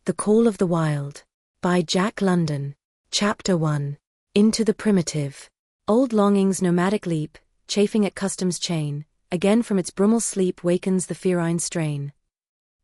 The Call of the Wild. By Jack London. Chapter 1. Into the Primitive. Old longing's nomadic leap, chafing at custom's chain, again from its brumal sleep wakens the ferine strain.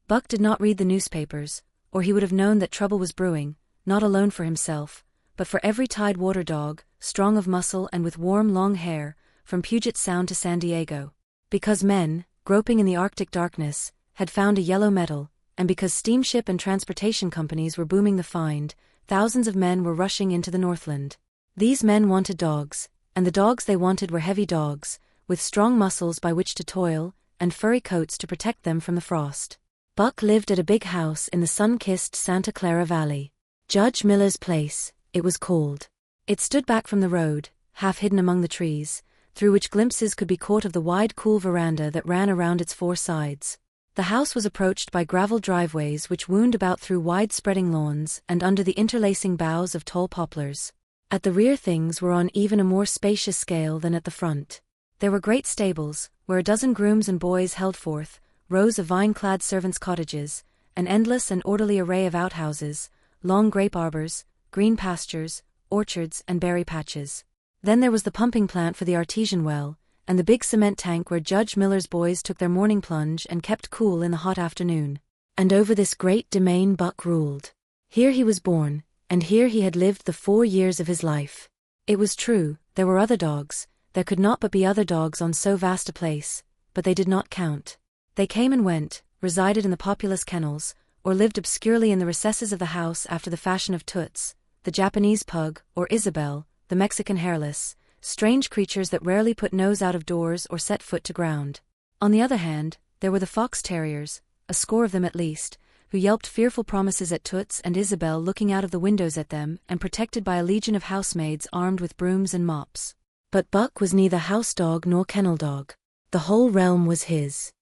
Buck did not read the newspapers, or he would have known that trouble was brewing, not alone for himself, but for every tidewater dog, strong of muscle and with warm long hair, from Puget Sound to San Diego. Because men, groping in the Arctic darkness, had found a yellow metal, and because steamship and transportation companies were booming the find, thousands of men were rushing into the Northland. These men wanted dogs, and the dogs they wanted were heavy dogs, with strong muscles by which to toil, and furry coats to protect them from the frost. Buck lived at a big house in the sun-kissed Santa Clara Valley. Judge Miller's Place, it was called. It stood back from the road, half hidden among the trees, through which glimpses could be caught of the wide cool veranda that ran around its four sides. The house was approached by gravel driveways which wound about through wide-spreading lawns and under the interlacing boughs of tall poplars. At the rear things were on even a more spacious scale than at the front. There were great stables, where a dozen grooms and boys held forth, rows of vine-clad servants' cottages, an endless and orderly array of outhouses, long grape arbors, green pastures, orchards and berry patches. Then there was the pumping plant for the artesian well, and the big cement tank where Judge Miller's boys took their morning plunge and kept cool in the hot afternoon. And over this great domain Buck ruled. Here he was born, and here he had lived the 4 years of his life. It was true, there were other dogs, there could not but be other dogs on so vast a place, but they did not count. They came and went, resided in the populous kennels, or lived obscurely in the recesses of the house after the fashion of Toots, the Japanese pug, or Isabel, the Mexican hairless, strange creatures that rarely put nose out of doors or set foot to ground. On the other hand, there were the fox terriers, a score of them at least, who yelped fearful promises at Toots and Isabel looking out of the windows at them and protected by a legion of housemaids armed with brooms and mops. But Buck was neither house dog nor kennel dog. The whole realm was his.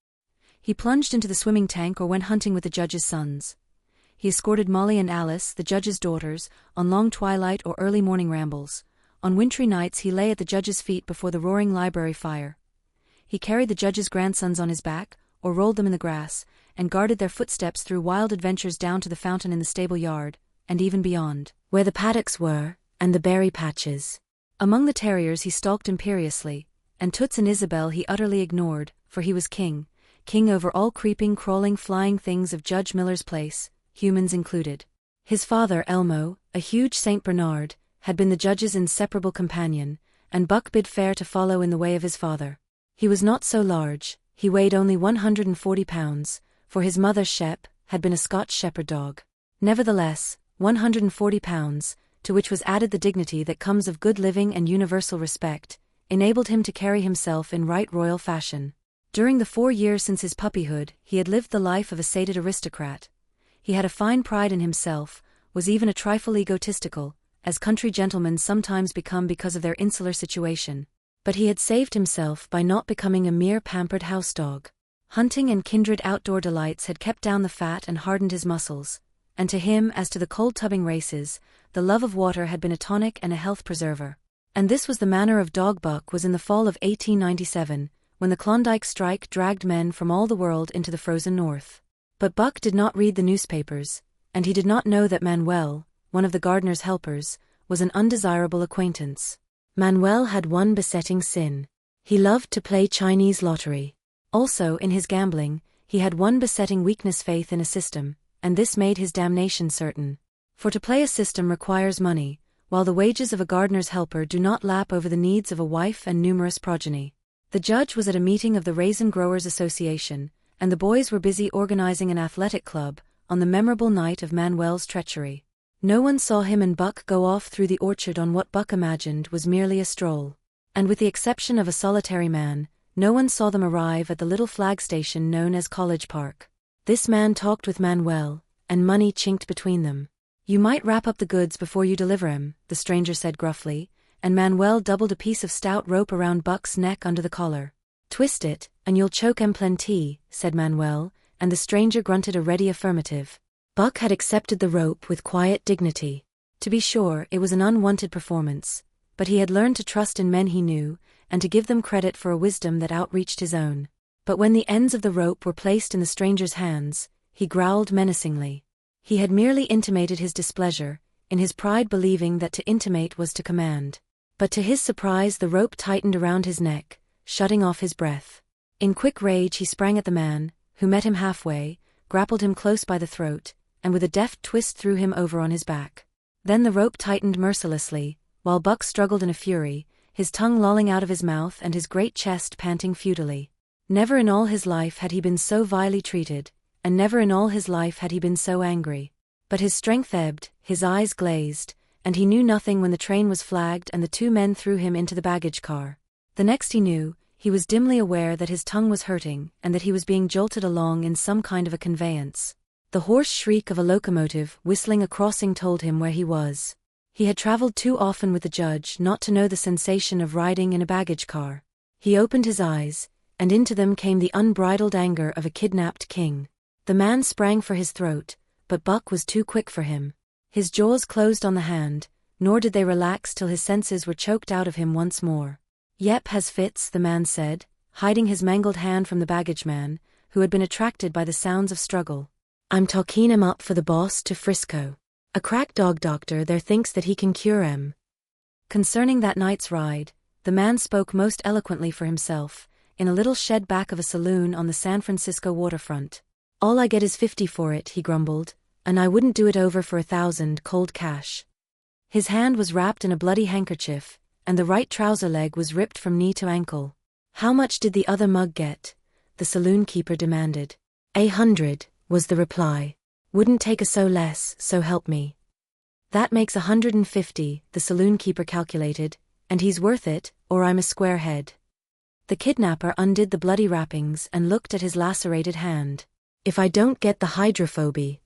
He plunged into the swimming tank or went hunting with the judge's sons. He escorted Molly and Alice, the judge's daughters, on long twilight or early morning rambles. On wintry nights he lay at the judge's feet before the roaring library fire. He carried the judge's grandsons on his back, or rolled them in the grass, and guarded their footsteps through wild adventures down to the fountain in the stable yard, and even beyond, where the paddocks were, and the berry patches. Among the terriers he stalked imperiously, and Toots and Isabel he utterly ignored, for he was king over all creeping, crawling, flying things of Judge Miller's Place, humans included. His father, Elmo, a huge Saint Bernard, had been the judge's inseparable companion, and Buck bid fair to follow in the way of his father. He was not so large, he weighed only 140 pounds, for his mother, Shep, had been a Scotch shepherd dog. Nevertheless, 140 pounds, to which was added the dignity that comes of good living and universal respect, enabled him to carry himself in right royal fashion. During the 4 years since his puppyhood, he had lived the life of a sated aristocrat. He had a fine pride in himself, was even a trifle egotistical, as country gentlemen sometimes become because of their insular situation. But he had saved himself by not becoming a mere pampered house dog. Hunting and kindred outdoor delights had kept down the fat and hardened his muscles, and to him, as to the cold tubbing races, the love of water had been a tonic and a health preserver. And this was the manner of dog Buck was in the fall of 1897, when the Klondike strike dragged men from all the world into the frozen north. But Buck did not read the newspapers, and he did not know that Manuel, one of the gardener's helpers, was an undesirable acquaintance. Manuel had one besetting sin. He loved to play Chinese lottery. Also, in his gambling, he had one besetting weakness: faith in a system, and this made his damnation certain. For to play a system requires money, while the wages of a gardener's helper do not lap over the needs of a wife and numerous progeny. The judge was at a meeting of the Raisin Growers Association, and the boys were busy organizing an athletic club, on the memorable night of Manuel's treachery. No one saw him and Buck go off through the orchard on what Buck imagined was merely a stroll. And with the exception of a solitary man, no one saw them arrive at the little flag station known as College Park. This man talked with Manuel, and money chinked between them. "You might wrap up the goods before you deliver him," the stranger said gruffly, and Manuel doubled a piece of stout rope around Buck's neck under the collar. "Twist it, and you'll choke en plenty," said Manuel, and the stranger grunted a ready affirmative. Buck had accepted the rope with quiet dignity. To be sure, it was an unwanted performance, but he had learned to trust in men he knew, and to give them credit for a wisdom that outreached his own. But when the ends of the rope were placed in the stranger's hands, he growled menacingly. He had merely intimated his displeasure, in his pride believing that to intimate was to command. But to his surprise the rope tightened around his neck, shutting off his breath. In quick rage he sprang at the man, who met him halfway, grappled him close by the throat, and with a deft twist threw him over on his back. Then the rope tightened mercilessly, while Buck struggled in a fury, his tongue lolling out of his mouth and his great chest panting futilely. Never in all his life had he been so vilely treated, and never in all his life had he been so angry. But his strength ebbed, his eyes glazed, and he knew nothing when the train was flagged and the two men threw him into the baggage car. The next he knew, he was dimly aware that his tongue was hurting and that he was being jolted along in some kind of a conveyance. The hoarse shriek of a locomotive whistling a crossing told him where he was. He had traveled too often with the judge not to know the sensation of riding in a baggage car. He opened his eyes, and into them came the unbridled anger of a kidnapped king. The man sprang for his throat, but Buck was too quick for him. His jaws closed on the hand, nor did they relax till his senses were choked out of him once more. "Yep, has fits," the man said, hiding his mangled hand from the baggage man, who had been attracted by the sounds of struggle. "I'm talking him up for the boss to Frisco. A crack dog doctor there thinks that he can cure him." Concerning that night's ride, the man spoke most eloquently for himself, in a little shed back of a saloon on the San Francisco waterfront. "All I get is 50 for it," he grumbled, "and I wouldn't do it over for 1,000 cold cash." His hand was wrapped in a bloody handkerchief, and the right trouser leg was ripped from knee to ankle. "How much did the other mug get?" the saloon keeper demanded. "100, was the reply. "Wouldn't take a so less, so help me." "That makes 150, the saloon keeper calculated, "and he's worth it, or I'm a square head." The kidnapper undid the bloody wrappings and looked at his lacerated hand. "If I don't get the hydrophobia,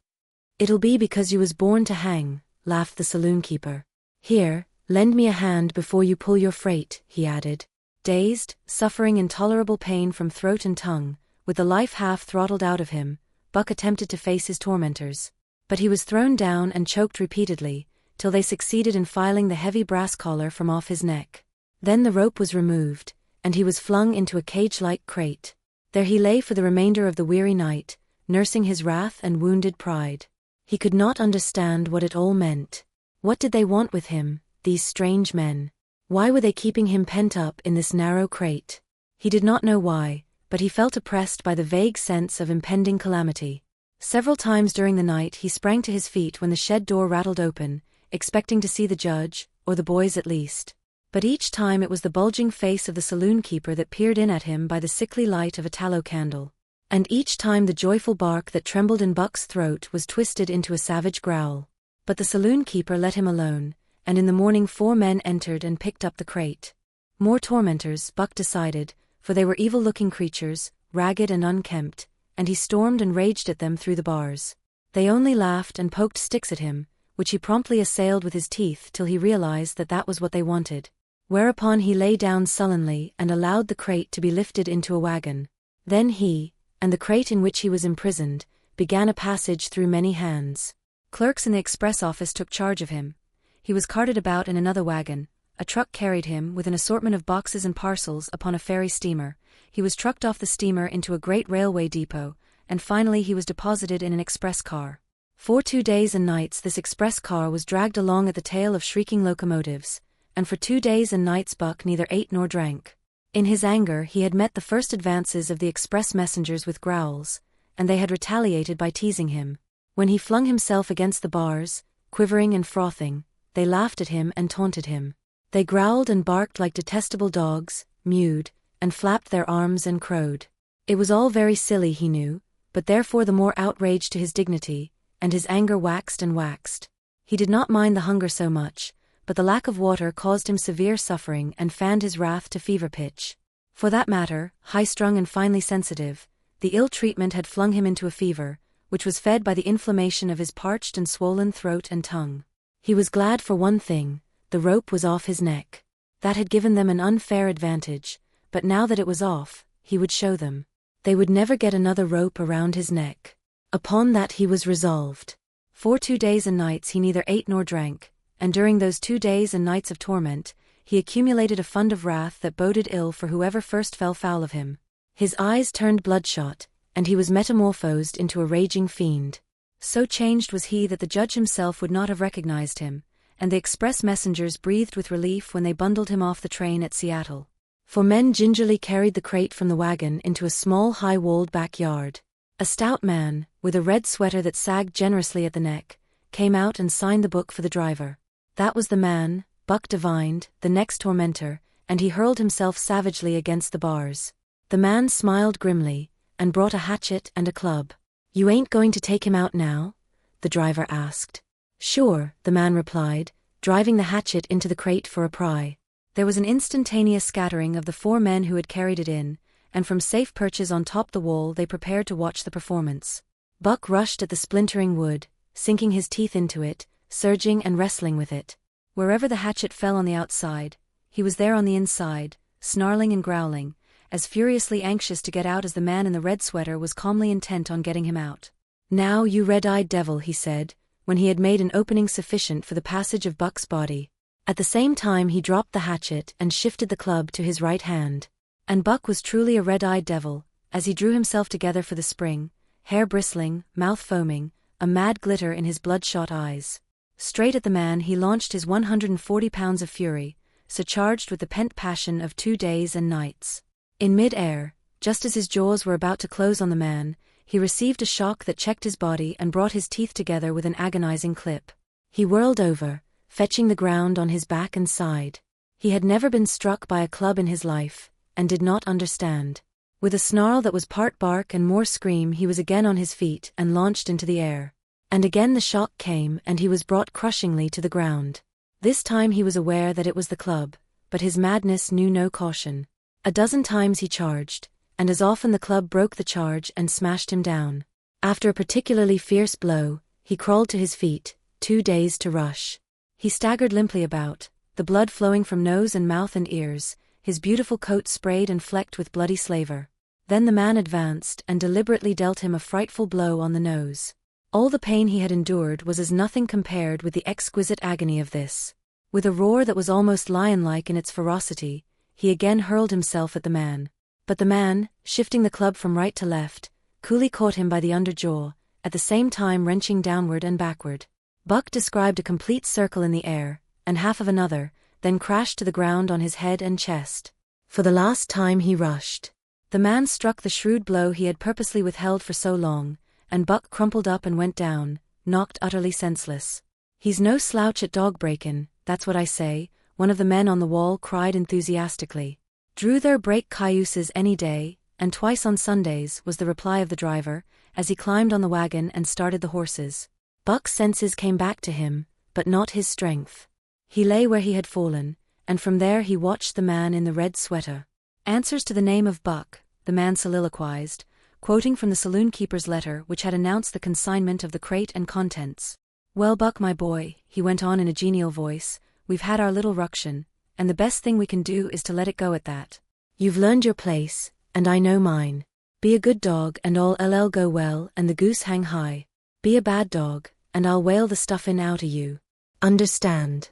it'll be because you was born to hang," laughed the saloon keeper. "Here, lend me a hand before you pull your freight," he added. Dazed, suffering intolerable pain from throat and tongue, with the life half throttled out of him, Buck attempted to face his tormentors. But he was thrown down and choked repeatedly, till they succeeded in filing the heavy brass collar from off his neck. Then the rope was removed, and he was flung into a cage-like crate. There he lay for the remainder of the weary night, nursing his wrath and wounded pride. He could not understand what it all meant. What did they want with him, these strange men? Why were they keeping him pent up in this narrow crate? He did not know why, but he felt oppressed by the vague sense of impending calamity. Several times during the night he sprang to his feet when the shed door rattled open, expecting to see the judge, or the boys at least. But each time it was the bulging face of the saloon keeper that peered in at him by the sickly light of a tallow candle. And each time the joyful bark that trembled in Buck's throat was twisted into a savage growl. But the saloon keeper let him alone, and in the morning 4 men entered and picked up the crate. More tormentors, Buck decided, for they were evil-looking creatures, ragged and unkempt, and he stormed and raged at them through the bars. They only laughed and poked sticks at him, which he promptly assailed with his teeth till he realized that that was what they wanted. Whereupon he lay down sullenly and allowed the crate to be lifted into a wagon. Then he, and the crate in which he was imprisoned, began a passage through many hands. Clerks in the express office took charge of him. He was carted about in another wagon. A truck carried him with an assortment of boxes and parcels upon a ferry steamer. He was trucked off the steamer into a great railway depot, and finally he was deposited in an express car. For 2 days and nights this express car was dragged along at the tail of shrieking locomotives, and for 2 days and nights Buck neither ate nor drank. In his anger he had met the first advances of the express messengers with growls, and they had retaliated by teasing him. When he flung himself against the bars, quivering and frothing, they laughed at him and taunted him. They growled and barked like detestable dogs, mewed, and flapped their arms and crowed. It was all very silly, he knew, but therefore the more outrage to his dignity, and his anger waxed and waxed. He did not mind the hunger so much, but the lack of water caused him severe suffering and fanned his wrath to fever pitch. For that matter, high-strung and finely sensitive, the ill treatment had flung him into a fever, which was fed by the inflammation of his parched and swollen throat and tongue. He was glad for one thing: the rope was off his neck. That had given them an unfair advantage, but now that it was off, he would show them. They would never get another rope around his neck. Upon that he was resolved. For 2 days and nights he neither ate nor drank, and during those 2 days and nights of torment, he accumulated a fund of wrath that boded ill for whoever first fell foul of him. His eyes turned bloodshot, and he was metamorphosed into a raging fiend. So changed was he that the judge himself would not have recognized him, and the express messengers breathed with relief when they bundled him off the train at Seattle. 4 men gingerly carried the crate from the wagon into a small high-walled backyard. A stout man, with a red sweater that sagged generously at the neck, came out and signed the book for the driver. That was the man, Buck divined, the next tormentor, and he hurled himself savagely against the bars. The man smiled grimly, and brought a hatchet and a club. "You ain't going to take him out now?" the driver asked. "Sure," the man replied, driving the hatchet into the crate for a pry. There was an instantaneous scattering of the 4 men who had carried it in, and from safe perches on top the wall they prepared to watch the performance. Buck rushed at the splintering wood, sinking his teeth into it, surging and wrestling with it. Wherever the hatchet fell on the outside, he was there on the inside, snarling and growling, as furiously anxious to get out as the man in the red sweater was calmly intent on getting him out. "Now, you red-eyed devil," he said, when he had made an opening sufficient for the passage of Buck's body. At the same time he dropped the hatchet and shifted the club to his right hand. And Buck was truly a red-eyed devil, as he drew himself together for the spring, hair bristling, mouth foaming, a mad glitter in his bloodshot eyes. Straight at the man he launched his 140 pounds of fury, surcharged with the pent passion of 2 days and nights. In mid-air, just as his jaws were about to close on the man, he received a shock that checked his body and brought his teeth together with an agonizing clip. He whirled over, fetching the ground on his back and side. He had never been struck by a club in his life, and did not understand. With a snarl that was part bark and more scream he was again on his feet and launched into the air. And again the shock came and he was brought crushingly to the ground. This time he was aware that it was the club, but his madness knew no caution. A dozen times he charged, and as often the club broke the charge and smashed him down. After a particularly fierce blow, he crawled to his feet, too dazed to rush. He staggered limply about, the blood flowing from nose and mouth and ears, his beautiful coat sprayed and flecked with bloody slaver. Then the man advanced and deliberately dealt him a frightful blow on the nose. All the pain he had endured was as nothing compared with the exquisite agony of this. With a roar that was almost lion-like in its ferocity, he again hurled himself at the man. But the man, shifting the club from right to left, coolly caught him by the underjaw, at the same time wrenching downward and backward. Buck described a complete circle in the air, and half of another, then crashed to the ground on his head and chest. For the last time he rushed. The man struck the shrewd blow he had purposely withheld for so long, and Buck crumpled up and went down, knocked utterly senseless. "He's no slouch at dog breakin', that's what I say," one of the men on the wall cried enthusiastically. "Drew their break cayuses any day, and twice on Sundays," was the reply of the driver, as he climbed on the wagon and started the horses. Buck's senses came back to him, but not his strength. He lay where he had fallen, and from there he watched the man in the red sweater. "Answers to the name of Buck," the man soliloquized, quoting from the saloon-keeper's letter which had announced the consignment of the crate and contents. "Well, Buck, my boy," he went on in a genial voice, "we've had our little ruction, and the best thing we can do is to let it go at that. You've learned your place, and I know mine. Be a good dog and all'll go well and the goose hang high. Be a bad dog, and I'll whale the stuffin' out o' you. Understand?"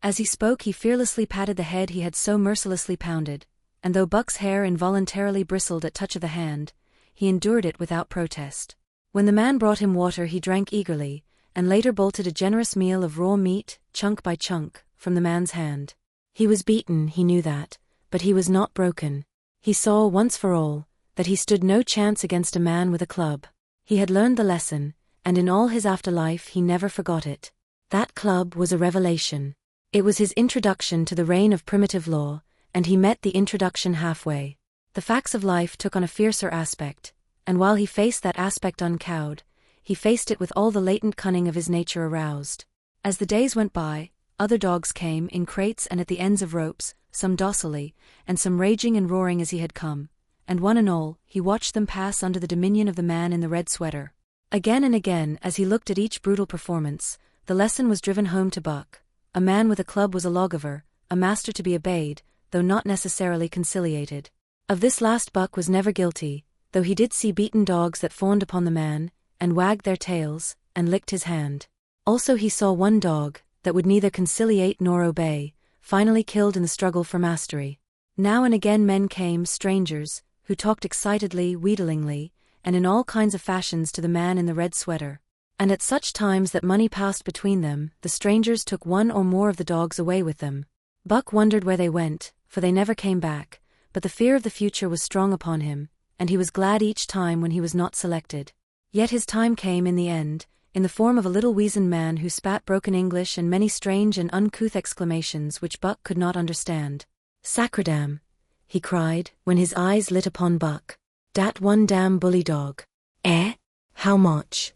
As he spoke he fearlessly patted the head he had so mercilessly pounded, and though Buck's hair involuntarily bristled at touch of the hand, he endured it without protest. When the man brought him water he drank eagerly, and later bolted a generous meal of raw meat, chunk by chunk, from the man's hand. He was beaten, he knew that, but he was not broken. He saw, once for all, that he stood no chance against a man with a club. He had learned the lesson, and in all his afterlife he never forgot it. That club was a revelation. It was his introduction to the reign of primitive law, and he met the introduction halfway. The facts of life took on a fiercer aspect, and while he faced that aspect uncowed, he faced it with all the latent cunning of his nature aroused. As the days went by, other dogs came in crates and at the ends of ropes, some docilely, and some raging and roaring as he had come, and one and all, he watched them pass under the dominion of the man in the red sweater. Again and again, as he looked at each brutal performance, the lesson was driven home to Buck. A man with a club was a lawgiver, a master to be obeyed, though not necessarily conciliated. Of this last Buck was never guilty, though he did see beaten dogs that fawned upon the man, and wagged their tails, and licked his hand. Also he saw one dog, that would neither conciliate nor obey, finally killed in the struggle for mastery. Now and again men came, strangers, who talked excitedly, wheedlingly, and in all kinds of fashions to the man in the red sweater. And at such times that money passed between them, the strangers took one or more of the dogs away with them. Buck wondered where they went, for they never came back, but the fear of the future was strong upon him, and he was glad each time when he was not selected. Yet his time came in the end, in the form of a little weazened man who spat broken English and many strange and uncouth exclamations which Buck could not understand. "Sacredam!" he cried, when his eyes lit upon Buck. "Dat one damn bully dog." "Eh? How much?"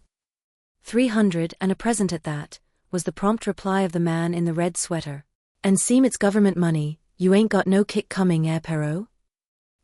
300 and a present at that, was the prompt reply of the man in the red sweater. "And seem it's government money, you ain't got no kick coming, eh, Perrault?"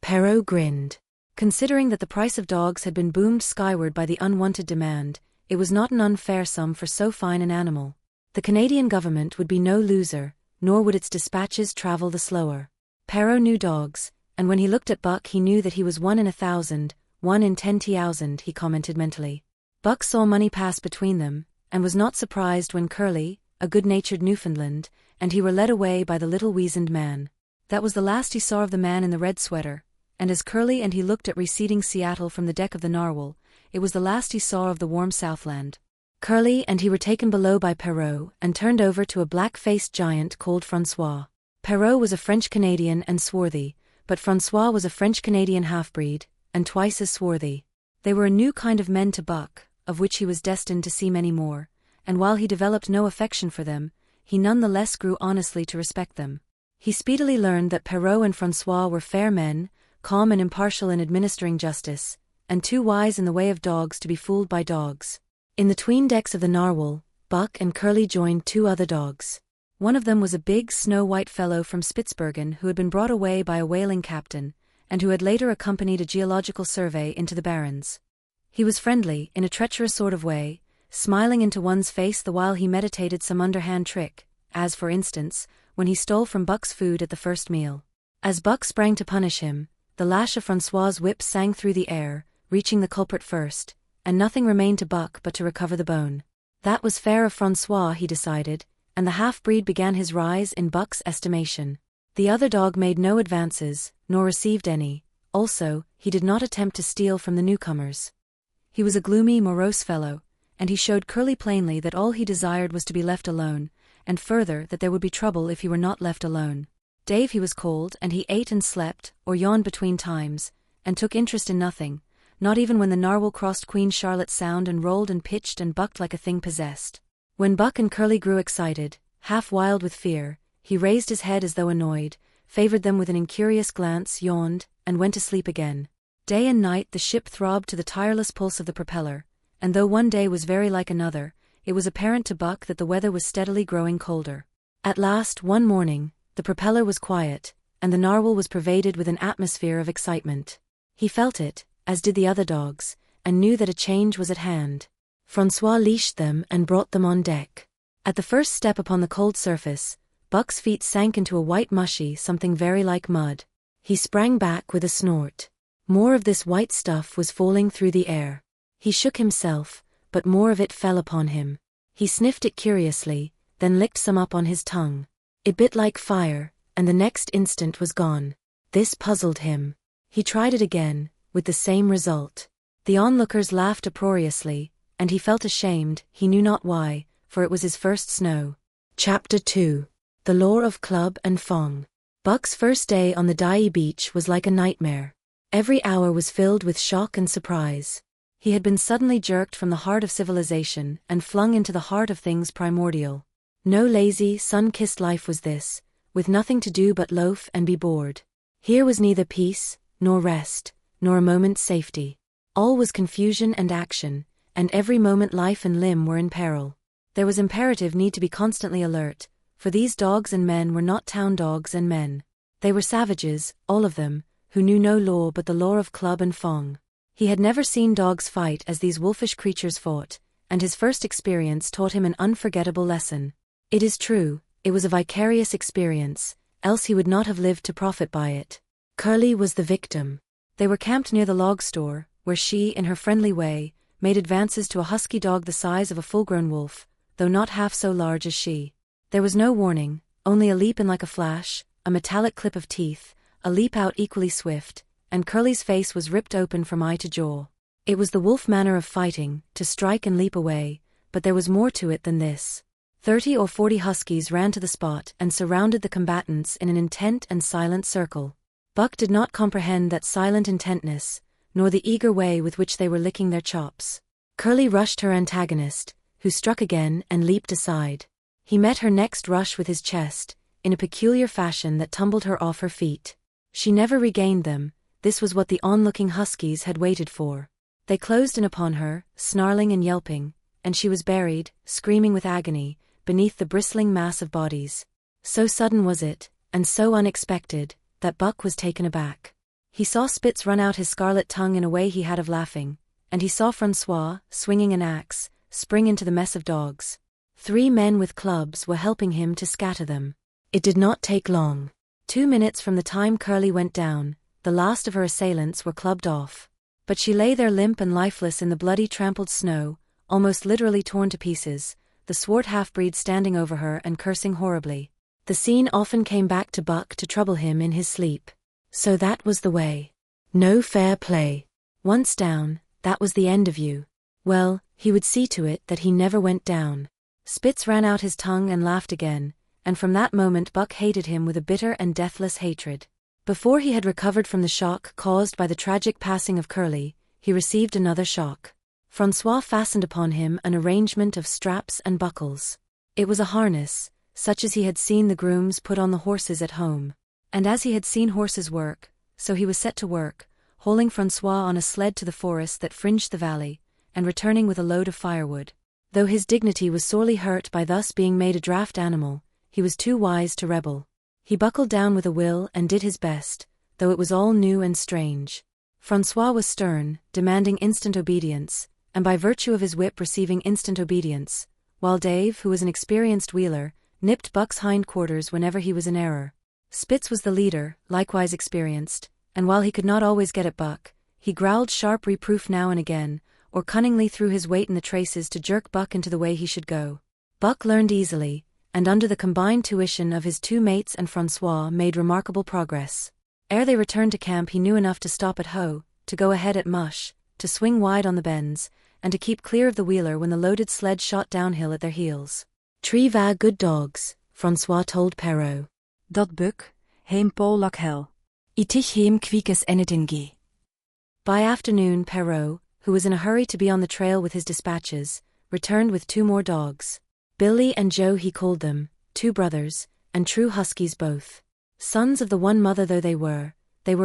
Perrault grinned. Considering that the price of dogs had been boomed skyward by the unwanted demand, it was not an unfair sum for so fine an animal. The Canadian government would be no loser, nor would its dispatches travel the slower. Perrault knew dogs, and when he looked at Buck he knew that he was 1 in 1,000, 1 in 10,000, he commented mentally. Buck saw money pass between them, and was not surprised when Curly, a good-natured Newfoundland, and he were led away by the little weazened man. That was the last he saw of the man in the red sweater, and as Curly and he looked at receding Seattle from the deck of the Narwhal, it was the last he saw of the warm Southland. Curly and he were taken below by Perrault and turned over to a black-faced giant called François. Perrault was a French-Canadian and swarthy, but François was a French-Canadian half-breed, and twice as swarthy. They were a new kind of men to Buck, of which he was destined to see many more, and while he developed no affection for them, he none the less grew honestly to respect them. He speedily learned that Perrault and François were fair men, calm and impartial in administering justice, and too wise in the way of dogs to be fooled by dogs. In the 'tween decks of the Narwhal, Buck and Curly joined 2 other dogs. One of them was a big snow-white fellow from Spitzbergen who had been brought away by a whaling captain, and who had later accompanied a geological survey into the Barrens. He was friendly, in a treacherous sort of way, smiling into one's face the while he meditated some underhand trick, as for instance, when he stole from Buck's food at the first meal. As Buck sprang to punish him, the lash of François' whip sang through the air, reaching the culprit first, and nothing remained to Buck but to recover the bone. That was fair of François, he decided, and the half-breed began his rise in Buck's estimation. The other dog made no advances, nor received any. Also, he did not attempt to steal from the newcomers. He was a gloomy, morose fellow, and he showed Curly plainly that all he desired was to be left alone, and further that there would be trouble if he were not left alone. Dave he was called, and he ate and slept, or yawned between times, and took interest in nothing, not even when the Narwhal crossed Queen Charlotte Sound and rolled and pitched and bucked like a thing possessed. When Buck and Curly grew excited, half wild with fear, he raised his head as though annoyed, favored them with an incurious glance, yawned, and went to sleep again. Day and night the ship throbbed to the tireless pulse of the propeller, and though one day was very like another, it was apparent to Buck that the weather was steadily growing colder. At last, one morning, the propeller was quiet, and the Narwhal was pervaded with an atmosphere of excitement. He felt it, as did the other dogs, and knew that a change was at hand. François leashed them and brought them on deck. At the first step upon the cold surface, Buck's feet sank into a white mushy something very like mud. He sprang back with a snort. More of this white stuff was falling through the air. He shook himself, but more of it fell upon him. He sniffed it curiously, then licked some up on his tongue. It bit like fire, and the next instant was gone. This puzzled him. He tried it again, with the same result. The onlookers laughed uproariously, and he felt ashamed, he knew not why, for it was his first snow. Chapter 2. The Lore of Club and Fong. Buck's first day on the Dyea beach was like a nightmare. Every hour was filled with shock and surprise. He had been suddenly jerked from the heart of civilization and flung into the heart of things primordial. No lazy, sun-kissed life was this, with nothing to do but loaf and be bored. Here was neither peace, nor rest, nor a moment's safety. All was confusion and action, and every moment life and limb were in peril. There was imperative need to be constantly alert, for these dogs and men were not town dogs and men. They were savages, all of them, who knew no law but the law of club and fong. He had never seen dogs fight as these wolfish creatures fought, and his first experience taught him an unforgettable lesson. It is true, it was a vicarious experience, else he would not have lived to profit by it. Curly was the victim. They were camped near the log store, where she, in her friendly way, made advances to a husky dog the size of a full-grown wolf, though not half so large as she. There was no warning, only a leap in like a flash, a metallic clip of teeth, a leap out equally swift, and Curly's face was ripped open from eye to jaw. It was the wolf manner of fighting, to strike and leap away, but there was more to it than this. 30 or 40 huskies ran to the spot and surrounded the combatants in an intent and silent circle. Buck did not comprehend that silent intentness, nor the eager way with which they were licking their chops. Curly rushed her antagonist, who struck again and leaped aside. He met her next rush with his chest, in a peculiar fashion that tumbled her off her feet. She never regained them. This was what the onlooking huskies had waited for. They closed in upon her, snarling and yelping, and she was buried, screaming with agony, beneath the bristling mass of bodies. So sudden was it, and so unexpected, that Buck was taken aback. He saw Spitz run out his scarlet tongue in a way he had of laughing, and he saw Francois, swinging an axe, spring into the mess of dogs. 3 men with clubs were helping him to scatter them. It did not take long. 2 minutes from the time Curly went down, the last of her assailants were clubbed off. But she lay there limp and lifeless in the bloody trampled snow, almost literally torn to pieces, the swart half-breed standing over her and cursing horribly. The scene often came back to Buck to trouble him in his sleep. So that was the way. No fair play. Once down, that was the end of you. Well, he would see to it that he never went down. Spitz ran out his tongue and laughed again, and from that moment Buck hated him with a bitter and deathless hatred. Before he had recovered from the shock caused by the tragic passing of Curly, he received another shock. Francois fastened upon him an arrangement of straps and buckles. It was a harness, such as he had seen the grooms put on the horses at home. And as he had seen horses work, so he was set to work, hauling Francois on a sled to the forest that fringed the valley, and returning with a load of firewood. Though his dignity was sorely hurt by thus being made a draft animal, he was too wise to rebel. He buckled down with a will and did his best, though it was all new and strange. Francois was stern, demanding instant obedience, and by virtue of his whip receiving instant obedience, while Dave, who was an experienced wheeler, nipped Buck's hindquarters whenever he was in error. Spitz was the leader, likewise experienced, and while he could not always get at Buck, he growled sharp reproof now and again, or cunningly threw his weight in the traces to jerk Buck into the way he should go. Buck learned easily, and under the combined tuition of his 2 mates and Francois made remarkable progress. Ere they returned to camp he knew enough to stop at hoe, to go ahead at mush, to swing wide on the bends, and to keep clear of the wheeler when the loaded sled shot downhill at their heels. "Tree va good dogs," Francois told Perrault. "Dat buk, heim Paul lak hel. Itich heim kwiekes enitingi." By afternoon Perrault, who was in a hurry to be on the trail with his dispatches, returned with 2 more dogs. Billy and Joe he called them, 2 brothers, and true huskies both. Sons of the one mother though they were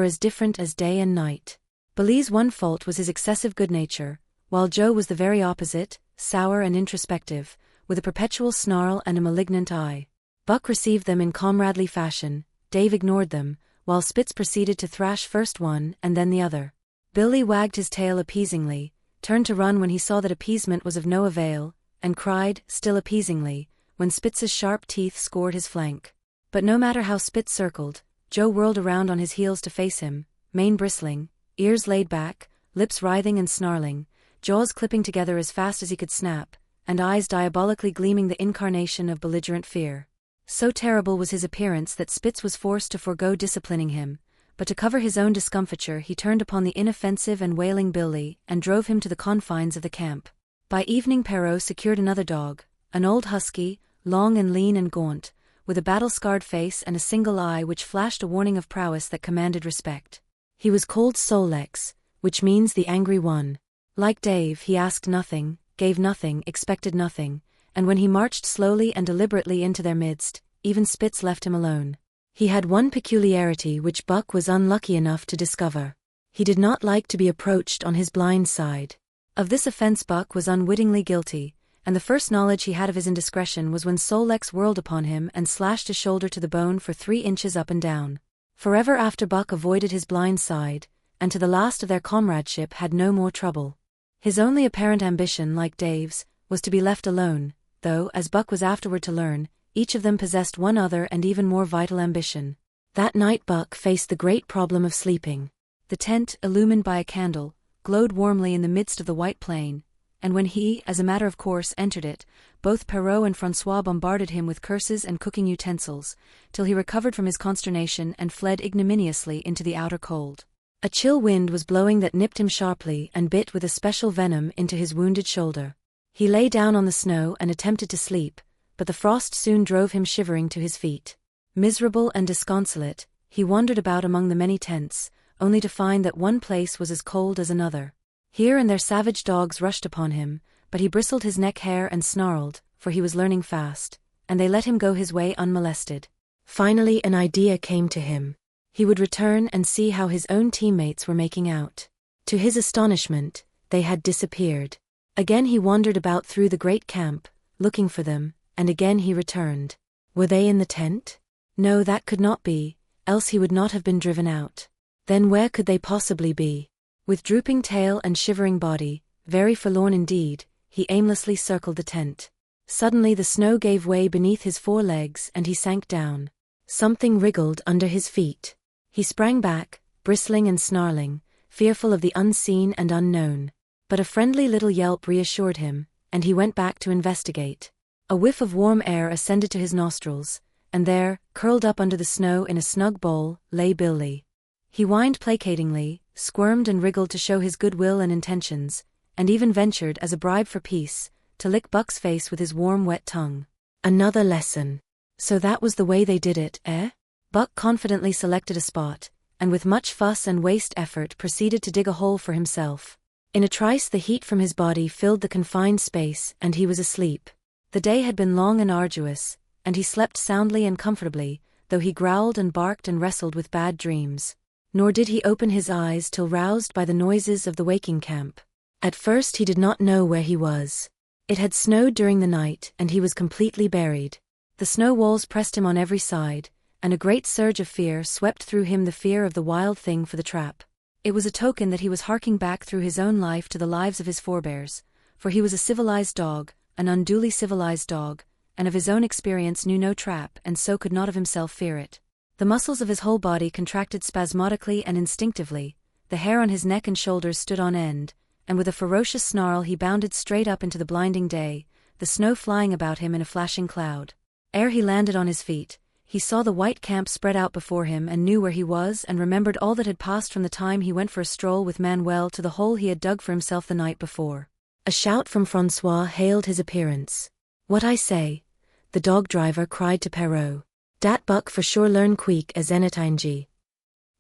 as different as day and night. Billy's one fault was his excessive good nature, while Joe was the very opposite, sour and introspective, with a perpetual snarl and a malignant eye. Buck received them in comradely fashion, Dave ignored them, while Spitz proceeded to thrash first one and then the other. Billy wagged his tail appeasingly, turned to run when he saw that appeasement was of no avail, and cried, still appeasingly, when Spitz's sharp teeth scored his flank. But no matter how Spitz circled, Joe whirled around on his heels to face him, mane bristling, ears laid back, lips writhing and snarling, jaws clipping together as fast as he could snap, and eyes diabolically gleaming the incarnation of belligerent fear. So terrible was his appearance that Spitz was forced to forego disciplining him, but to cover his own discomfiture he turned upon the inoffensive and wailing Billy and drove him to the confines of the camp. By evening Perrault secured another dog, an old husky, long and lean and gaunt, with a battle-scarred face and a single eye which flashed a warning of prowess that commanded respect. He was called Solex, which means the angry one. Like Dave, he asked nothing, gave nothing, expected nothing, and when he marched slowly and deliberately into their midst, even Spitz left him alone. He had one peculiarity which Buck was unlucky enough to discover. He did not like to be approached on his blind side. Of this offense Buck was unwittingly guilty, and the first knowledge he had of his indiscretion was when Solex whirled upon him and slashed his shoulder to the bone for 3 inches up and down. Forever after Buck avoided his blind side, and to the last of their comradeship had no more trouble. His only apparent ambition, like Dave's, was to be left alone, though, as Buck was afterward to learn, each of them possessed one other and even more vital ambition. That night Buck faced the great problem of sleeping. The tent, illumined by a candle, glowed warmly in the midst of the white plain, and when he, as a matter of course, entered it, both Perrault and Francois bombarded him with curses and cooking utensils, till he recovered from his consternation and fled ignominiously into the outer cold. A chill wind was blowing that nipped him sharply and bit with a special venom into his wounded shoulder. He lay down on the snow and attempted to sleep, but the frost soon drove him shivering to his feet. Miserable and disconsolate, he wandered about among the many tents, only to find that one place was as cold as another. Here and there savage dogs rushed upon him, but he bristled his neck hair and snarled, for he was learning fast, and they let him go his way unmolested. Finally an idea came to him. He would return and see how his own teammates were making out. To his astonishment, they had disappeared. Again he wandered about through the great camp, looking for them, and again he returned. Were they in the tent? No, that could not be, else he would not have been driven out. Then where could they possibly be? With drooping tail and shivering body, very forlorn indeed, he aimlessly circled the tent. Suddenly the snow gave way beneath his 4 legs and he sank down. Something wriggled under his feet. He sprang back, bristling and snarling, fearful of the unseen and unknown. But a friendly little yelp reassured him, and he went back to investigate. A whiff of warm air ascended to his nostrils, and there, curled up under the snow in a snug bowl, lay Billy. He whined placatingly, squirmed and wriggled to show his goodwill and intentions, and even ventured, as a bribe for peace, to lick Buck's face with his warm wet tongue. Another lesson. So that was the way they did it, eh? Buck confidently selected a spot, and with much fuss and waste effort proceeded to dig a hole for himself. In a trice the heat from his body filled the confined space and he was asleep. The day had been long and arduous, and he slept soundly and comfortably, though he growled and barked and wrestled with bad dreams. Nor did he open his eyes till roused by the noises of the waking camp. At first he did not know where he was. It had snowed during the night and he was completely buried. The snow walls pressed him on every side, and a great surge of fear swept through him, the fear of the wild thing for the trap. It was a token that he was harking back through his own life to the lives of his forebears, for he was a civilized dog, an unduly civilized dog, and of his own experience knew no trap and so could not of himself fear it. The muscles of his whole body contracted spasmodically and instinctively, the hair on his neck and shoulders stood on end, and with a ferocious snarl he bounded straight up into the blinding day, the snow flying about him in a flashing cloud. Ere he landed on his feet, he saw the white camp spread out before him and knew where he was and remembered all that had passed from the time he went for a stroll with Manuel to the hole he had dug for himself the night before. A shout from Francois hailed his appearance. "What I say?" the dog driver cried to Perrault. "Dat Buck for sure learn quick as anything."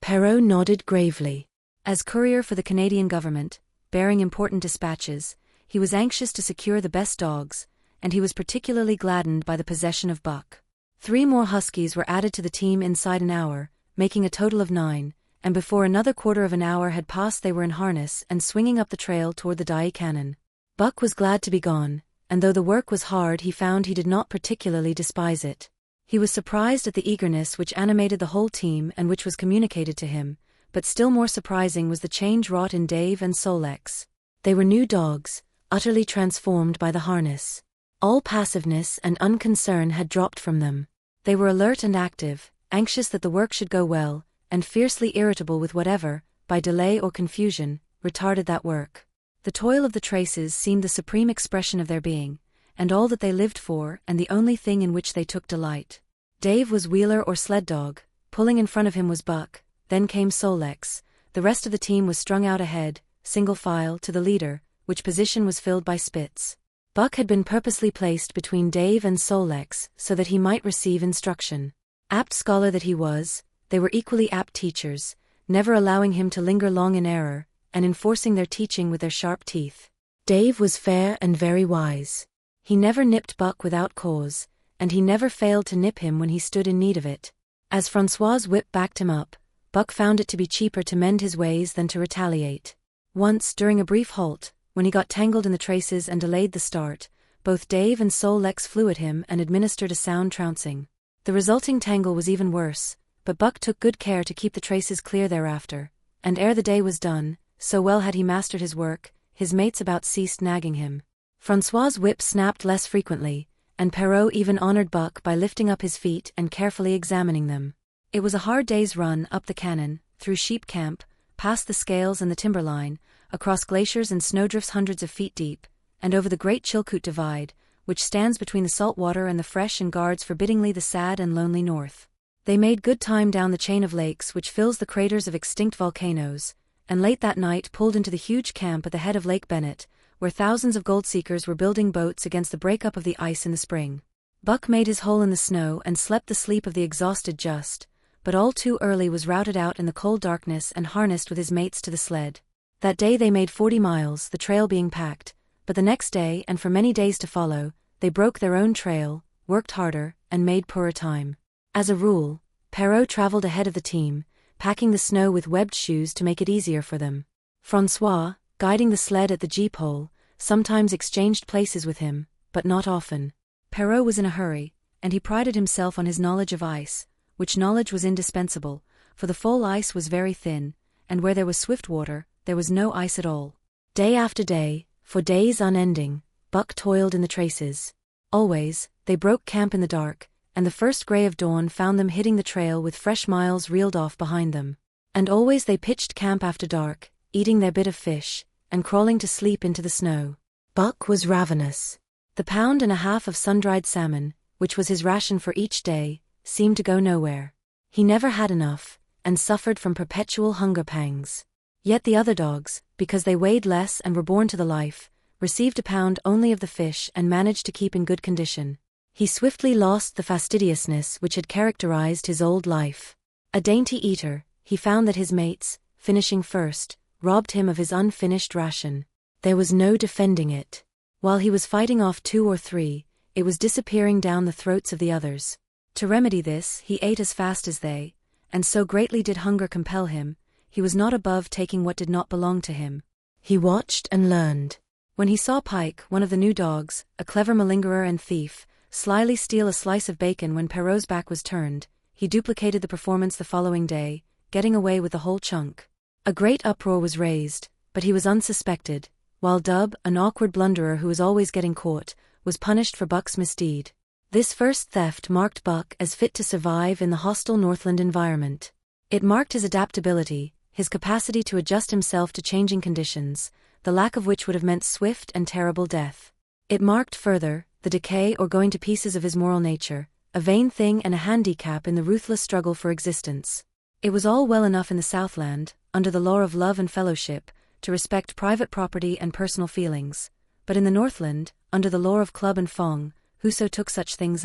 Perrault nodded gravely. As courier for the Canadian government, bearing important dispatches, he was anxious to secure the best dogs, and he was particularly gladdened by the possession of Buck. 3 more huskies were added to the team inside an hour, making a total of 9, and before another quarter of an hour had passed they were in harness and swinging up the trail toward the Dye Cannon. Buck was glad to be gone, and though the work was hard he found he did not particularly despise it. He was surprised at the eagerness which animated the whole team and which was communicated to him, but still more surprising was the change wrought in Dave and Solex. They were new dogs, utterly transformed by the harness. All passiveness and unconcern had dropped from them. They were alert and active, anxious that the work should go well, and fiercely irritable with whatever, by delay or confusion, retarded that work. The toil of the traces seemed the supreme expression of their being, and all that they lived for and the only thing in which they took delight. Dave was wheeler or sled dog, pulling in front of him was Buck, then came Solex, the rest of the team was strung out ahead, single file, to the leader, which position was filled by Spitz. Buck had been purposely placed between Dave and Solex so that he might receive instruction. Apt scholar that he was, they were equally apt teachers, never allowing him to linger long in error, and enforcing their teaching with their sharp teeth. Dave was fair and very wise. He never nipped Buck without cause, and he never failed to nip him when he stood in need of it. As Francois's whip backed him up, Buck found it to be cheaper to mend his ways than to retaliate. Once, during a brief halt, when he got tangled in the traces and delayed the start, both Dave and Solex flew at him and administered a sound trouncing. The resulting tangle was even worse, but Buck took good care to keep the traces clear thereafter, and ere the day was done, so well had he mastered his work, his mates about ceased nagging him. Francois's whip snapped less frequently, and Perrault even honored Buck by lifting up his feet and carefully examining them. It was a hard day's run up the cannon, through sheep camp, past the scales and the timberline, across glaciers and snowdrifts hundreds of feet deep, and over the great Chilkoot Divide, which stands between the salt water and the fresh and guards forbiddingly the sad and lonely north. They made good time down the chain of lakes which fills the craters of extinct volcanoes, and late that night pulled into the huge camp at the head of Lake Bennett, where thousands of gold seekers were building boats against the breakup of the ice in the spring. Buck made his hole in the snow and slept the sleep of the exhausted just, but all too early was routed out in the cold darkness and harnessed with his mates to the sled. That day they made 40 miles, the trail being packed, but the next day and for many days to follow, they broke their own trail, worked harder, and made poorer time. As a rule, Perrault traveled ahead of the team, packing the snow with webbed shoes to make it easier for them. François, guiding the sled at the G-pole, sometimes exchanged places with him, but not often. Perrault was in a hurry, and he prided himself on his knowledge of ice, which knowledge was indispensable, for the fall ice was very thin, and where there was swift water, there was no ice at all. Day after day, for days unending, Buck toiled in the traces. Always, they broke camp in the dark, and the first gray of dawn found them hitting the trail with fresh miles reeled off behind them. And always they pitched camp after dark, eating their bit of fish, and crawling to sleep into the snow. Buck was ravenous. The pound-and-a-half of sun-dried salmon, which was his ration for each day, seemed to go nowhere. He never had enough, and suffered from perpetual hunger pangs. Yet the other dogs, because they weighed less and were born to the life, received a pound only of the fish and managed to keep in good condition. He swiftly lost the fastidiousness which had characterized his old life. A dainty eater, he found that his mates, finishing first, robbed him of his unfinished ration. There was no defending it. While he was fighting off 2 or 3, it was disappearing down the throats of the others. To remedy this, he ate as fast as they, and so greatly did hunger compel him, he was not above taking what did not belong to him. He watched and learned. When he saw Pike, one of the new dogs, a clever malingerer and thief, slyly steal a slice of bacon when Perrault's back was turned, he duplicated the performance the following day, getting away with the whole chunk. A great uproar was raised, but he was unsuspected, while Dub, an awkward blunderer who was always getting caught, was punished for Buck's misdeed. This first theft marked Buck as fit to survive in the hostile Northland environment. It marked his adaptability, his capacity to adjust himself to changing conditions, the lack of which would have meant swift and terrible death. It marked, further, the decay or going to pieces of his moral nature, a vain thing and a handicap in the ruthless struggle for existence. It was all well enough in the Southland, under the law of love and fellowship, to respect private property and personal feelings, but in the Northland, under the law of club and fong, whoso took such things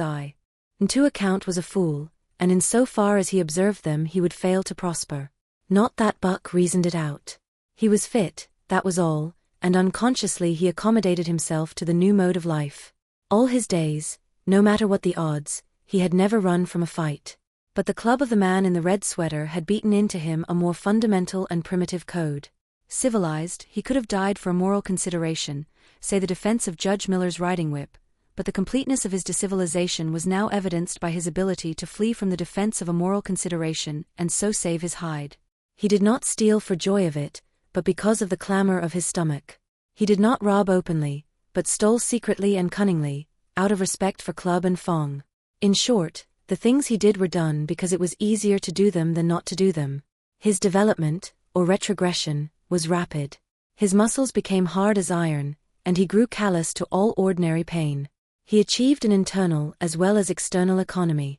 into account was a fool, and in so far as he observed them he would fail to prosper. Not that Buck reasoned it out. He was fit, that was all, and unconsciously he accommodated himself to the new mode of life. All his days, no matter what the odds, he had never run from a fight. But the club of the man in the red sweater had beaten into him a more fundamental and primitive code. Civilized, he could have died for a moral consideration, say the defense of Judge Miller's riding whip, but the completeness of his decivilization was now evidenced by his ability to flee from the defense of a moral consideration and so save his hide. He did not steal for joy of it, but because of the clamor of his stomach. He did not rob openly, but stole secretly and cunningly, out of respect for club and fong. In short, the things he did were done because it was easier to do them than not to do them. His development, or retrogression, was rapid. His muscles became hard as iron, and he grew callous to all ordinary pain. He achieved an internal as well as external economy.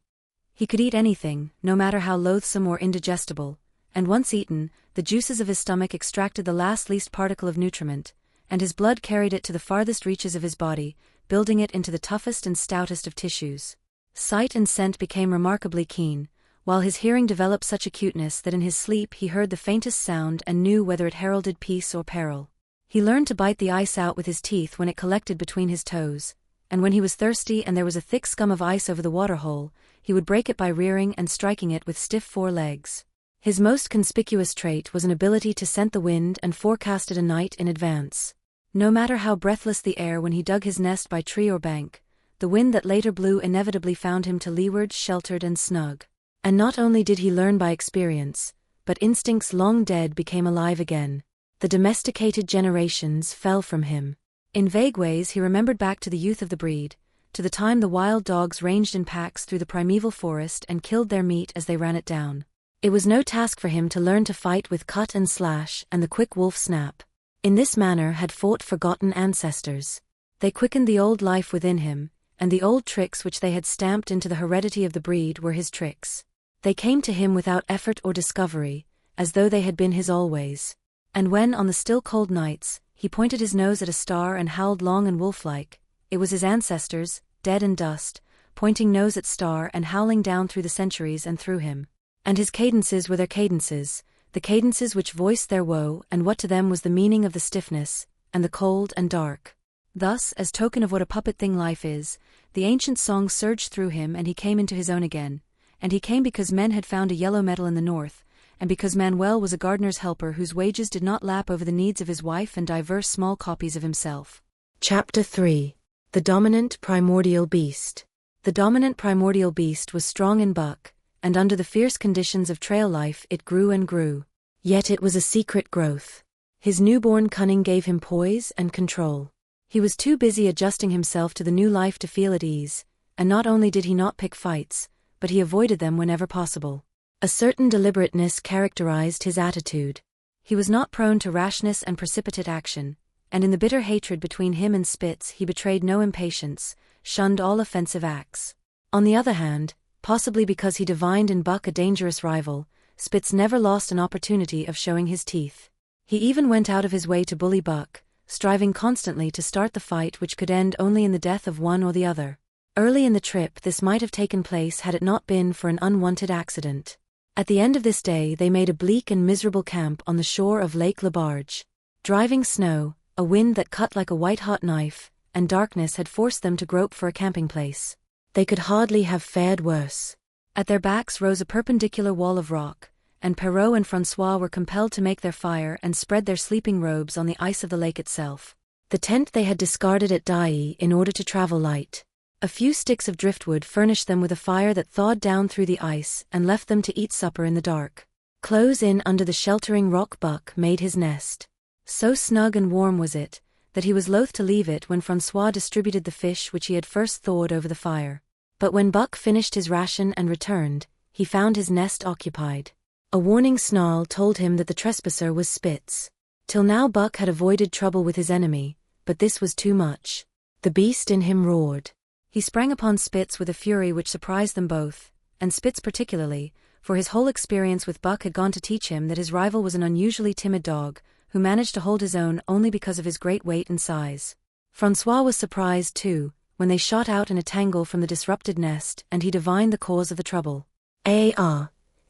He could eat anything, no matter how loathsome or indigestible, and once eaten, the juices of his stomach extracted the last least particle of nutriment, and his blood carried it to the farthest reaches of his body, building it into the toughest and stoutest of tissues. Sight and scent became remarkably keen, while his hearing developed such acuteness that in his sleep he heard the faintest sound and knew whether it heralded peace or peril. He learned to bite the ice out with his teeth when it collected between his toes, and when he was thirsty and there was a thick scum of ice over the waterhole, he would break it by rearing and striking it with stiff forelegs. His most conspicuous trait was an ability to scent the wind and forecast it a night in advance. No matter how breathless the air when he dug his nest by tree or bank, the wind that later blew inevitably found him to leeward, sheltered and snug. And not only did he learn by experience, but instincts long dead became alive again. The domesticated generations fell from him. In vague ways he remembered back to the youth of the breed, to the time the wild dogs ranged in packs through the primeval forest and killed their meat as they ran it down. It was no task for him to learn to fight with cut and slash and the quick wolf snap. In this manner had fought forgotten ancestors. They quickened the old life within him, and the old tricks which they had stamped into the heredity of the breed were his tricks. They came to him without effort or discovery, as though they had been his always. And when on the still cold nights, he pointed his nose at a star and howled long and wolf-like. It was his ancestors, dead in dust, pointing nose at star and howling down through the centuries and through him. And his cadences were their cadences, the cadences which voiced their woe and what to them was the meaning of the stiffness, and the cold and dark. Thus, as token of what a puppet thing life is, the ancient song surged through him and he came into his own again, and he came because men had found a yellow metal in the north, and because Manuel was a gardener's helper whose wages did not lap over the needs of his wife and diverse small copies of himself. Chapter 3. The Dominant Primordial Beast. The dominant primordial beast was strong in buck, and under the fierce conditions of trail life it grew and grew. Yet it was a secret growth. His newborn cunning gave him poise and control. He was too busy adjusting himself to the new life to feel at ease, and not only did he not pick fights, but he avoided them whenever possible. A certain deliberateness characterized his attitude. He was not prone to rashness and precipitate action, and in the bitter hatred between him and Spitz he betrayed no impatience, shunned all offensive acts. On the other hand, possibly because he divined in Buck a dangerous rival, Spitz never lost an opportunity of showing his teeth. He even went out of his way to bully Buck, striving constantly to start the fight which could end only in the death of one or the other. Early in the trip this might have taken place had it not been for an unwanted accident. At the end of this day they made a bleak and miserable camp on the shore of Lake Labarge. Driving snow, a wind that cut like a white-hot knife, and darkness had forced them to grope for a camping place. They could hardly have fared worse. At their backs rose a perpendicular wall of rock, and Perrault and Francois were compelled to make their fire and spread their sleeping robes on the ice of the lake itself. The tent they had discarded at Dai in order to travel light. A few sticks of driftwood furnished them with a fire that thawed down through the ice and left them to eat supper in the dark. Close in under the sheltering rock Buck made his nest. So snug and warm was it, that he was loath to leave it when Francois distributed the fish which he had first thawed over the fire. But when Buck finished his ration and returned, he found his nest occupied. A warning snarl told him that the trespasser was Spitz. Till now Buck had avoided trouble with his enemy, but this was too much. The beast in him roared. He sprang upon Spitz with a fury which surprised them both, and Spitz particularly, for his whole experience with Buck had gone to teach him that his rival was an unusually timid dog, who managed to hold his own only because of his great weight and size. Francois was surprised too, when they shot out in a tangle from the disrupted nest and he divined the cause of the trouble.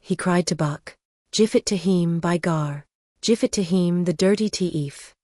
He cried to Buck. Jiffit to him by gar. Jiffit to him the dirty thief.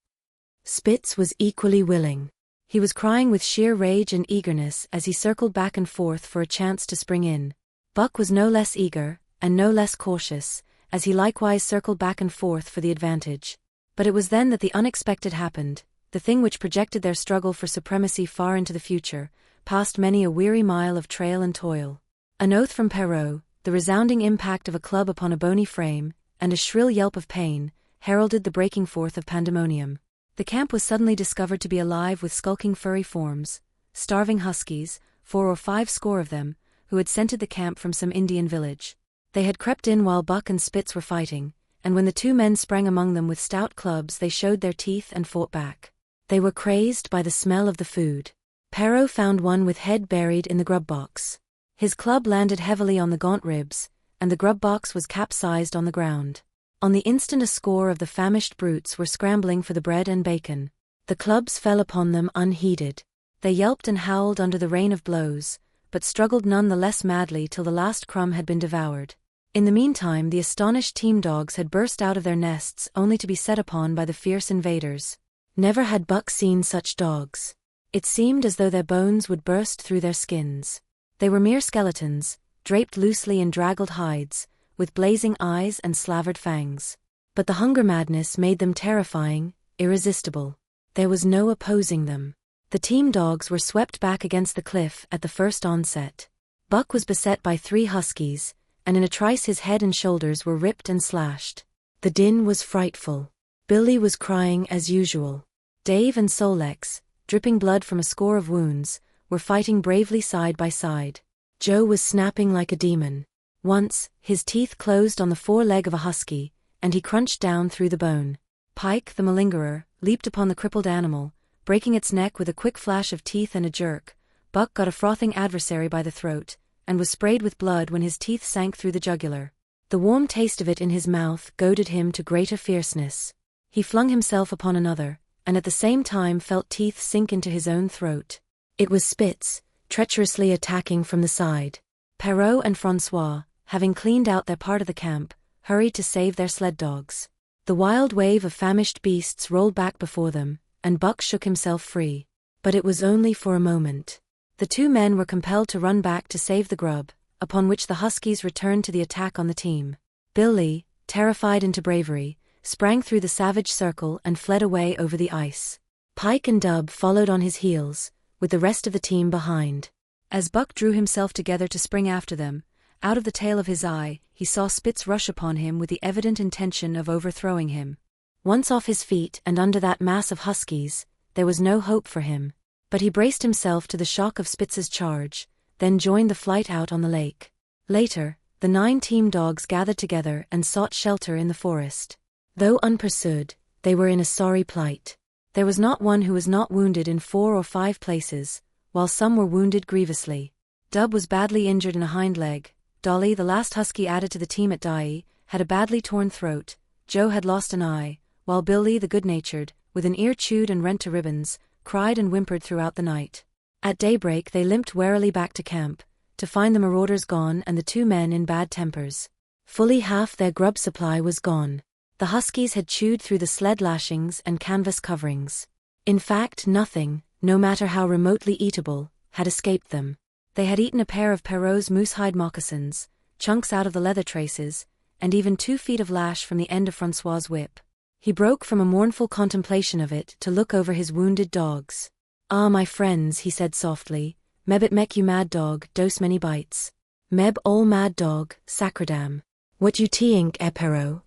Spitz was equally willing. He was crying with sheer rage and eagerness as he circled back and forth for a chance to spring in. Buck was no less eager, and no less cautious, as he likewise circled back and forth for the advantage. But it was then that the unexpected happened, the thing which projected their struggle for supremacy far into the future, past many a weary mile of trail and toil. An oath from Perrault, the resounding impact of a club upon a bony frame, and a shrill yelp of pain, heralded the breaking forth of pandemonium. The camp was suddenly discovered to be alive with skulking furry forms, starving huskies, 4 or 5 score of them, who had scented the camp from some Indian village. They had crept in while Buck and Spitz were fighting, and when the 2 men sprang among them with stout clubs they showed their teeth and fought back. They were crazed by the smell of the food. Perrault found one with head buried in the grub box. His club landed heavily on the gaunt ribs, and the grub box was capsized on the ground. On the instant a score of the famished brutes were scrambling for the bread and bacon. The clubs fell upon them unheeded. They yelped and howled under the rain of blows, but struggled none the less madly till the last crumb had been devoured. In the meantime the astonished team dogs had burst out of their nests only to be set upon by the fierce invaders. Never had Buck seen such dogs. It seemed as though their bones would burst through their skins. They were mere skeletons, draped loosely in draggled hides, with blazing eyes and slavered fangs. But the hunger madness made them terrifying, irresistible. There was no opposing them. The team dogs were swept back against the cliff at the first onset. Buck was beset by 3 huskies, and in a trice his head and shoulders were ripped and slashed. The din was frightful. Billy was crying as usual. Dave and Solex, dripping blood from a score of wounds, were fighting bravely side by side. Joe was snapping like a demon. Once, his teeth closed on the foreleg of a husky, and he crunched down through the bone. Pike, the malingerer, leaped upon the crippled animal, breaking its neck with a quick flash of teeth and a jerk. Buck got a frothing adversary by the throat, and was sprayed with blood when his teeth sank through the jugular. The warm taste of it in his mouth goaded him to greater fierceness. He flung himself upon another, and at the same time felt teeth sink into his own throat. It was Spitz, treacherously attacking from the side. Perrault and Francois, having cleaned out their part of the camp, hurried to save their sled dogs. The wild wave of famished beasts rolled back before them, and Buck shook himself free. But it was only for a moment. The two men were compelled to run back to save the grub, upon which the Huskies returned to the attack on the team. Billy, terrified into bravery, sprang through the savage circle and fled away over the ice. Pike and Dub followed on his heels, with the rest of the team behind. As Buck drew himself together to spring after them, out of the tail of his eye, he saw Spitz rush upon him with the evident intention of overthrowing him. Once off his feet and under that mass of Huskies, there was no hope for him. But he braced himself to the shock of Spitz's charge, then joined the flight out on the lake. Later, the 9 team dogs gathered together and sought shelter in the forest. Though unpursued, they were in a sorry plight. There was not one who was not wounded in 4 or 5 places, while some were wounded grievously. Dub was badly injured in a hind leg. Dolly, the last husky added to the team at Dyea, had a badly torn throat. Joe had lost an eye, while Billy, the good-natured, with an ear chewed and rent to ribbons, cried and whimpered throughout the night. At daybreak they limped warily back to camp, to find the marauders gone and the 2 men in bad tempers. Fully half their grub supply was gone. The Huskies had chewed through the sled lashings and canvas coverings. In fact, nothing, no matter how remotely eatable, had escaped them. They had eaten a pair of Perrault's moosehide moccasins, chunks out of the leather traces, and even 2 feet of lash from the end of Francois's whip. He broke from a mournful contemplation of it to look over his wounded dogs. "Ah, my friends," he said softly, "meb it mek you mad dog, dose many bites. Meb all mad dog, sacredam. What you t'ink, Perrault?"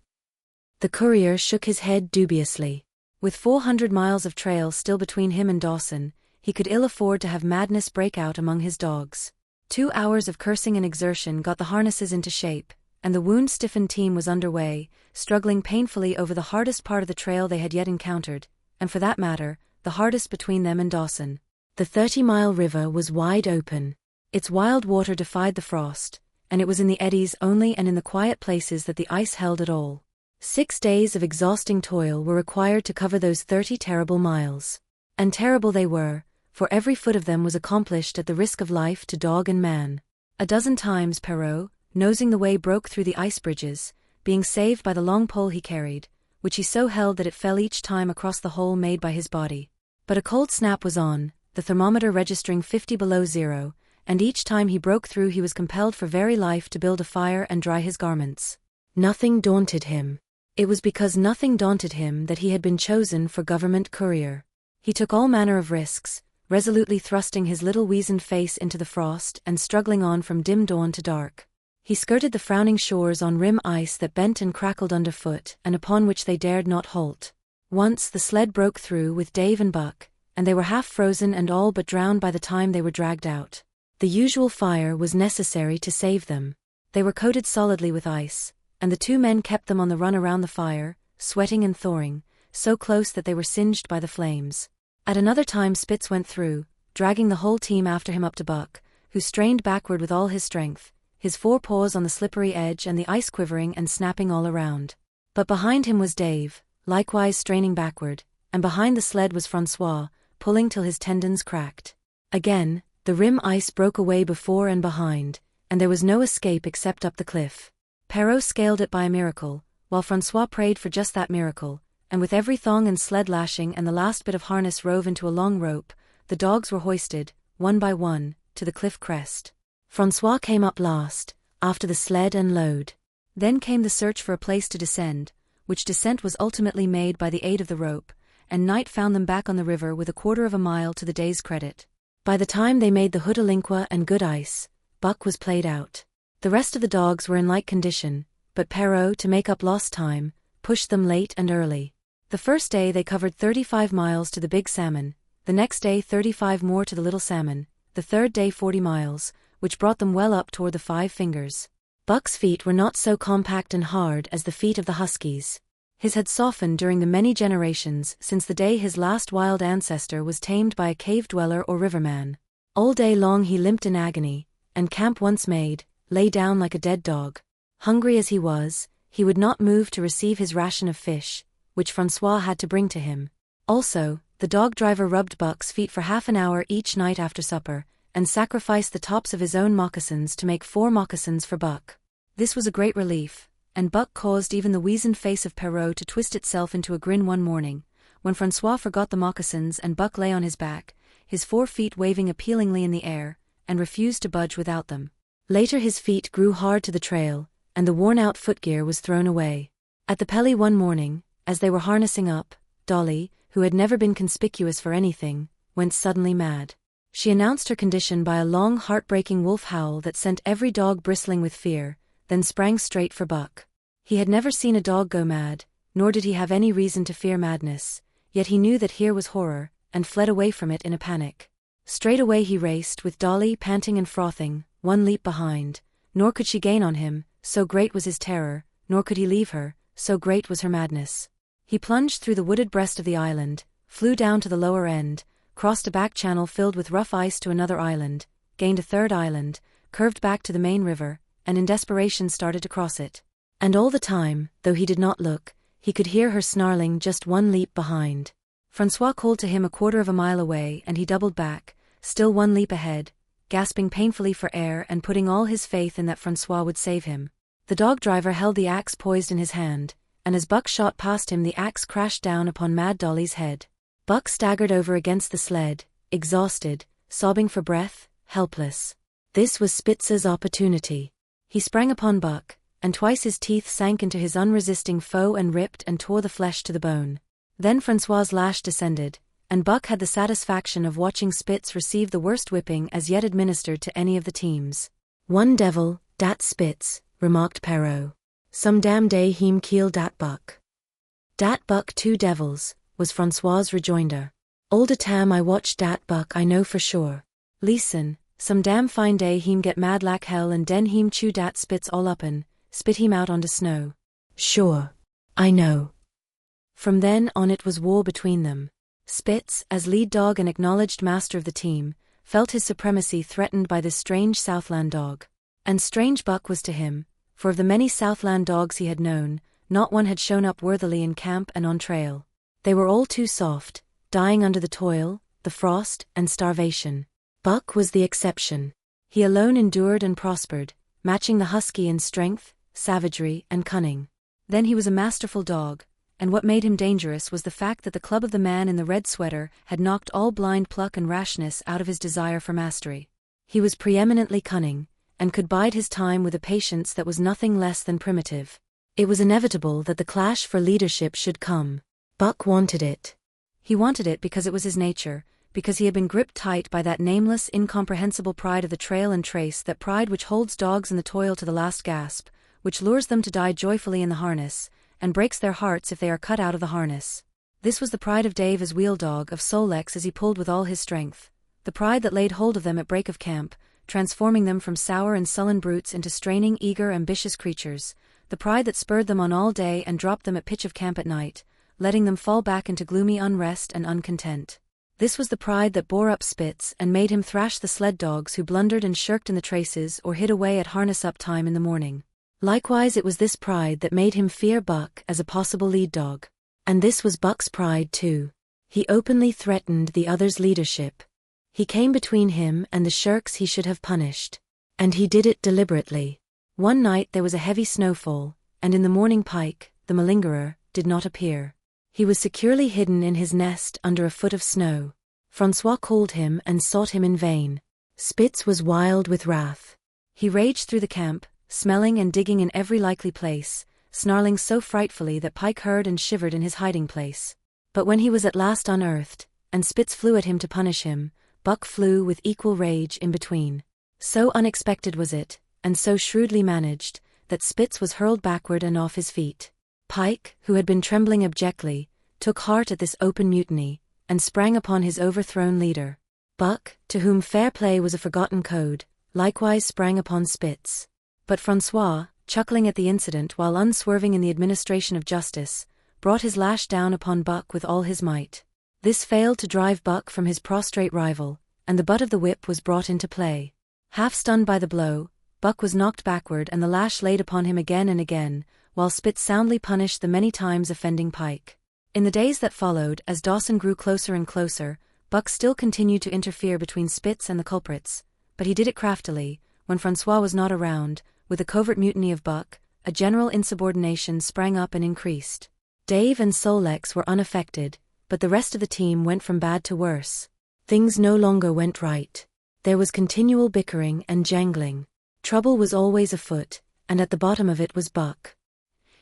The courier shook his head dubiously. With 400 miles of trail still between him and Dawson, he could ill afford to have madness break out among his dogs. 2 hours of cursing and exertion got the harnesses into shape, and the wound-stiffened team was underway, struggling painfully over the hardest part of the trail they had yet encountered, and for that matter, the hardest between them and Dawson. The 30-mile river was wide open. Its wild water defied the frost, and it was in the eddies only and in the quiet places that the ice held at all. 6 days of exhausting toil were required to cover those 30 terrible miles. And terrible they were, for every foot of them was accomplished at the risk of life to dog and man. A dozen times Perrault, nosing the way, broke through the ice bridges, being saved by the long pole he carried, which he so held that it fell each time across the hole made by his body. But a cold snap was on, the thermometer registering 50 below zero, and each time he broke through he was compelled for very life to build a fire and dry his garments. Nothing daunted him. It was because nothing daunted him that he had been chosen for government courier. He took all manner of risks, resolutely thrusting his little weazened face into the frost and struggling on from dim dawn to dark. He skirted the frowning shores on rim ice that bent and crackled underfoot and upon which they dared not halt. Once the sled broke through with Dave and Buck, and they were half frozen and all but drowned by the time they were dragged out. The usual fire was necessary to save them. They were coated solidly with ice, and the 2 men kept them on the run around the fire, sweating and thawing, so close that they were singed by the flames. At another time Spitz went through, dragging the whole team after him up to Buck, who strained backward with all his strength, his 4 paws on the slippery edge and the ice quivering and snapping all around. But behind him was Dave, likewise straining backward, and behind the sled was Francois, pulling till his tendons cracked. Again, the rim ice broke away before and behind, and there was no escape except up the cliff. Perrault scaled it by a miracle, while Francois prayed for just that miracle, and with every thong and sled lashing and the last bit of harness rove into a long rope, the dogs were hoisted, one by one, to the cliff crest. Francois came up last, after the sled and load. Then came the search for a place to descend, which descent was ultimately made by the aid of the rope, and night found them back on the river with a 1/4 of a mile to the day's credit. By the time they made the Hootalinqua and Good Ice, Buck was played out. The rest of the dogs were in like condition, but Perrault, to make up lost time, pushed them late and early. The first day they covered 35 miles to the Big Salmon, the next day 35 more to the Little Salmon, the third day 40 miles, which brought them well up toward the 5 Fingers. Buck's feet were not so compact and hard as the feet of the Huskies. His had softened during the many generations since the day his last wild ancestor was tamed by a cave dweller or riverman. All day long he limped in agony, and camp once made, lay down like a dead dog. Hungry as he was, he would not move to receive his ration of fish, which Francois had to bring to him. Also, the dog driver rubbed Buck's feet for half an hour each night after supper, and sacrificed the tops of his own moccasins to make 4 moccasins for Buck. This was a great relief, and Buck caused even the weazened face of Perrault to twist itself into a grin one morning, when Francois forgot the moccasins and Buck lay on his back, his 4 feet waving appealingly in the air, and refused to budge without them. Later his feet grew hard to the trail, and the worn-out footgear was thrown away. At the Pelly one morning, as they were harnessing up, Dolly, who had never been conspicuous for anything, went suddenly mad. She announced her condition by a long heartbreaking wolf howl that sent every dog bristling with fear, then sprang straight for Buck. He had never seen a dog go mad, nor did he have any reason to fear madness, yet he knew that here was horror, and fled away from it in a panic. Straight away he raced, with Dolly panting and frothing, 1 leap behind, nor could she gain on him, so great was his terror, nor could he leave her, so great was her madness. He plunged through the wooded breast of the island, flew down to the lower end, crossed a back channel filled with rough ice to another island, gained a 3rd island, curved back to the main river, and in desperation started to cross it. And all the time, though he did not look, he could hear her snarling just 1 leap behind. Francois called to him a 1/4 of a mile away, and he doubled back, still 1 leap ahead, gasping painfully for air and putting all his faith in that Francois would save him. The dog driver held the axe poised in his hand, and as Buck shot past him the axe crashed down upon Mad Dolly's head. Buck staggered over against the sled, exhausted, sobbing for breath, helpless. This was Spitz's opportunity. He sprang upon Buck, and twice his teeth sank into his unresisting foe and ripped and tore the flesh to the bone. Then Francois's lash descended, and Buck had the satisfaction of watching Spitz receive the worst whipping as yet administered to any of the teams. "One devil, dat Spitz," remarked Perrault. "Some damn day heem kill dat Buck." "Dat Buck 2 devils," was Francois's rejoinder. "All de time I watch dat Buck I know for sure. Listen, some damn fine day heem get mad like hell and den heem chew dat Spitz all up'n, spit him out on de snow." "Sure. I know." From then on it was war between them. Spitz, as lead dog and acknowledged master of the team, felt his supremacy threatened by this strange Southland dog. And strange Buck was to him, for of the many Southland dogs he had known, not one had shown up worthily in camp and on trail. They were all too soft, dying under the toil, the frost, and starvation. Buck was the exception. He alone endured and prospered, matching the husky in strength, savagery, and cunning. Then he was a masterful dog, and what made him dangerous was the fact that the club of the man in the red sweater had knocked all blind pluck and rashness out of his desire for mastery. He was preeminently cunning, and could bide his time with a patience that was nothing less than primitive. It was inevitable that the clash for leadership should come. Buck wanted it. He wanted it because it was his nature, because he had been gripped tight by that nameless, incomprehensible pride of the trail and trace, that pride which holds dogs in the toil to the last gasp, which lures them to die joyfully in the harness, and breaks their hearts if they are cut out of the harness. This was the pride of Dave as wheel dog, of Solex as he pulled with all his strength, the pride that laid hold of them at break of camp, transforming them from sour and sullen brutes into straining, eager, ambitious creatures, the pride that spurred them on all day and dropped them at pitch of camp at night, letting them fall back into gloomy unrest and uncontent. This was the pride that bore up Spitz and made him thrash the sled dogs who blundered and shirked in the traces or hid away at harness-up time in the morning. Likewise it was this pride that made him fear Buck as a possible lead dog. And this was Buck's pride too. He openly threatened the other's leadership. He came between him and the shirks he should have punished. And he did it deliberately. One night there was a heavy snowfall, and in the morning Pike, the malingerer, did not appear. He was securely hidden in his nest under a foot of snow. Francois called him and sought him in vain. Spitz was wild with wrath. He raged through the camp, smelling and digging in every likely place, snarling so frightfully that Pike heard and shivered in his hiding place. But when he was at last unearthed, and Spitz flew at him to punish him, Buck flew with equal rage in between. So unexpected was it, and so shrewdly managed, that Spitz was hurled backward and off his feet. Pike, who had been trembling abjectly, took heart at this open mutiny, and sprang upon his overthrown leader. Buck, to whom fair play was a forgotten code, likewise sprang upon Spitz. But Francois, chuckling at the incident while unswerving in the administration of justice, brought his lash down upon Buck with all his might. This failed to drive Buck from his prostrate rival, and the butt of the whip was brought into play. Half stunned by the blow, Buck was knocked backward and the lash laid upon him again and again, while Spitz soundly punished the many times offending Pike. In the days that followed, as Dawson grew closer and closer, Buck still continued to interfere between Spitz and the culprits, but he did it craftily. When Francois was not around, with the covert mutiny of Buck, a general insubordination sprang up and increased. Dave and Solex were unaffected, but the rest of the team went from bad to worse. Things no longer went right. There was continual bickering and jangling. Trouble was always afoot, and at the bottom of it was Buck.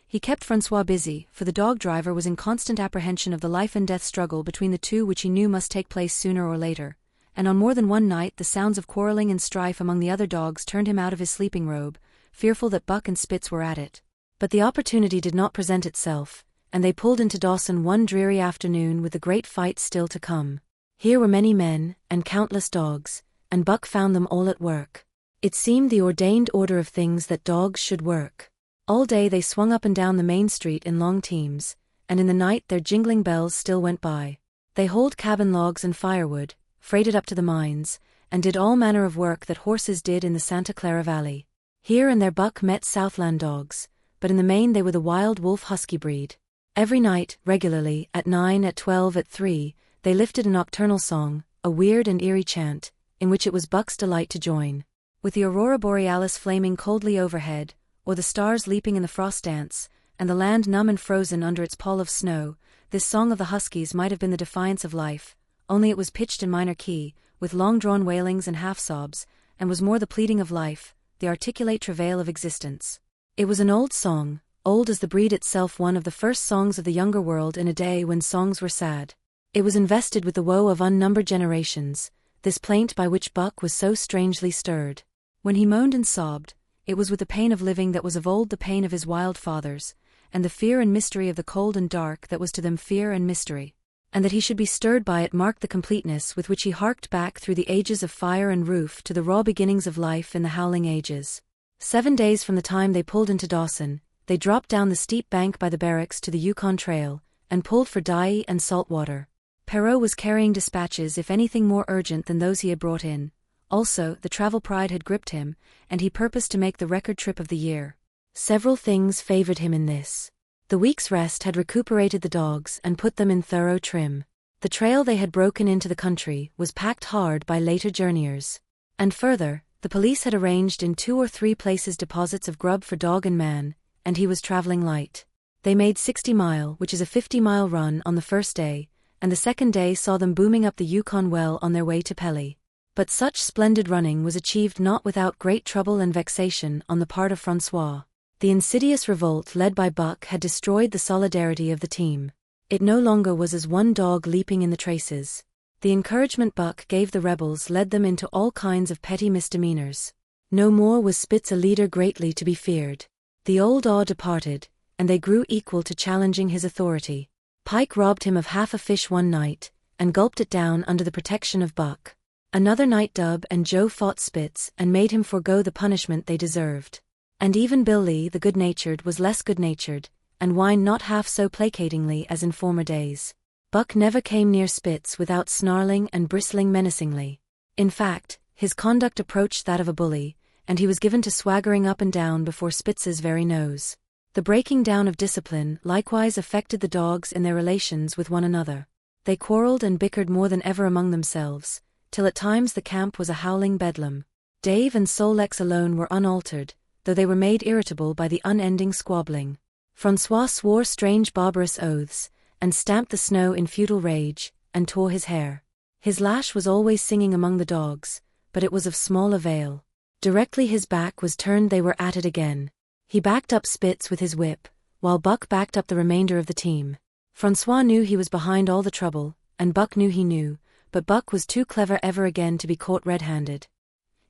He kept Francois busy, for the dog driver was in constant apprehension of the life-and-death struggle between the two, which he knew must take place sooner or later, and on more than one night the sounds of quarreling and strife among the other dogs turned him out of his sleeping robe, fearful that Buck and Spitz were at it. But the opportunity did not present itself, and they pulled into Dawson one dreary afternoon with the great fight still to come. Here were many men, and countless dogs, and Buck found them all at work. It seemed the ordained order of things that dogs should work. All day they swung up and down the main street in long teams, and in the night their jingling bells still went by. They hauled cabin logs and firewood, freighted up to the mines, and did all manner of work that horses did in the Santa Clara Valley. Here and there Buck met Southland dogs, but in the main they were the wild wolf husky breed. Every night, regularly, at 9, at 12, at 3, they lifted a nocturnal song, a weird and eerie chant, in which it was Buck's delight to join. With the aurora borealis flaming coldly overhead, or the stars leaping in the frost dance, and the land numb and frozen under its pall of snow, this song of the huskies might have been the defiance of life, only it was pitched in minor key, with long-drawn wailings and half-sobs, and was more the pleading of life, the articulate travail of existence. It was an old song, old as the breed itself, one of the first songs of the younger world in a day when songs were sad. It was invested with the woe of unnumbered generations, this plaint by which Buck was so strangely stirred. When he moaned and sobbed, it was with the pain of living that was of old the pain of his wild fathers, and the fear and mystery of the cold and dark that was to them fear and mystery. And that he should be stirred by it marked the completeness with which he harked back through the ages of fire and roof to the raw beginnings of life in the howling ages. 7 days from the time they pulled into Dawson, they dropped down the steep bank by the barracks to the Yukon Trail, and pulled for Dyea and salt water. Perrault was carrying dispatches if anything more urgent than those he had brought in. Also, the travel pride had gripped him, and he purposed to make the record trip of the year. Several things favored him in this. The week's rest had recuperated the dogs and put them in thorough trim. The trail they had broken into the country was packed hard by later journeyers. And further, the police had arranged in 2 or 3 places deposits of grub for dog and man, and he was traveling light. They made 60 Mile, which is a 50-mile run, on the first day, and the second day saw them booming up the Yukon well on their way to Pelly. But such splendid running was achieved not without great trouble and vexation on the part of Francois. The insidious revolt led by Buck had destroyed the solidarity of the team. It no longer was as one dog leaping in the traces. The encouragement Buck gave the rebels led them into all kinds of petty misdemeanors. No more was Spitz a leader greatly to be feared. The old awe departed, and they grew equal to challenging his authority. Pike robbed him of half a fish one night, and gulped it down under the protection of Buck. Another night Dub and Joe fought Spitz and made him forego the punishment they deserved. And even Billy the good-natured was less good-natured, and whined not half so placatingly as in former days. Buck never came near Spitz without snarling and bristling menacingly. In fact, his conduct approached that of a bully, and he was given to swaggering up and down before Spitz's very nose. The breaking down of discipline likewise affected the dogs in their relations with one another. They quarreled and bickered more than ever among themselves, till at times the camp was a howling bedlam. Dave and Solex alone were unaltered, though they were made irritable by the unending squabbling. Francois swore strange barbarous oaths, and stamped the snow in futile rage, and tore his hair. His lash was always singing among the dogs, but it was of small avail. Directly his back was turned they were at it again. He backed up Spitz with his whip, while Buck backed up the remainder of the team. Francois knew he was behind all the trouble, and Buck knew he knew, but Buck was too clever ever again to be caught red-handed.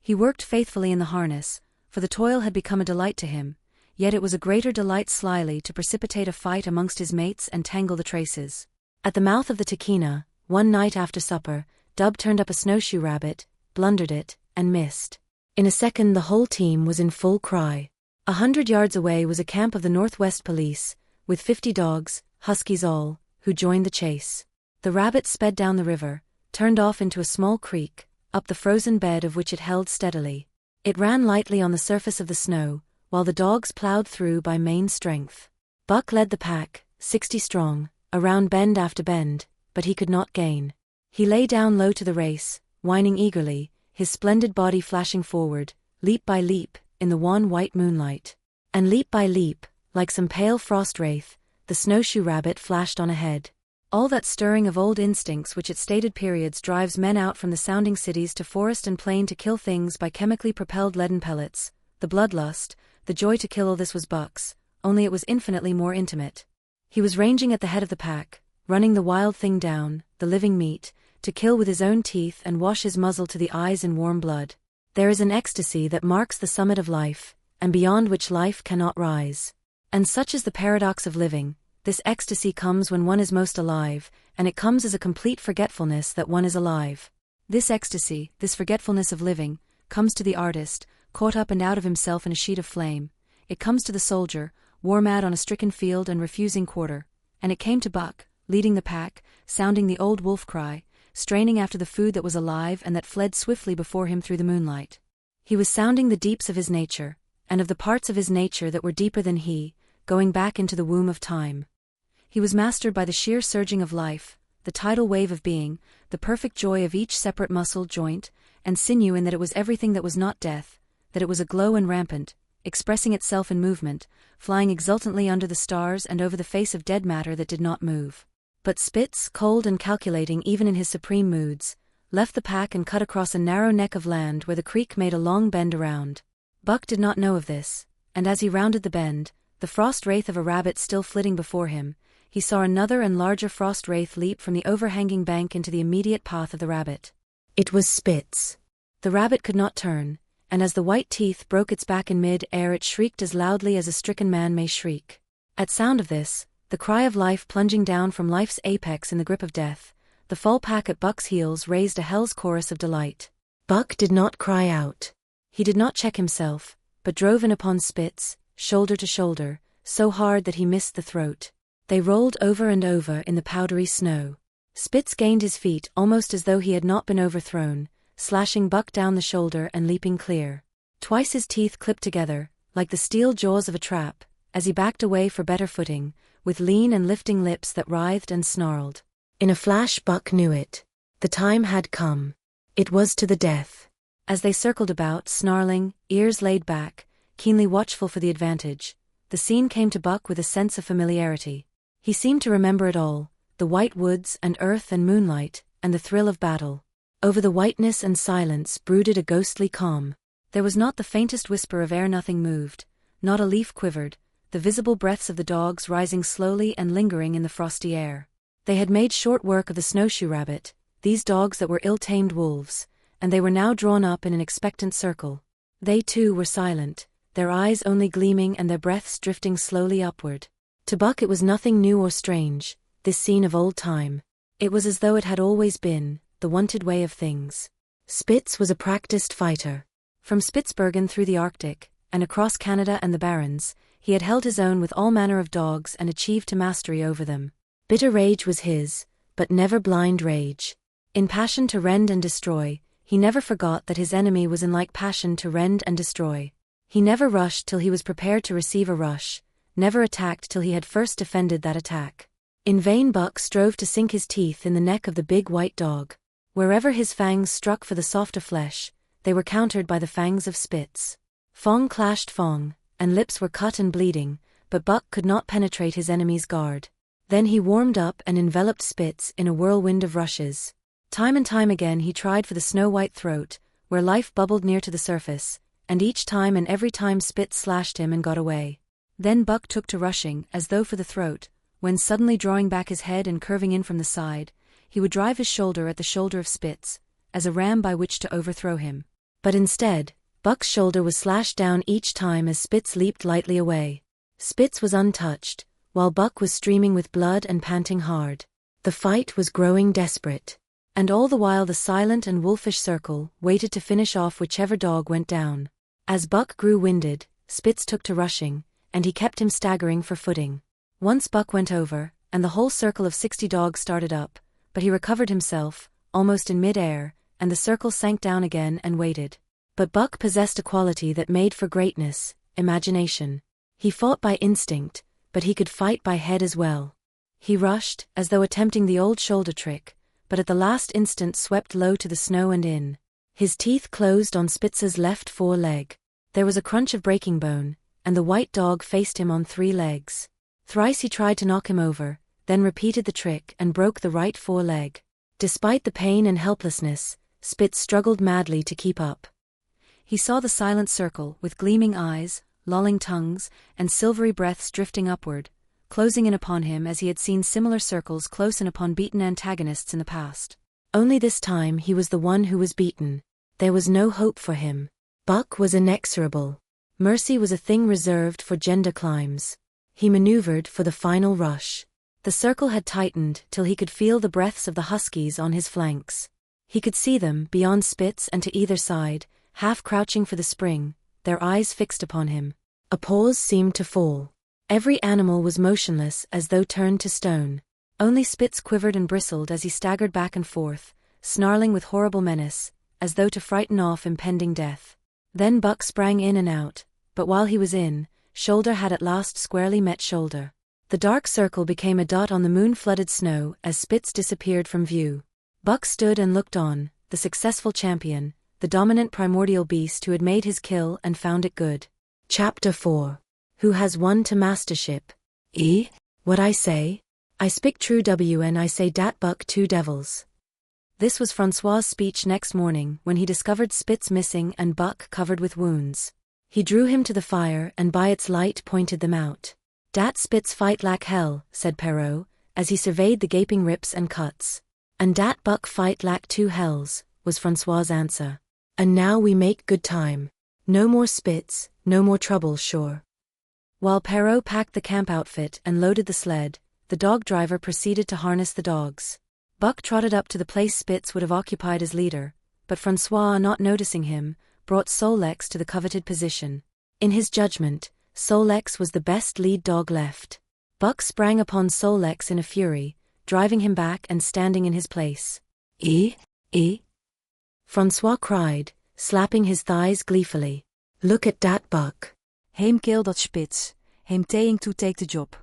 He worked faithfully in the harness, for the toil had become a delight to him, yet it was a greater delight slyly to precipitate a fight amongst his mates and tangle the traces. At the mouth of the Tahkeena, one night after supper, Dub turned up a snowshoe rabbit, blundered it, and missed. In a second the whole team was in full cry. 100 yards away was a camp of the Northwest Police, with 50 dogs, huskies all, who joined the chase. The rabbit sped down the river, turned off into a small creek, up the frozen bed of which it held steadily. It ran lightly on the surface of the snow, while the dogs plowed through by main strength. Buck led the pack, 60 strong, around bend after bend, but he could not gain. He lay down low to the race, whining eagerly, his splendid body flashing forward, leap by leap, in the wan white moonlight. And leap by leap, like some pale frost wraith, the snowshoe rabbit flashed on ahead. All that stirring of old instincts which at stated periods drives men out from the sounding cities to forest and plain to kill things by chemically propelled leaden pellets, the bloodlust, the joy to kill, all this was Buck's, only it was infinitely more intimate. He was ranging at the head of the pack, running the wild thing down, the living meat, to kill with his own teeth and wash his muzzle to the eyes in warm blood. There is an ecstasy that marks the summit of life, and beyond which life cannot rise. And such is the paradox of living. This ecstasy comes when one is most alive, and it comes as a complete forgetfulness that one is alive. This ecstasy, this forgetfulness of living, comes to the artist, caught up and out of himself in a sheet of flame. It comes to the soldier, war-mad on a stricken field and refusing quarter. And it came to Buck, leading the pack, sounding the old wolf cry, straining after the food that was alive and that fled swiftly before him through the moonlight. He was sounding the deeps of his nature, and of the parts of his nature that were deeper than he, going back into the womb of time. He was mastered by the sheer surging of life, the tidal wave of being, the perfect joy of each separate muscle, joint, and sinew, in that it was everything that was not death, that it was aglow and rampant, expressing itself in movement, flying exultantly under the stars and over the face of dead matter that did not move. But Spitz, cold and calculating even in his supreme moods, left the pack and cut across a narrow neck of land where the creek made a long bend around. Buck did not know of this, and as he rounded the bend, the frost wraith of a rabbit still flitting before him, he saw another and larger frost wraith leap from the overhanging bank into the immediate path of the rabbit. It was Spitz. The rabbit could not turn, and as the white teeth broke its back in mid-air it shrieked as loudly as a stricken man may shriek. At sound of this, the cry of life plunging down from life's apex in the grip of death, the full pack at Buck's heels raised a hell's chorus of delight. Buck did not cry out. He did not check himself, but drove in upon Spitz, shoulder to shoulder, so hard that he missed the throat. They rolled over and over in the powdery snow. Spitz gained his feet almost as though he had not been overthrown, slashing Buck down the shoulder and leaping clear. Twice his teeth clipped together, like the steel jaws of a trap, as he backed away for better footing, with lean and lifting lips that writhed and snarled. In a flash Buck knew it. The time had come. It was to the death. As they circled about, snarling, ears laid back, keenly watchful for the advantage, the scene came to Buck with a sense of familiarity. He seemed to remember it all, the white woods and earth and moonlight, and the thrill of battle. Over the whiteness and silence brooded a ghostly calm. There was not the faintest whisper of air, nothing moved, not a leaf quivered, the visible breaths of the dogs rising slowly and lingering in the frosty air. They had made short work of the snowshoe rabbit, these dogs that were ill-tamed wolves, and they were now drawn up in an expectant circle. They too were silent, their eyes only gleaming and their breaths drifting slowly upward. To Buck it was nothing new or strange, this scene of old time. It was as though it had always been, the wonted way of things. Spitz was a practiced fighter. From Spitzbergen through the Arctic, and across Canada and the Barrens, he had held his own with all manner of dogs and achieved to mastery over them. Bitter rage was his, but never blind rage. In passion to rend and destroy, he never forgot that his enemy was in like passion to rend and destroy. He never rushed till he was prepared to receive a rush, never attacked till he had first defended that attack. In vain Buck strove to sink his teeth in the neck of the big white dog. Wherever his fangs struck for the softer flesh, they were countered by the fangs of Spitz. Fang clashed fang, and lips were cut and bleeding, but Buck could not penetrate his enemy's guard. Then he warmed up and enveloped Spitz in a whirlwind of rushes. Time and time again he tried for the snow-white throat, where life bubbled near to the surface, and each time and every time Spitz slashed him and got away. Then Buck took to rushing, as though for the throat, when suddenly drawing back his head and curving in from the side, he would drive his shoulder at the shoulder of Spitz, as a ram by which to overthrow him. But instead, Buck's shoulder was slashed down each time as Spitz leaped lightly away. Spitz was untouched, while Buck was streaming with blood and panting hard. The fight was growing desperate. And all the while the silent and wolfish circle waited to finish off whichever dog went down. As Buck grew winded, Spitz took to rushing, and he kept him staggering for footing. Once Buck went over, and the whole circle of 60 dogs started up, but he recovered himself, almost in mid-air, and the circle sank down again and waited. But Buck possessed a quality that made for greatness, imagination. He fought by instinct, but he could fight by head as well. He rushed, as though attempting the old shoulder trick, but at the last instant swept low to the snow and in. His teeth closed on Spitz's left foreleg. There was a crunch of breaking bone, and the white dog faced him on 3 legs. Thrice he tried to knock him over, then repeated the trick and broke the right foreleg. Despite the pain and helplessness, Spitz struggled madly to keep up. He saw the silent circle, with gleaming eyes, lolling tongues, and silvery breaths drifting upward, closing in upon him as he had seen similar circles close in upon beaten antagonists in the past. Only this time he was the one who was beaten. There was no hope for him. Buck was inexorable. Mercy was a thing reserved for gender climbs. He maneuvered for the final rush. The circle had tightened till he could feel the breaths of the huskies on his flanks. He could see them, beyond Spitz and to either side, half crouching for the spring, their eyes fixed upon him. A pause seemed to fall. Every animal was motionless as though turned to stone. Only Spitz quivered and bristled as he staggered back and forth, snarling with horrible menace, as though to frighten off impending death. Then Buck sprang in and out, but while he was in, shoulder had at last squarely met shoulder. The dark circle became a dot on the moon-flooded snow as Spitz disappeared from view. Buck stood and looked on, the successful champion, the dominant primordial beast who had made his kill and found it good. Chapter 4. Who has won to mastership? What I say? I speak true when I say dat Buck 2 devils. This was Francois's speech next morning when he discovered Spitz missing and Buck covered with wounds. He drew him to the fire and by its light pointed them out. Dat Spitz fight like hell, said Perrault, as he surveyed the gaping rips and cuts. And dat Buck fight like 2 hells, was Francois's answer. And now we make good time. No more Spitz, no more trouble sure. While Perrault packed the camp outfit and loaded the sled, the dog driver proceeded to harness the dogs. Buck trotted up to the place Spitz would have occupied as leader, but Francois, not noticing him, brought Solex to the coveted position. In his judgment, Solex was the best lead dog left. Buck sprang upon Solex in a fury, driving him back and standing in his place. Francois cried, slapping his thighs gleefully. Look at dat Buck. Heem kill dat Spitz. Heem taying to take the job.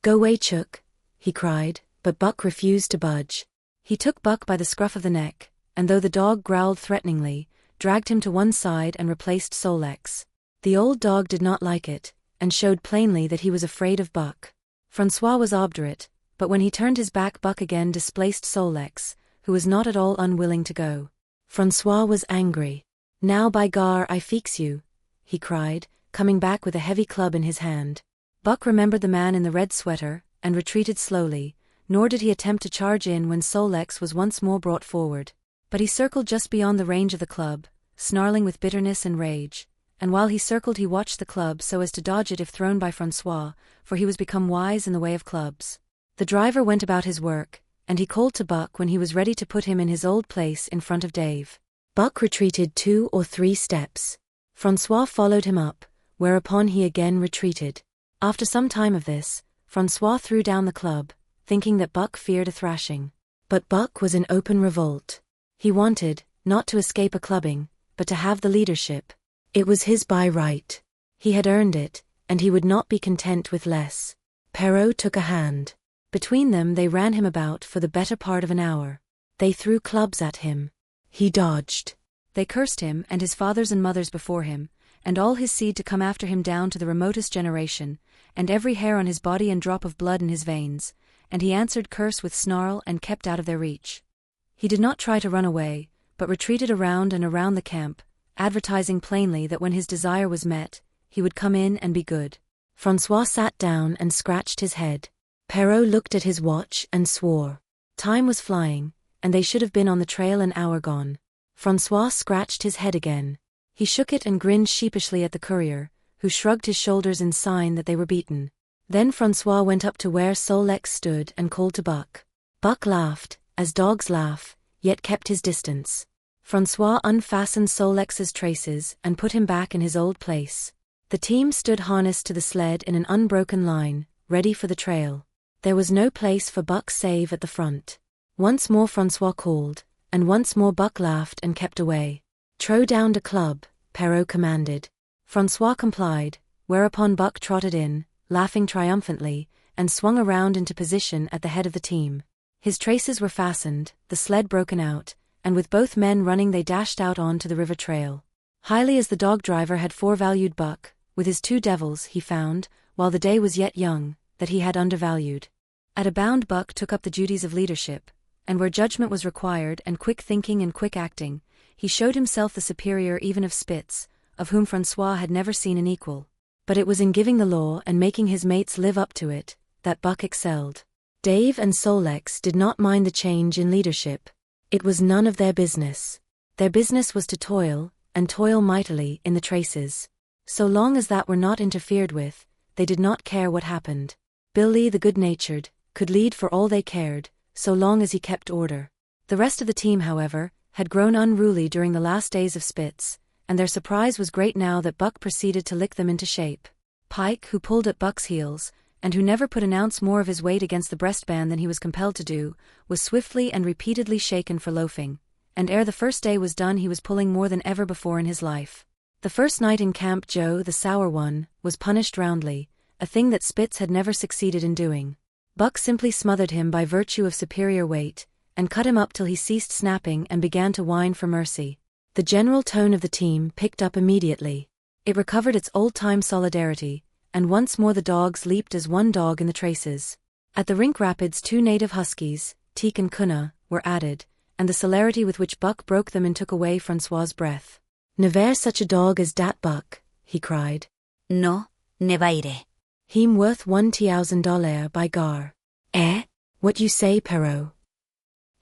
Go away, Chook, he cried, but Buck refused to budge. He took Buck by the scruff of the neck, and though the dog growled threateningly, dragged him to one side and replaced Solex. The old dog did not like it, and showed plainly that he was afraid of Buck. Francois was obdurate, but when he turned his back Buck again displaced Solex, who was not at all unwilling to go. Francois was angry. Now by gar I fix you, he cried, coming back with a heavy club in his hand. Buck remembered the man in the red sweater, and retreated slowly, nor did he attempt to charge in when Solex was once more brought forward. But he circled just beyond the range of the club, snarling with bitterness and rage, and while he circled he watched the club so as to dodge it if thrown by Francois, for he was become wise in the way of clubs. The driver went about his work, and he called to Buck when he was ready to put him in his old place in front of Dave. Buck retreated 2 or 3 steps. Francois followed him up, whereupon he again retreated. After some time of this, Francois threw down the club, thinking that Buck feared a thrashing. But Buck was in open revolt. He wanted, not to escape a clubbing, but to have the leadership. It was his by right. He had earned it, and he would not be content with less. Perrault took a hand. Between them they ran him about for the better part of an hour. They threw clubs at him. He dodged. They cursed him and his fathers and mothers before him, and all his seed to come after him down to the remotest generation, and every hair on his body and drop of blood in his veins, and he answered curse with snarl and kept out of their reach. He did not try to run away, but retreated around and around the camp, advertising plainly that when his desire was met, he would come in and be good. Francois sat down and scratched his head. Perrault looked at his watch and swore. Time was flying, and they should have been on the trail an hour gone. Francois scratched his head again. He shook it and grinned sheepishly at the courier, who shrugged his shoulders in sign that they were beaten. Then Francois went up to where Solex stood and called to Buck. Buck laughed, as dogs laugh, yet kept his distance. Francois unfastened Solex's traces and put him back in his old place. The team stood harnessed to the sled in an unbroken line, ready for the trail. There was no place for Buck save at the front. Once more Francois called, and once more Buck laughed and kept away. "Throw down the club," Perrault commanded. Francois complied, whereupon Buck trotted in, laughing triumphantly, and swung around into position at the head of the team. His traces were fastened, the sled broken out, and with both men running they dashed out onto the river trail. Highly as the dog driver had forevalued Buck, with his 2 devils he found, while the day was yet young, that he had undervalued. At a bound Buck took up the duties of leadership, and where judgment was required and quick thinking and quick acting, he showed himself the superior even of Spitz, of whom Francois had never seen an equal. But it was in giving the law and making his mates live up to it, that Buck excelled. Dave and Solex did not mind the change in leadership. It was none of their business. Their business was to toil, and toil mightily, in the traces. So long as that were not interfered with, they did not care what happened. Billy the good-natured could lead for all they cared, so long as he kept order. The rest of the team, however, had grown unruly during the last days of Spitz, and their surprise was great now that Buck proceeded to lick them into shape. Pike, who pulled at Buck's heels, and who never put an ounce more of his weight against the breastband than he was compelled to do, was swiftly and repeatedly shaken for loafing, and ere the first day was done he was pulling more than ever before in his life. The first night in camp Joe, the sour one, was punished roundly, a thing that Spitz had never succeeded in doing. Buck simply smothered him by virtue of superior weight, and cut him up till he ceased snapping and began to whine for mercy. The general tone of the team picked up immediately. It recovered its old-time solidarity, and once more the dogs leaped as one dog in the traces. At the Rink Rapids 2 native huskies, Teek and Kuna, were added, and the celerity with which Buck broke them in took away Francois's breath. "Never such a dog as dat Buck," he cried. No, nevaire. "Heem worth $1,000 by gar." "Eh? What you say, Perrault?"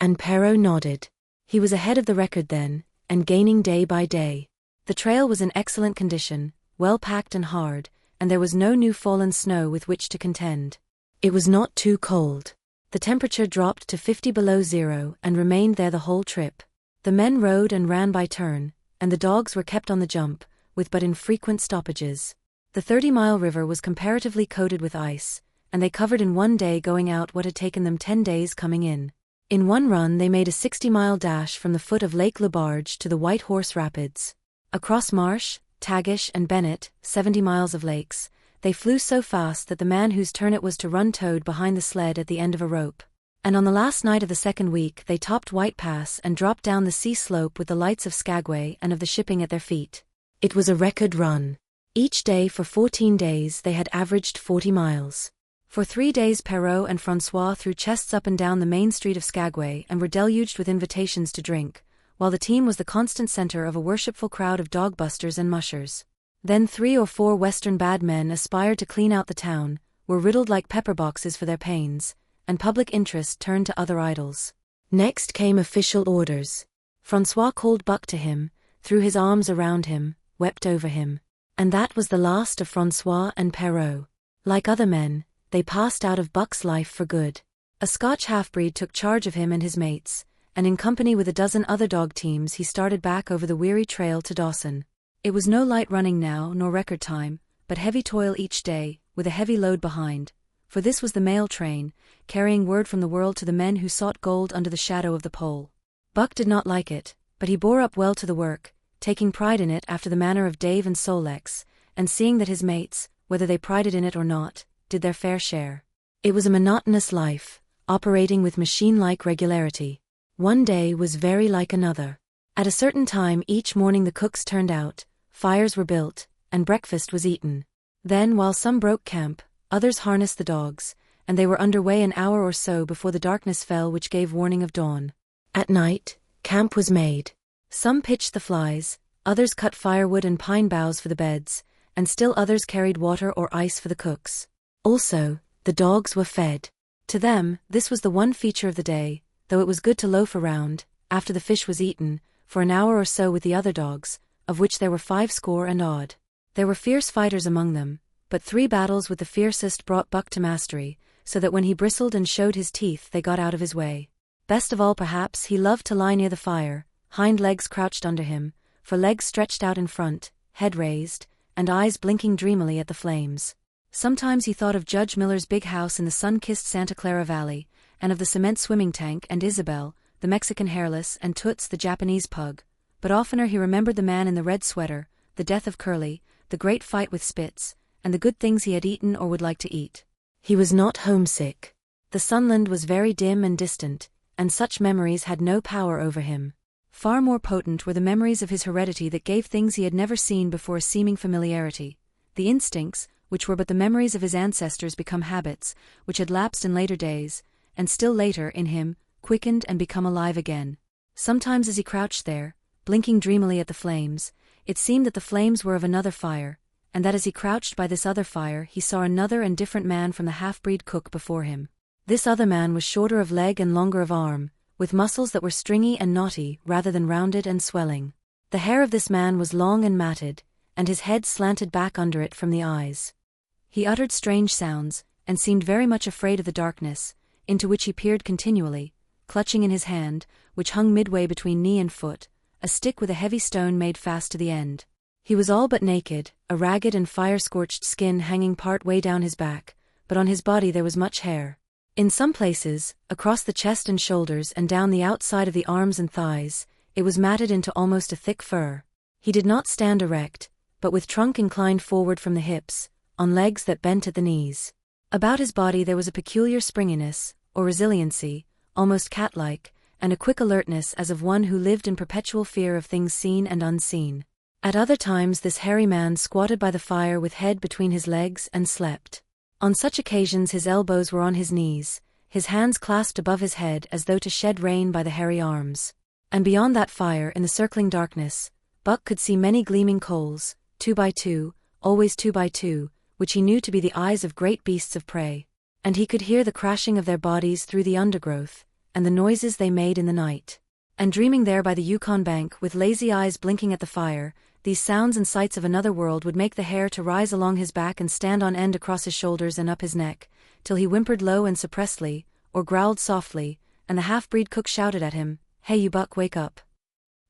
And Perrault nodded. He was ahead of the record then, and gaining day by day. The trail was in excellent condition, well packed and hard, and there was no new fallen snow with which to contend. It was not too cold. The temperature dropped to 50 below zero and remained there the whole trip. The men rode and ran by turn, and the dogs were kept on the jump, with but infrequent stoppages. The 30-mile river was comparatively coated with ice, and they covered in one day going out what had taken them 10 days coming in. In one run they made a 60-mile dash from the foot of Lake LaBarge to the White Horse Rapids. Across Marsh, Tagish and Bennett, 70 miles of lakes, they flew so fast that the man whose turn it was to run towed behind the sled at the end of a rope. And on the last night of the second week they topped White Pass and dropped down the sea slope with the lights of Skagway and of the shipping at their feet. It was a record run. Each day for 14 days they had averaged 40 miles. For 3 days Perrault and Francois threw chests up and down the main street of Skagway and were deluged with invitations to drink, while the team was the constant center of a worshipful crowd of dog-busters and mushers. Then 3 or 4 Western bad men aspired to clean out the town, were riddled like pepper boxes for their pains, and public interest turned to other idols. Next came official orders. Francois called Buck to him, threw his arms around him, wept over him. And that was the last of Francois and Perrault. Like other men, they passed out of Buck's life for good. A Scotch half-breed took charge of him and his mates, and in company with a dozen other dog teams he started back over the weary trail to Dawson. It was no light running now nor record time, but heavy toil each day, with a heavy load behind, for this was the mail train, carrying word from the world to the men who sought gold under the shadow of the pole. Buck did not like it, but he bore up well to the work, taking pride in it after the manner of Dave and Solex, and seeing that his mates, whether they prided in it or not, did their fair share. It was a monotonous life, operating with machine-like regularity. One day was very like another. At a certain time each morning the cooks turned out, fires were built, and breakfast was eaten. Then, while some broke camp, others harnessed the dogs, and they were under way an hour or so before the darkness fell which gave warning of dawn. At night, camp was made. Some pitched the flies, others cut firewood and pine boughs for the beds, and still others carried water or ice for the cooks. Also, the dogs were fed. To them, this was the one feature of the day, though it was good to loaf around, after the fish was eaten, for an hour or so with the other dogs, of which there were 50 and odd. There were fierce fighters among them, but 3 battles with the fiercest brought Buck to mastery, so that when he bristled and showed his teeth they got out of his way. Best of all perhaps he loved to lie near the fire, hind legs crouched under him, for legs stretched out in front, head raised, and eyes blinking dreamily at the flames. Sometimes he thought of Judge Miller's big house in the sun-kissed Santa Clara Valley, and of the cement swimming tank and Isabel, the Mexican hairless, and Toots the Japanese pug, but oftener he remembered the man in the red sweater, the death of Curly, the great fight with Spitz, and the good things he had eaten or would like to eat. He was not homesick. The sunland was very dim and distant, and such memories had no power over him. Far more potent were the memories of his heredity that gave things he had never seen before a seeming familiarity. The instincts, which were but the memories of his ancestors become habits, which had lapsed in later days, and still later, in him, quickened and become alive again. Sometimes as he crouched there, blinking dreamily at the flames, it seemed that the flames were of another fire, and that as he crouched by this other fire he saw another and different man from the half-breed cook before him. This other man was shorter of leg and longer of arm, with muscles that were stringy and knotty rather than rounded and swelling. The hair of this man was long and matted, and his head slanted back under it from the eyes. He uttered strange sounds, and seemed very much afraid of the darkness, into which he peered continually, clutching in his hand, which hung midway between knee and foot, a stick with a heavy stone made fast to the end. He was all but naked, a ragged and fire-scorched skin hanging part way down his back, but on his body there was much hair. In some places, across the chest and shoulders and down the outside of the arms and thighs, it was matted into almost a thick fur. He did not stand erect, but with trunk inclined forward from the hips, on legs that bent at the knees. About his body there was a peculiar springiness, or resiliency, almost cat-like, and a quick alertness as of one who lived in perpetual fear of things seen and unseen. At other times this hairy man squatted by the fire with head between his legs and slept. On such occasions his elbows were on his knees, his hands clasped above his head as though to shed rain by the hairy arms. And beyond that fire in the circling darkness, Buck could see many gleaming coals, 2 by 2, always 2 by 2, which he knew to be the eyes of great beasts of prey. And he could hear the crashing of their bodies through the undergrowth, and the noises they made in the night. And dreaming there by the Yukon bank with lazy eyes blinking at the fire, these sounds and sights of another world would make the hair to rise along his back and stand on end across his shoulders and up his neck, till he whimpered low and suppressedly, or growled softly, and the half-breed cook shouted at him, "Hey you Buck, wake up."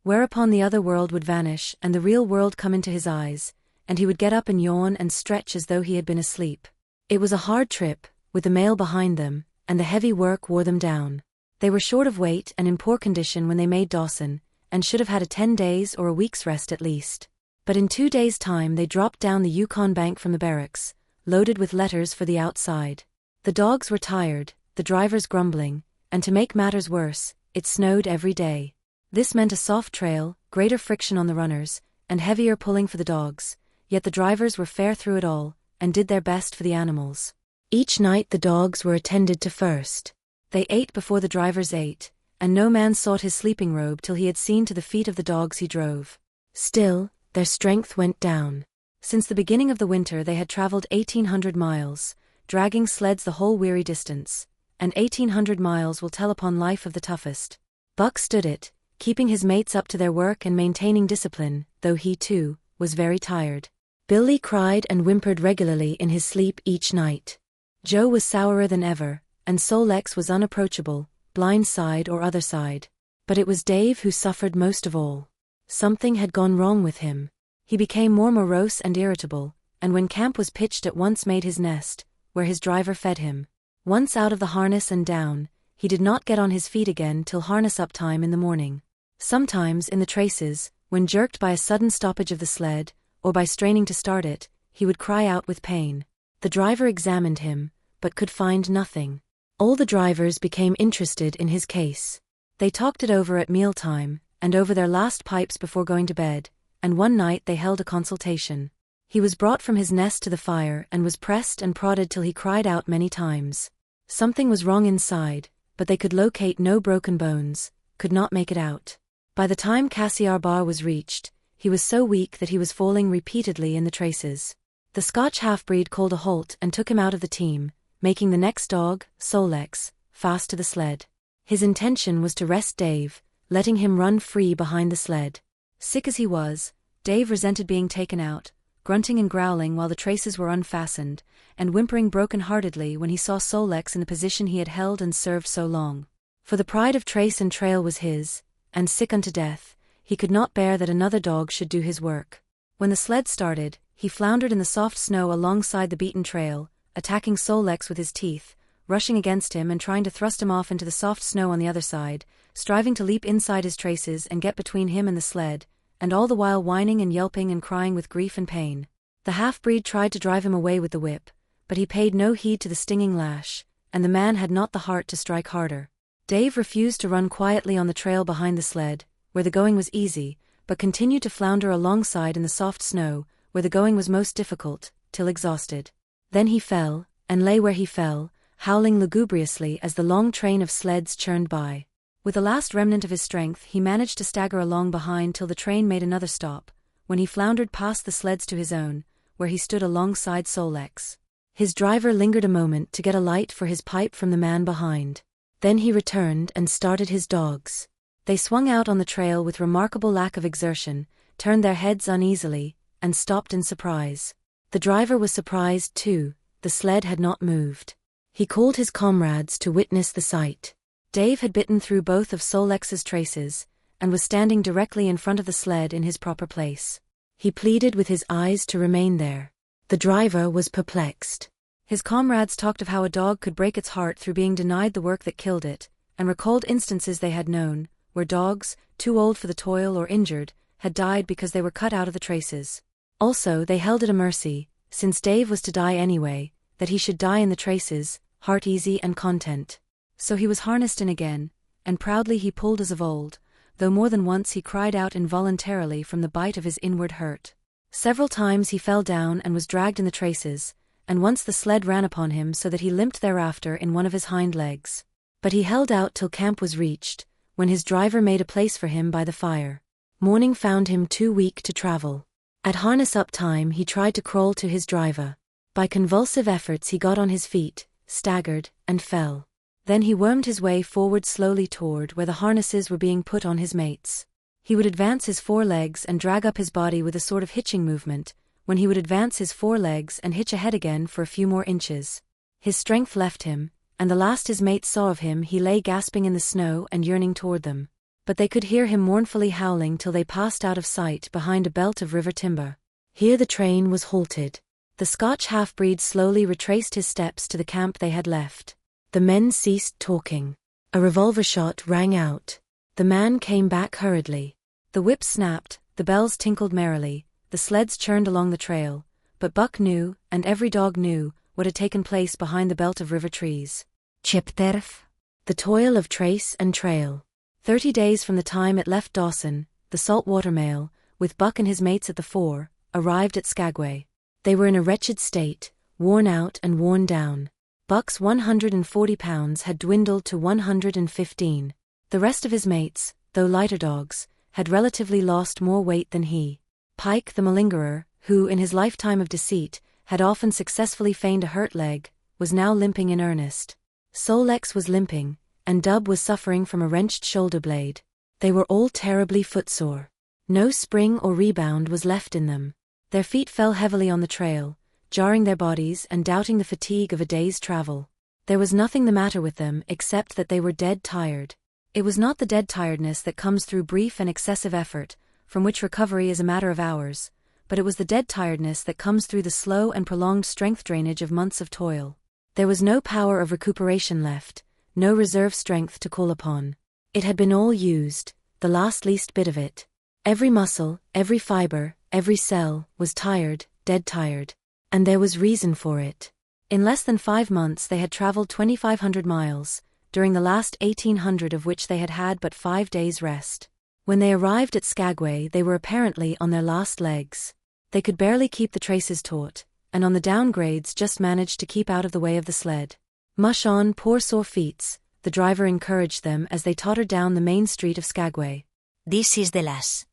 Whereupon the other world would vanish and the real world come into his eyes, and he would get up and yawn and stretch as though he had been asleep. It was a hard trip, with the mail behind them, and the heavy work wore them down. They were short of weight and in poor condition when they made Dawson, and should have had a 10 days or a week's rest at least. But in 2 days' time they dropped down the Yukon bank from the barracks, loaded with letters for the outside. The dogs were tired, the drivers grumbling, and to make matters worse, it snowed every day. This meant a soft trail, greater friction on the runners, and heavier pulling for the dogs, yet the drivers were fair through it all, and did their best for the animals. Each night the dogs were attended to first. They ate before the drivers ate, and no man sought his sleeping robe till he had seen to the feet of the dogs he drove. Still, their strength went down. Since the beginning of the winter they had traveled 1,800 miles, dragging sleds the whole weary distance, and 1,800 miles will tell upon life of the toughest. Buck stood it, keeping his mates up to their work and maintaining discipline, though he, too, was very tired. Billy cried and whimpered regularly in his sleep each night. Joe was sourer than ever, and Solex was unapproachable, blind side or other side. But it was Dave who suffered most of all. Something had gone wrong with him. He became more morose and irritable, and when camp was pitched at once made his nest, where his driver fed him. Once out of the harness and down, he did not get on his feet again till harness-up time in the morning. Sometimes in the traces, when jerked by a sudden stoppage of the sled, or by straining to start it, he would cry out with pain. The driver examined him, but could find nothing. All the drivers became interested in his case. They talked it over at mealtime, and over their last pipes before going to bed, and one night they held a consultation. He was brought from his nest to the fire and was pressed and prodded till he cried out many times. Something was wrong inside, but they could locate no broken bones, could not make it out. By the time Cassiar Bar was reached, he was so weak that he was falling repeatedly in the traces. The Scotch half-breed called a halt and took him out of the team, making the next dog, Solex, fast to the sled. His intention was to rest Dave, letting him run free behind the sled. Sick as he was, Dave resented being taken out, grunting and growling while the traces were unfastened, and whimpering broken-heartedly when he saw Solex in the position he had held and served so long. For the pride of trace and trail was his, and sick unto death, he could not bear that another dog should do his work. When the sled started, he floundered in the soft snow alongside the beaten trail, attacking Solex with his teeth, rushing against him and trying to thrust him off into the soft snow on the other side, striving to leap inside his traces and get between him and the sled, and all the while whining and yelping and crying with grief and pain. The half-breed tried to drive him away with the whip, but he paid no heed to the stinging lash, and the man had not the heart to strike harder. Dave refused to run quietly on the trail behind the sled, where the going was easy, but continued to flounder alongside in the soft snow, where the going was most difficult, till exhausted. Then he fell, and lay where he fell, howling lugubriously as the long train of sleds churned by. With the last remnant of his strength he managed to stagger along behind till the train made another stop, when he floundered past the sleds to his own, where he stood alongside Solex. His driver lingered a moment to get a light for his pipe from the man behind. Then he returned and started his dogs. They swung out on the trail with remarkable lack of exertion, turned their heads uneasily, and stopped in surprise. The driver was surprised too. The sled had not moved. He called his comrades to witness the sight. Dave had bitten through both of Solex's traces, and was standing directly in front of the sled in his proper place. He pleaded with his eyes to remain there. The driver was perplexed. His comrades talked of how a dog could break its heart through being denied the work that killed it, and recalled instances they had known, where dogs, too old for the toil or injured, had died because they were cut out of the traces. Also, they held it a mercy, since Dave was to die anyway, that he should die in the traces, heart easy and content. So he was harnessed in again, and proudly he pulled as of old, though more than once he cried out involuntarily from the bite of his inward hurt. Several times he fell down and was dragged in the traces, and once the sled ran upon him so that he limped thereafter in one of his hind legs. But he held out till camp was reached, when his driver made a place for him by the fire. Morning found him too weak to travel. At harness-up time he tried to crawl to his driver. By convulsive efforts he got on his feet, staggered, and fell. Then he wormed his way forward slowly toward where the harnesses were being put on his mates. He would advance his forelegs and drag up his body with a sort of hitching movement, when he would advance his forelegs and hitch ahead again for a few more inches. His strength left him, and the last his mates saw of him he lay gasping in the snow and yearning toward them. But they could hear him mournfully howling till they passed out of sight behind a belt of river timber. Here the train was halted. The Scotch half-breed slowly retraced his steps to the camp they had left. The men ceased talking. A revolver shot rang out. The man came back hurriedly. The whips snapped, the bells tinkled merrily, the sleds churned along the trail, but Buck knew, and every dog knew, what had taken place behind the belt of river trees. Chipterf. The toil of trace and trail. 30 days from the time it left Dawson, the saltwater mail, with Buck and his mates at the fore, arrived at Skagway. They were in a wretched state, worn out and worn down. Buck's 140 pounds had dwindled to 115. The rest of his mates, though lighter dogs, had relatively lost more weight than he. Pike the malingerer, who in his lifetime of deceit, had often successfully feigned a hurt leg, was now limping in earnest. Solex was limping, and Dub was suffering from a wrenched shoulder blade. They were all terribly footsore. No spring or rebound was left in them. Their feet fell heavily on the trail, jarring their bodies and doubting the fatigue of a day's travel. There was nothing the matter with them except that they were dead tired. It was not the dead tiredness that comes through brief and excessive effort, from which recovery is a matter of hours, but it was the dead tiredness that comes through the slow and prolonged strength drainage of months of toil. There was no power of recuperation left, no reserve strength to call upon. It had been all used, the last least bit of it. Every muscle, every fiber, every cell, was tired, dead tired. And there was reason for it. In less than 5 months they had traveled 2,500 miles, during the last 1,800 of which they had had but 5 days' rest. When they arrived at Skagway they were apparently on their last legs. They could barely keep the traces taut, and on the downgrades just managed to keep out of the way of the sled. Mush on, poor sore feets, the driver encouraged them as they tottered down the main street of Skagway. This is the last.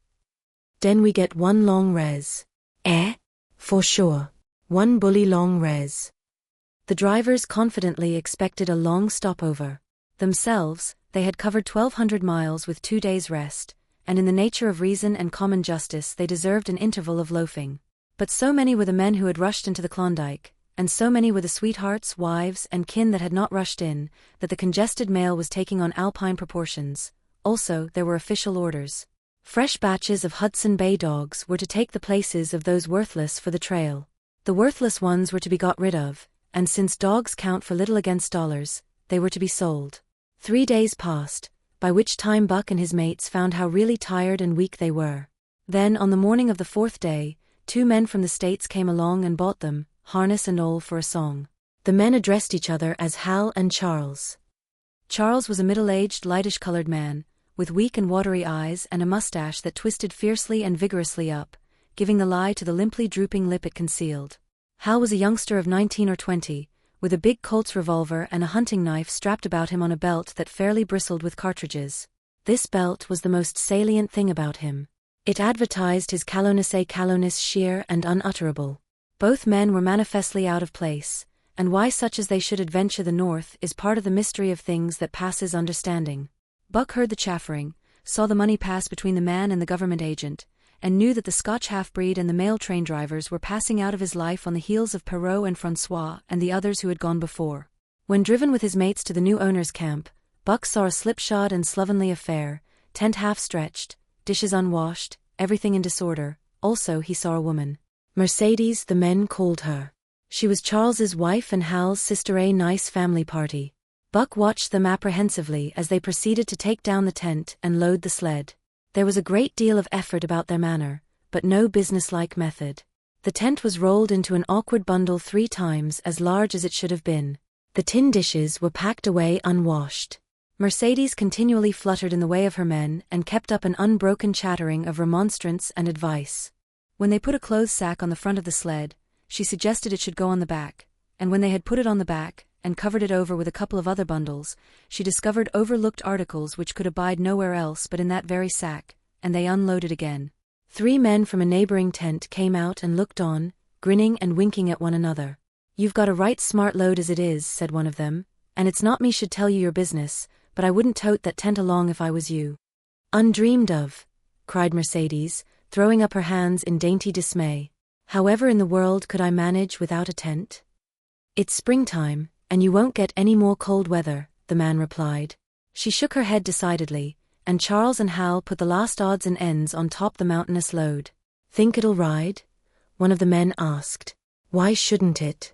Den we get one long res. For sure. One bully long res. The drivers confidently expected a long stopover. Themselves, they had covered 1,200 miles with 2 days' rest, and in the nature of reason and common justice they deserved an interval of loafing. But so many were the men who had rushed into the Klondike, and so many were the sweethearts, wives, and kin that had not rushed in, that the congested mail was taking on alpine proportions. Also, there were official orders. Fresh batches of Hudson Bay dogs were to take the places of those worthless for the trail. The worthless ones were to be got rid of, and since dogs count for little against dollars, they were to be sold. 3 days passed, by which time Buck and his mates found how really tired and weak they were. Then on the morning of the 4th day, 2 men from the States came along and bought them, harness and all for a song. The men addressed each other as Hal and Charles. Charles was a middle-aged, lightish-colored man, with weak and watery eyes and a mustache that twisted fiercely and vigorously up, giving the lie to the limply drooping lip it concealed. Hal was a youngster of 19 or 20, with a big Colt's revolver and a hunting knife strapped about him on a belt that fairly bristled with cartridges. This belt was the most salient thing about him. It advertised his callousness sheer and unutterable. Both men were manifestly out of place, and why such as they should adventure the north is part of the mystery of things that passes understanding. Buck heard the chaffering, saw the money pass between the man and the government agent, and knew that the Scotch half-breed and the mail train drivers were passing out of his life on the heels of Perrault and Francois and the others who had gone before. When driven with his mates to the new owner's camp, Buck saw a slipshod and slovenly affair, tent half-stretched, dishes unwashed, everything in disorder. Also he saw a woman. Mercedes, the men called her. She was Charles's wife and Hal's sister. A nice family party. Buck watched them apprehensively as they proceeded to take down the tent and load the sled. There was a great deal of effort about their manner, but no businesslike method. The tent was rolled into an awkward bundle 3 times as large as it should have been. The tin dishes were packed away unwashed. Mercedes continually fluttered in the way of her men and kept up an unbroken chattering of remonstrance and advice. When they put a clothes sack on the front of the sled, she suggested it should go on the back, and when they had put it on the back, and covered it over with a couple of other bundles, she discovered overlooked articles which could abide nowhere else but in that very sack, and they unloaded again. 3 men from a neighboring tent came out and looked on, grinning and winking at one another. "You've got a right smart load as it is," said one of them, "and it's not me should tell you your business, but I wouldn't tote that tent along if I was you." "Undreamed of," cried Mercedes, throwing up her hands in dainty dismay. "However in the world could I manage without a tent?" "It's springtime, and you won't get any more cold weather," the man replied. She shook her head decidedly, and Charles and Hal put the last odds and ends on top the mountainous load. "Think it'll ride?" one of the men asked. "Why shouldn't it?"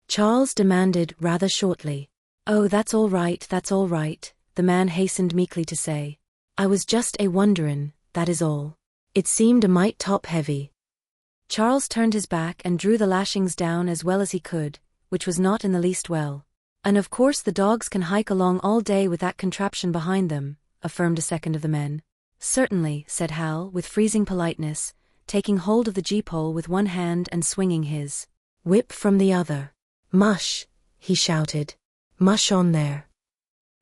Charles demanded rather shortly. "Oh, that's all right, the man hastened meekly to say. "I was just a-wonderin', that is all. It seemed a mite top-heavy." Charles turned his back and drew the lashings down as well as he could, which was not in the least well. "And of course the dogs can hike along all day with that contraption behind them," affirmed a second of the men. "Certainly," said Hal with freezing politeness, taking hold of the gee-pole with one hand and swinging his whip from the other. "Mush!" he shouted. "Mush on there!"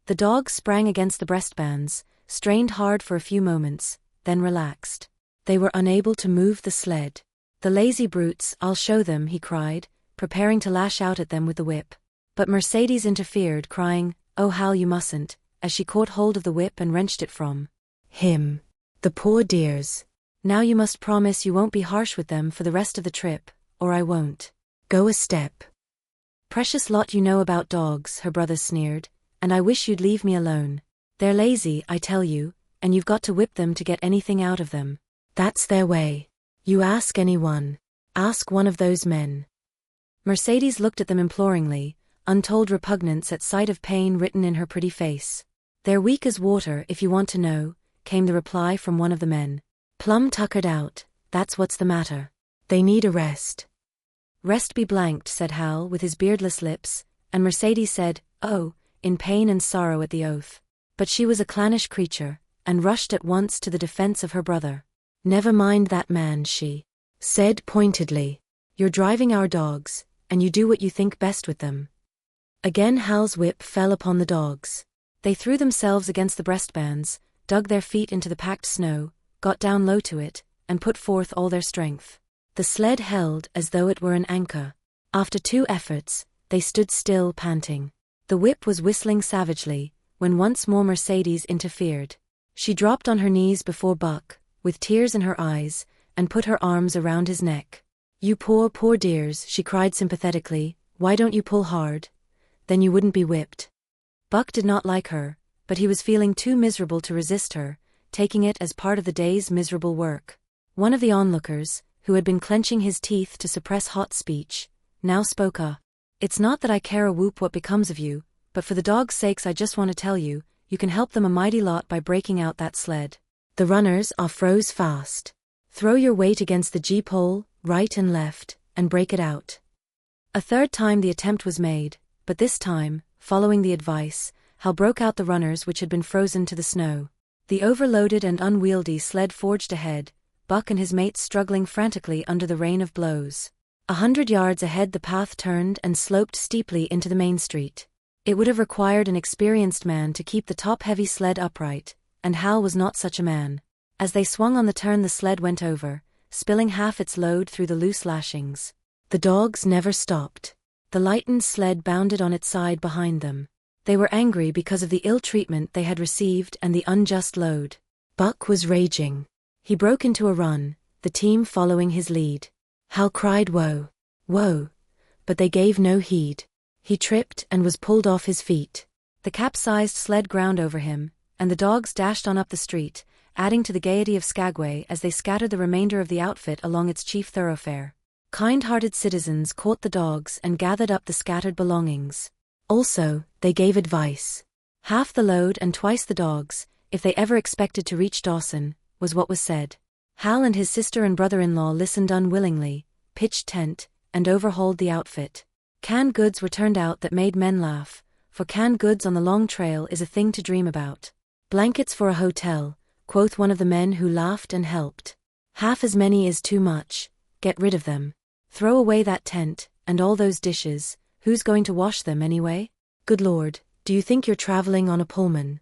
The dogs sprang against the breastbands, strained hard for a few moments, then relaxed. They were unable to move the sled. "The lazy brutes, I'll show them," he cried, preparing to lash out at them with the whip. But Mercedes interfered, crying, "Oh Hal, you mustn't," as she caught hold of the whip and wrenched it from him. "The poor dears. Now you must promise you won't be harsh with them for the rest of the trip, or I won't go a step." "Precious lot you know about dogs," her brother sneered, "and I wish you'd leave me alone. They're lazy, I tell you, and you've got to whip them to get anything out of them. That's their way. You ask anyone. Ask one of those men." Mercedes looked at them imploringly, untold repugnance at sight of pain written in her pretty face. "They're weak as water if you want to know," came the reply from one of the men. "Plumb tuckered out, that's what's the matter. They need a rest." "Rest be blanked," said Hal with his beardless lips, and Mercedes said, "Oh," in pain and sorrow at the oath. But she was a clannish creature, and rushed at once to the defense of her brother. "Never mind that man," she said pointedly. "You're driving our dogs, and you do what you think best with them." Again Hal's whip fell upon the dogs. They threw themselves against the breastbands, dug their feet into the packed snow, got down low to it, and put forth all their strength. The sled held as though it were an anchor. After 2 efforts, they stood still, panting. The whip was whistling savagely, when once more Mercedes interfered. She dropped on her knees before Buck, with tears in her eyes, and put her arms around his neck. "You poor, poor dears," she cried sympathetically, "why don't you pull hard? Then you wouldn't be whipped." Buck did not like her, but he was feeling too miserable to resist her, taking it as part of the day's miserable work. One of the onlookers, who had been clenching his teeth to suppress hot speech, now spoke up. "It's not that I care a whoop what becomes of you, but for the dogs' sakes I just want to tell you, you can help them a mighty lot by breaking out that sled. The runners are froze fast. Throw your weight against the gee-pole, right and left, and break it out. A third time the attempt was made, but this time, following the advice, Hal broke out the runners which had been frozen to the snow. The overloaded and unwieldy sled forged ahead, Buck and his mates struggling frantically under the rain of blows. 100 yards ahead the path turned and sloped steeply into the main street. It would have required an experienced man to keep the top-heavy sled upright, and Hal was not such a man. As they swung on the turn the sled went over, spilling half its load through the loose lashings. The dogs never stopped. The lightened sled bounded on its side behind them. They were angry because of the ill treatment they had received and the unjust load. Buck was raging. He broke into a run, the team following his lead. Hal cried "Whoa! Whoa!" but they gave no heed. He tripped and was pulled off his feet. The capsized sled ground over him, and the dogs dashed on up the street, adding to the gaiety of Skagway as they scattered the remainder of the outfit along its chief thoroughfare. Kind-hearted citizens caught the dogs and gathered up the scattered belongings. Also, they gave advice. Half the load and twice the dogs, if they ever expected to reach Dawson, was what was said. Hal and his sister and brother-in-law listened unwillingly, pitched tent, and overhauled the outfit. Canned goods were turned out that made men laugh, for canned goods on the long trail is a thing to dream about. Blankets for a hotel, quoth one of the men who laughed and helped. Half as many is too much, get rid of them. Throw away that tent, and all those dishes, who's going to wash them anyway? Good Lord, do you think you're traveling on a Pullman?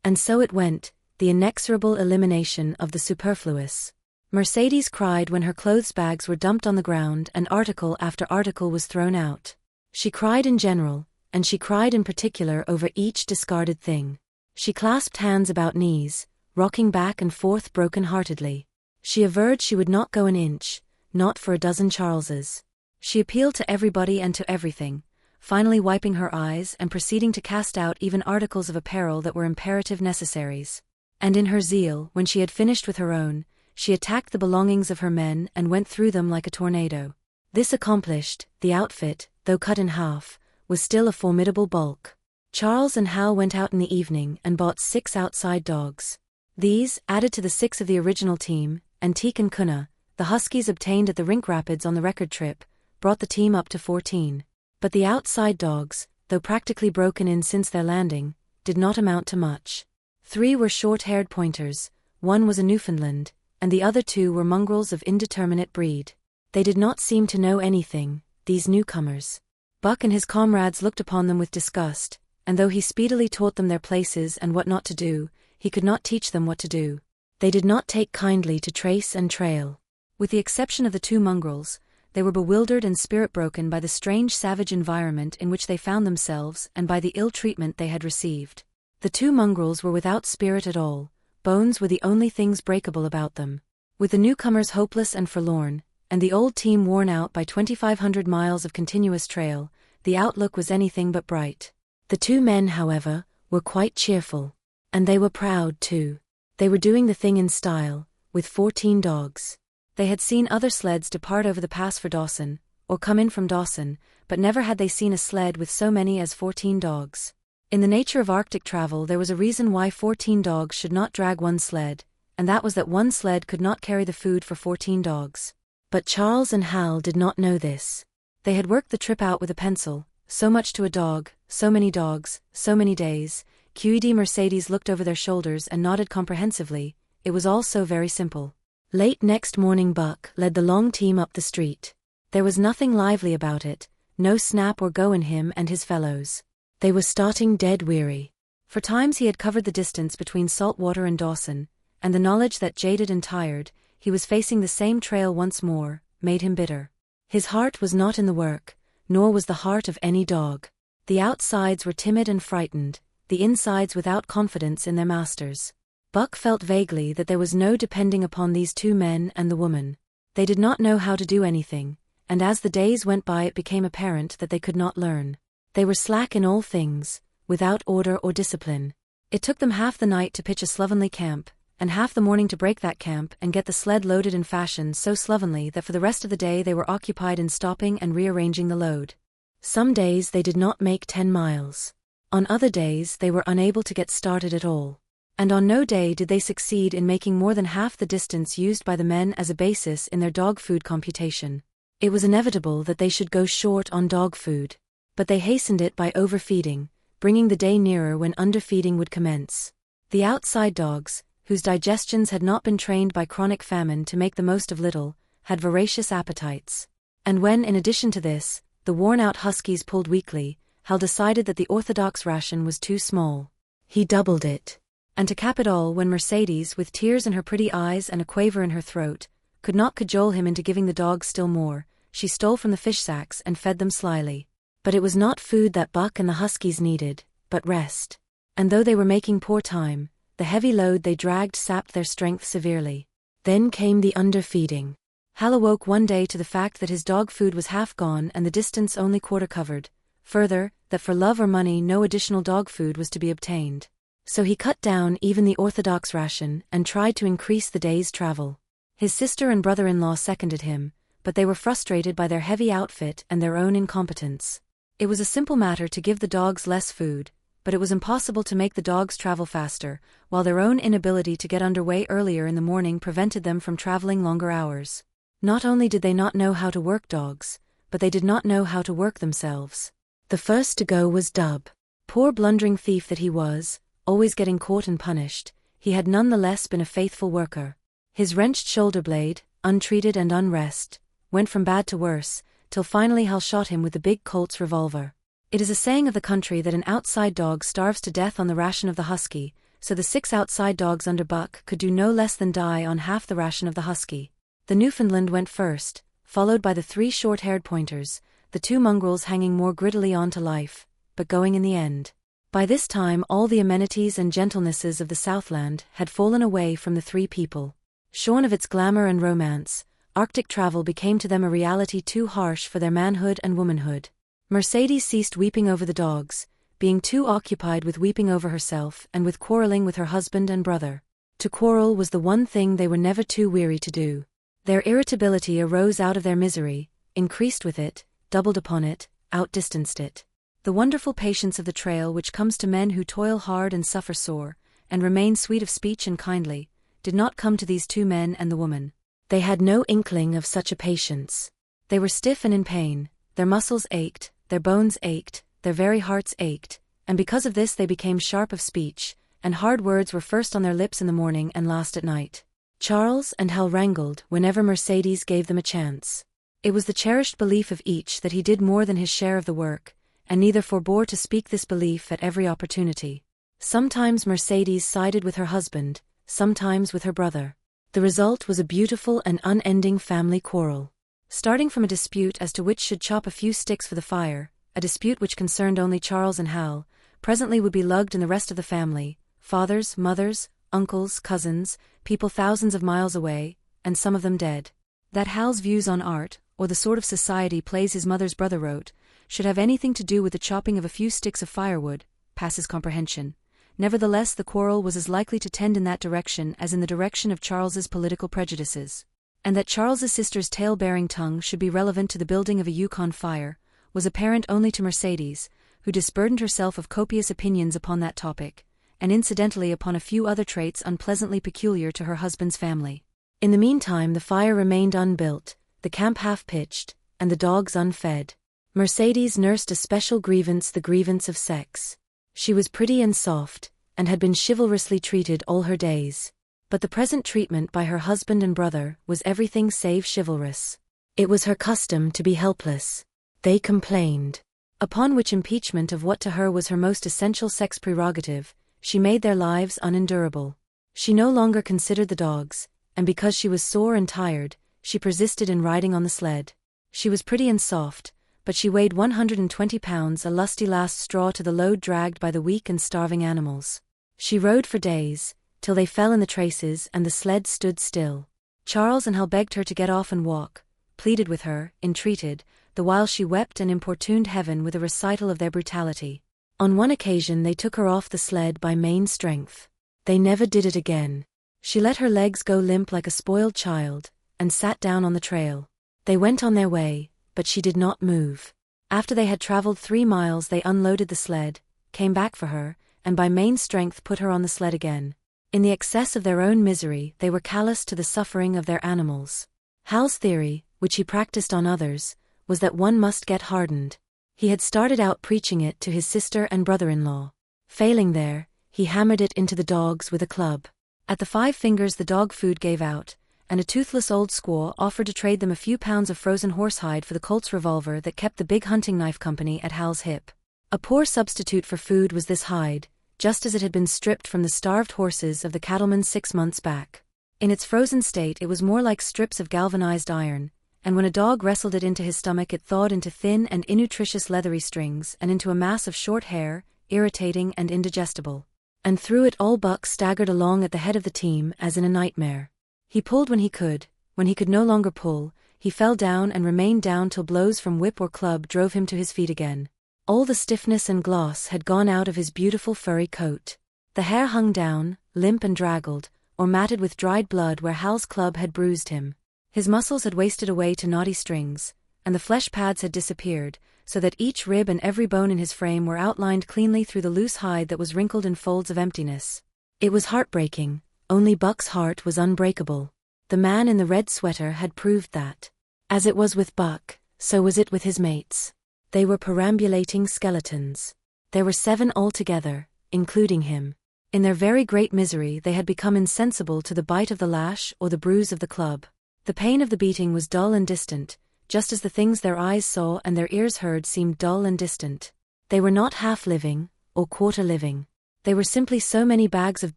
And so it went, the inexorable elimination of the superfluous. Mercedes cried when her clothes bags were dumped on the ground and article after article was thrown out. She cried in general, and she cried in particular over each discarded thing. She clasped hands about knees, rocking back and forth broken-heartedly. She averred she would not go an inch, not for a dozen Charleses. She appealed to everybody and to everything, finally wiping her eyes and proceeding to cast out even articles of apparel that were imperative necessaries. And in her zeal, when she had finished with her own, she attacked the belongings of her men and went through them like a tornado. This accomplished, the outfit, though cut in half, was still a formidable bulk. Charles and Hal went out in the evening and bought 6 outside dogs. These, added to the 6 of the original team, Antique and Kuna, the huskies obtained at the Rink Rapids on the record trip, brought the team up to 14. But the outside dogs, though practically broken in since their landing, did not amount to much. 3 were short-haired pointers, 1 was a Newfoundland, and the other 2 were mongrels of indeterminate breed. They did not seem to know anything, these newcomers. Buck and his comrades looked upon them with disgust, and though he speedily taught them their places and what not to do, he could not teach them what to do. They did not take kindly to trace and trail. With the exception of the 2 mongrels, they were bewildered and spirit-broken by the strange savage environment in which they found themselves and by the ill treatment they had received. The 2 mongrels were without spirit at all, bones were the only things breakable about them. With the newcomers hopeless and forlorn, and the old team worn out by 2,500 miles of continuous trail, the outlook was anything but bright. The 2 men, however, were quite cheerful. And they were proud, too. They were doing the thing in style, with 14 dogs. They had seen other sleds depart over the pass for Dawson, or come in from Dawson, but never had they seen a sled with so many as 14 dogs. In the nature of Arctic travel there was a reason why 14 dogs should not drag one sled, and that was that one sled could not carry the food for 14 dogs. But Charles and Hal did not know this. They had worked the trip out with a pencil, so much to a dog, so many dogs, so many days. QED Mercedes looked over their shoulders and nodded comprehensively. It was all so very simple. Late next morning Buck led the long team up the street. There was nothing lively about it, no snap or go in him and his fellows. They were starting dead weary. For times he had covered the distance between Saltwater and Dawson, and the knowledge that jaded and tired, he was facing the same trail once more, made him bitter. His heart was not in the work, nor was the heart of any dog. The outsides were timid and frightened, the insides without confidence in their masters. Buck felt vaguely that there was no depending upon these 2 men and the woman. They did not know how to do anything, and as the days went by it became apparent that they could not learn. They were slack in all things, without order or discipline. It took them half the night to pitch a slovenly camp, and half the morning to break that camp and get the sled loaded in fashion so slovenly that for the rest of the day they were occupied in stopping and rearranging the load. Some days they did not make 10 miles. On other days they were unable to get started at all. And on no day did they succeed in making more than half the distance used by the men as a basis in their dog food computation. It was inevitable that they should go short on dog food. But they hastened it by overfeeding, bringing the day nearer when underfeeding would commence. The outside dogs, whose digestions had not been trained by chronic famine to make the most of little, had voracious appetites. And when, in addition to this, the worn-out huskies pulled weakly, Hal decided that the orthodox ration was too small. He doubled it. And to cap it all, when Mercedes, with tears in her pretty eyes and a quaver in her throat, could not cajole him into giving the dogs still more, she stole from the fish sacks and fed them slyly. But it was not food that Buck and the huskies needed, but rest. And though they were making poor time, the heavy load they dragged sapped their strength severely. Then came the underfeeding. Hal awoke one day to the fact that his dog food was half gone and the distance only quarter covered. Further, that for love or money no additional dog food was to be obtained. So he cut down even the orthodox ration and tried to increase the day's travel. His sister and brother-in-law seconded him, but they were frustrated by their heavy outfit and their own incompetence. It was a simple matter to give the dogs less food, but it was impossible to make the dogs travel faster, while their own inability to get underway earlier in the morning prevented them from traveling longer hours. Not only did they not know how to work dogs, but they did not know how to work themselves. The first to go was Dub. Poor blundering thief that he was, always getting caught and punished, he had nonetheless been a faithful worker. His wrenched shoulder blade, untreated and unrest, went from bad to worse, till finally Hal shot him with the big Colt's revolver. It is a saying of the country that an outside dog starves to death on the ration of the husky, so the 6 outside dogs under Buck could do no less than die on half the ration of the husky. The Newfoundland went first, followed by the 3 short-haired pointers, the 2 mongrels hanging more grittily on to life, but going in the end. By this time all the amenities and gentlenesses of the Southland had fallen away from the 3 people. Shorn of its glamour and romance, Arctic travel became to them a reality too harsh for their manhood and womanhood. Mercedes ceased weeping over the dogs, being too occupied with weeping over herself and with quarreling with her husband and brother. To quarrel was the one thing they were never too weary to do. Their irritability arose out of their misery, increased with it, doubled upon it, outdistanced it. The wonderful patience of the trail which comes to men who toil hard and suffer sore, and remain sweet of speech and kindly, did not come to these 2 men and the woman. They had no inkling of such a patience. They were stiff and in pain, their muscles ached, their bones ached, their very hearts ached, and because of this they became sharp of speech, and hard words were first on their lips in the morning and last at night. Charles and Hal wrangled whenever Mercedes gave them a chance. It was the cherished belief of each that he did more than his share of the work, and neither forbore to speak this belief at every opportunity. Sometimes Mercedes sided with her husband, sometimes with her brother. The result was a beautiful and unending family quarrel. Starting from a dispute as to which should chop a few sticks for the fire, a dispute which concerned only Charles and Hal, presently would be lugged in the rest of the family, fathers, mothers, uncles, cousins, people thousands of miles away, and some of them dead. That Hal's views on art, or the sort of society plays his mother's brother wrote, should have anything to do with the chopping of a few sticks of firewood, passes comprehension. Nevertheless, the quarrel was as likely to tend in that direction as in the direction of Charles's political prejudices. And that Charles's sister's tale-bearing tongue should be relevant to the building of a Yukon fire, was apparent only to Mercedes, who disburdened herself of copious opinions upon that topic, and incidentally upon a few other traits unpleasantly peculiar to her husband's family. In the meantime the fire remained unbuilt, the camp half-pitched, and the dogs unfed. Mercedes nursed a special grievance, the grievance of sex. She was pretty and soft, and had been chivalrously treated all her days. But the present treatment by her husband and brother was everything save chivalrous. It was her custom to be helpless. They complained. Upon which impeachment of what to her was her most essential sex prerogative, she made their lives unendurable. She no longer considered the dogs, and because she was sore and tired, she persisted in riding on the sled. She was pretty and soft, but she weighed 120 pounds, a lusty last straw to the load dragged by the weak and starving animals. She rode for days, till they fell in the traces and the sled stood still. Charles and Hal begged her to get off and walk, pleaded with her, entreated, the while she wept and importuned heaven with a recital of their brutality. On one occasion they took her off the sled by main strength. They never did it again. She let her legs go limp like a spoiled child, and sat down on the trail. They went on their way, but she did not move. After they had traveled 3 miles they unloaded the sled, came back for her, and by main strength put her on the sled again. In the excess of their own misery they were callous to the suffering of their animals. Hal's theory, which he practiced on others, was that one must get hardened. He had started out preaching it to his sister and brother-in-law. Failing there, he hammered it into the dogs with a club. At the 5 fingers the dog food gave out, and a toothless old squaw offered to trade them a few pounds of frozen horsehide for the Colt's revolver that kept the big hunting knife company at Hal's hip. A poor substitute for food was this hide, just as it had been stripped from the starved horses of the cattlemen 6 months back. In its frozen state it was more like strips of galvanized iron, and when a dog wrestled it into his stomach it thawed into thin and innutritious leathery strings and into a mass of short hair, irritating and indigestible. And through it all Buck staggered along at the head of the team as in a nightmare. He pulled when he could no longer pull, he fell down and remained down till blows from whip or club drove him to his feet again. All the stiffness and gloss had gone out of his beautiful furry coat. The hair hung down, limp and draggled, or matted with dried blood where Hal's club had bruised him. His muscles had wasted away to knotty strings, and the flesh pads had disappeared, so that each rib and every bone in his frame were outlined cleanly through the loose hide that was wrinkled in folds of emptiness. It was heartbreaking, only Buck's heart was unbreakable. The man in the red sweater had proved that. As it was with Buck, so was it with his mates. They were perambulating skeletons. There were 7 altogether, including him. In their very great misery they had become insensible to the bite of the lash or the bruise of the club. The pain of the beating was dull and distant, just as the things their eyes saw and their ears heard seemed dull and distant. They were not half living, or quarter living. They were simply so many bags of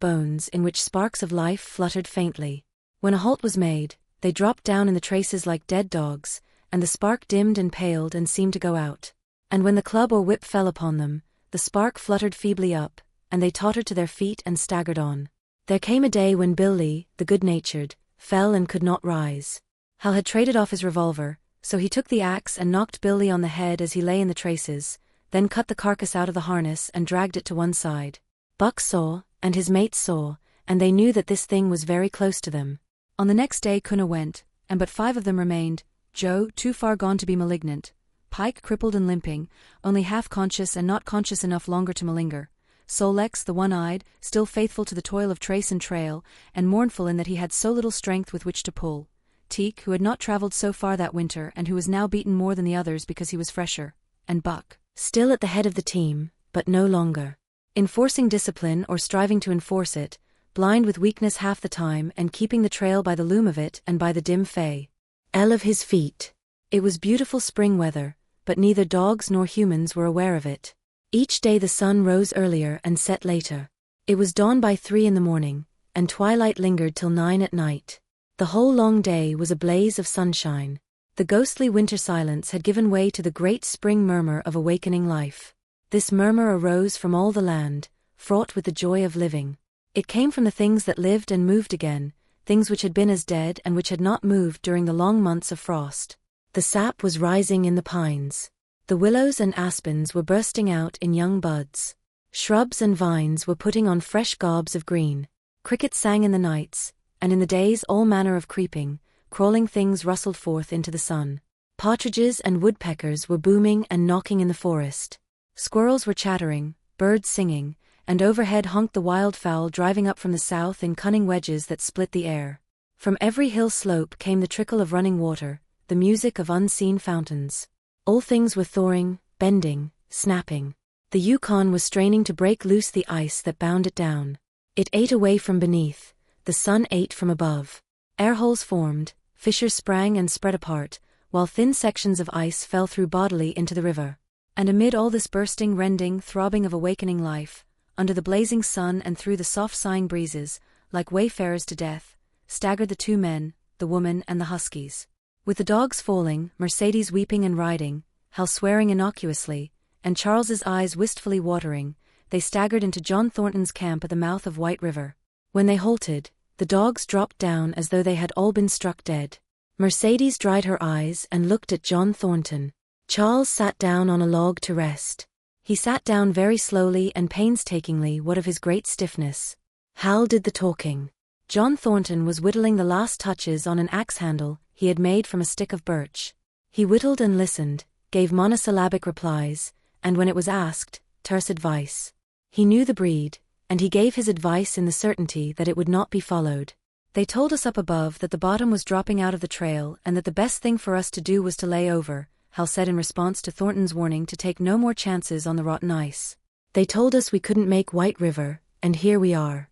bones in which sparks of life fluttered faintly. When a halt was made, they dropped down in the traces like dead dogs, and the spark dimmed and paled and seemed to go out. And when the club or whip fell upon them, the spark fluttered feebly up, and they tottered to their feet and staggered on. There came a day when Billy, the good-natured, fell and could not rise. Hal had traded off his revolver, so he took the axe and knocked Billy on the head as he lay in the traces, then cut the carcass out of the harness and dragged it to one side. Buck saw, and his mates saw, and they knew that this thing was very close to them. On the next day Kuna went, and but 5 of them remained: Joe, too far gone to be malignant; Pike, crippled and limping, only half conscious and not conscious enough longer to malinger; Solex, the one-eyed, still faithful to the toil of trace and trail, and mournful in that he had so little strength with which to pull; Teek, who had not traveled so far that winter and who was now beaten more than the others because he was fresher; and Buck, still at the head of the team, but no longer enforcing discipline or striving to enforce it, blind with weakness half the time and keeping the trail by the loom of it and by the dim fey L of his feet. It was beautiful spring weather, but neither dogs nor humans were aware of it. Each day the sun rose earlier and set later. It was dawn by 3 in the morning, and twilight lingered till 9 at night. The whole long day was a blaze of sunshine. The ghostly winter silence had given way to the great spring murmur of awakening life. This murmur arose from all the land, fraught with the joy of living. It came from the things that lived and moved again, things which had been as dead and which had not moved during the long months of frost. The sap was rising in the pines. The willows and aspens were bursting out in young buds. Shrubs and vines were putting on fresh gobs of green. Crickets sang in the nights, and in the days all manner of creeping, crawling things rustled forth into the sun. Partridges and woodpeckers were booming and knocking in the forest. Squirrels were chattering, birds singing, and overhead honked the wildfowl driving up from the south in cunning wedges that split the air. From every hill slope came the trickle of running water, the music of unseen fountains. All things were thawing, bending, snapping. The Yukon was straining to break loose the ice that bound it down. It ate away from beneath, the sun ate from above. Airholes formed, fissures sprang and spread apart, while thin sections of ice fell through bodily into the river. And amid all this bursting, rending, throbbing of awakening life, under the blazing sun and through the soft sighing breezes, like wayfarers to death, staggered the 2 men, the woman and the huskies. With the dogs falling, Mercedes weeping and riding, Hal swearing innocuously, and Charles's eyes wistfully watering, they staggered into John Thornton's camp at the mouth of White River. When they halted, the dogs dropped down as though they had all been struck dead. Mercedes dried her eyes and looked at John Thornton. Charles sat down on a log to rest. He sat down very slowly and painstakingly, what of his great stiffness. Hal did the talking. John Thornton was whittling the last touches on an axe handle he had made from a stick of birch. He whittled and listened, gave monosyllabic replies, and when it was asked, terse advice. He knew the breed, and he gave his advice in the certainty that it would not be followed. They told us up above that the bottom was dropping out of the trail and that the best thing for us to do was to lay over, Hal said in response to Thornton's warning to take no more chances on the rotten ice. They told us we couldn't make White River, and here we are.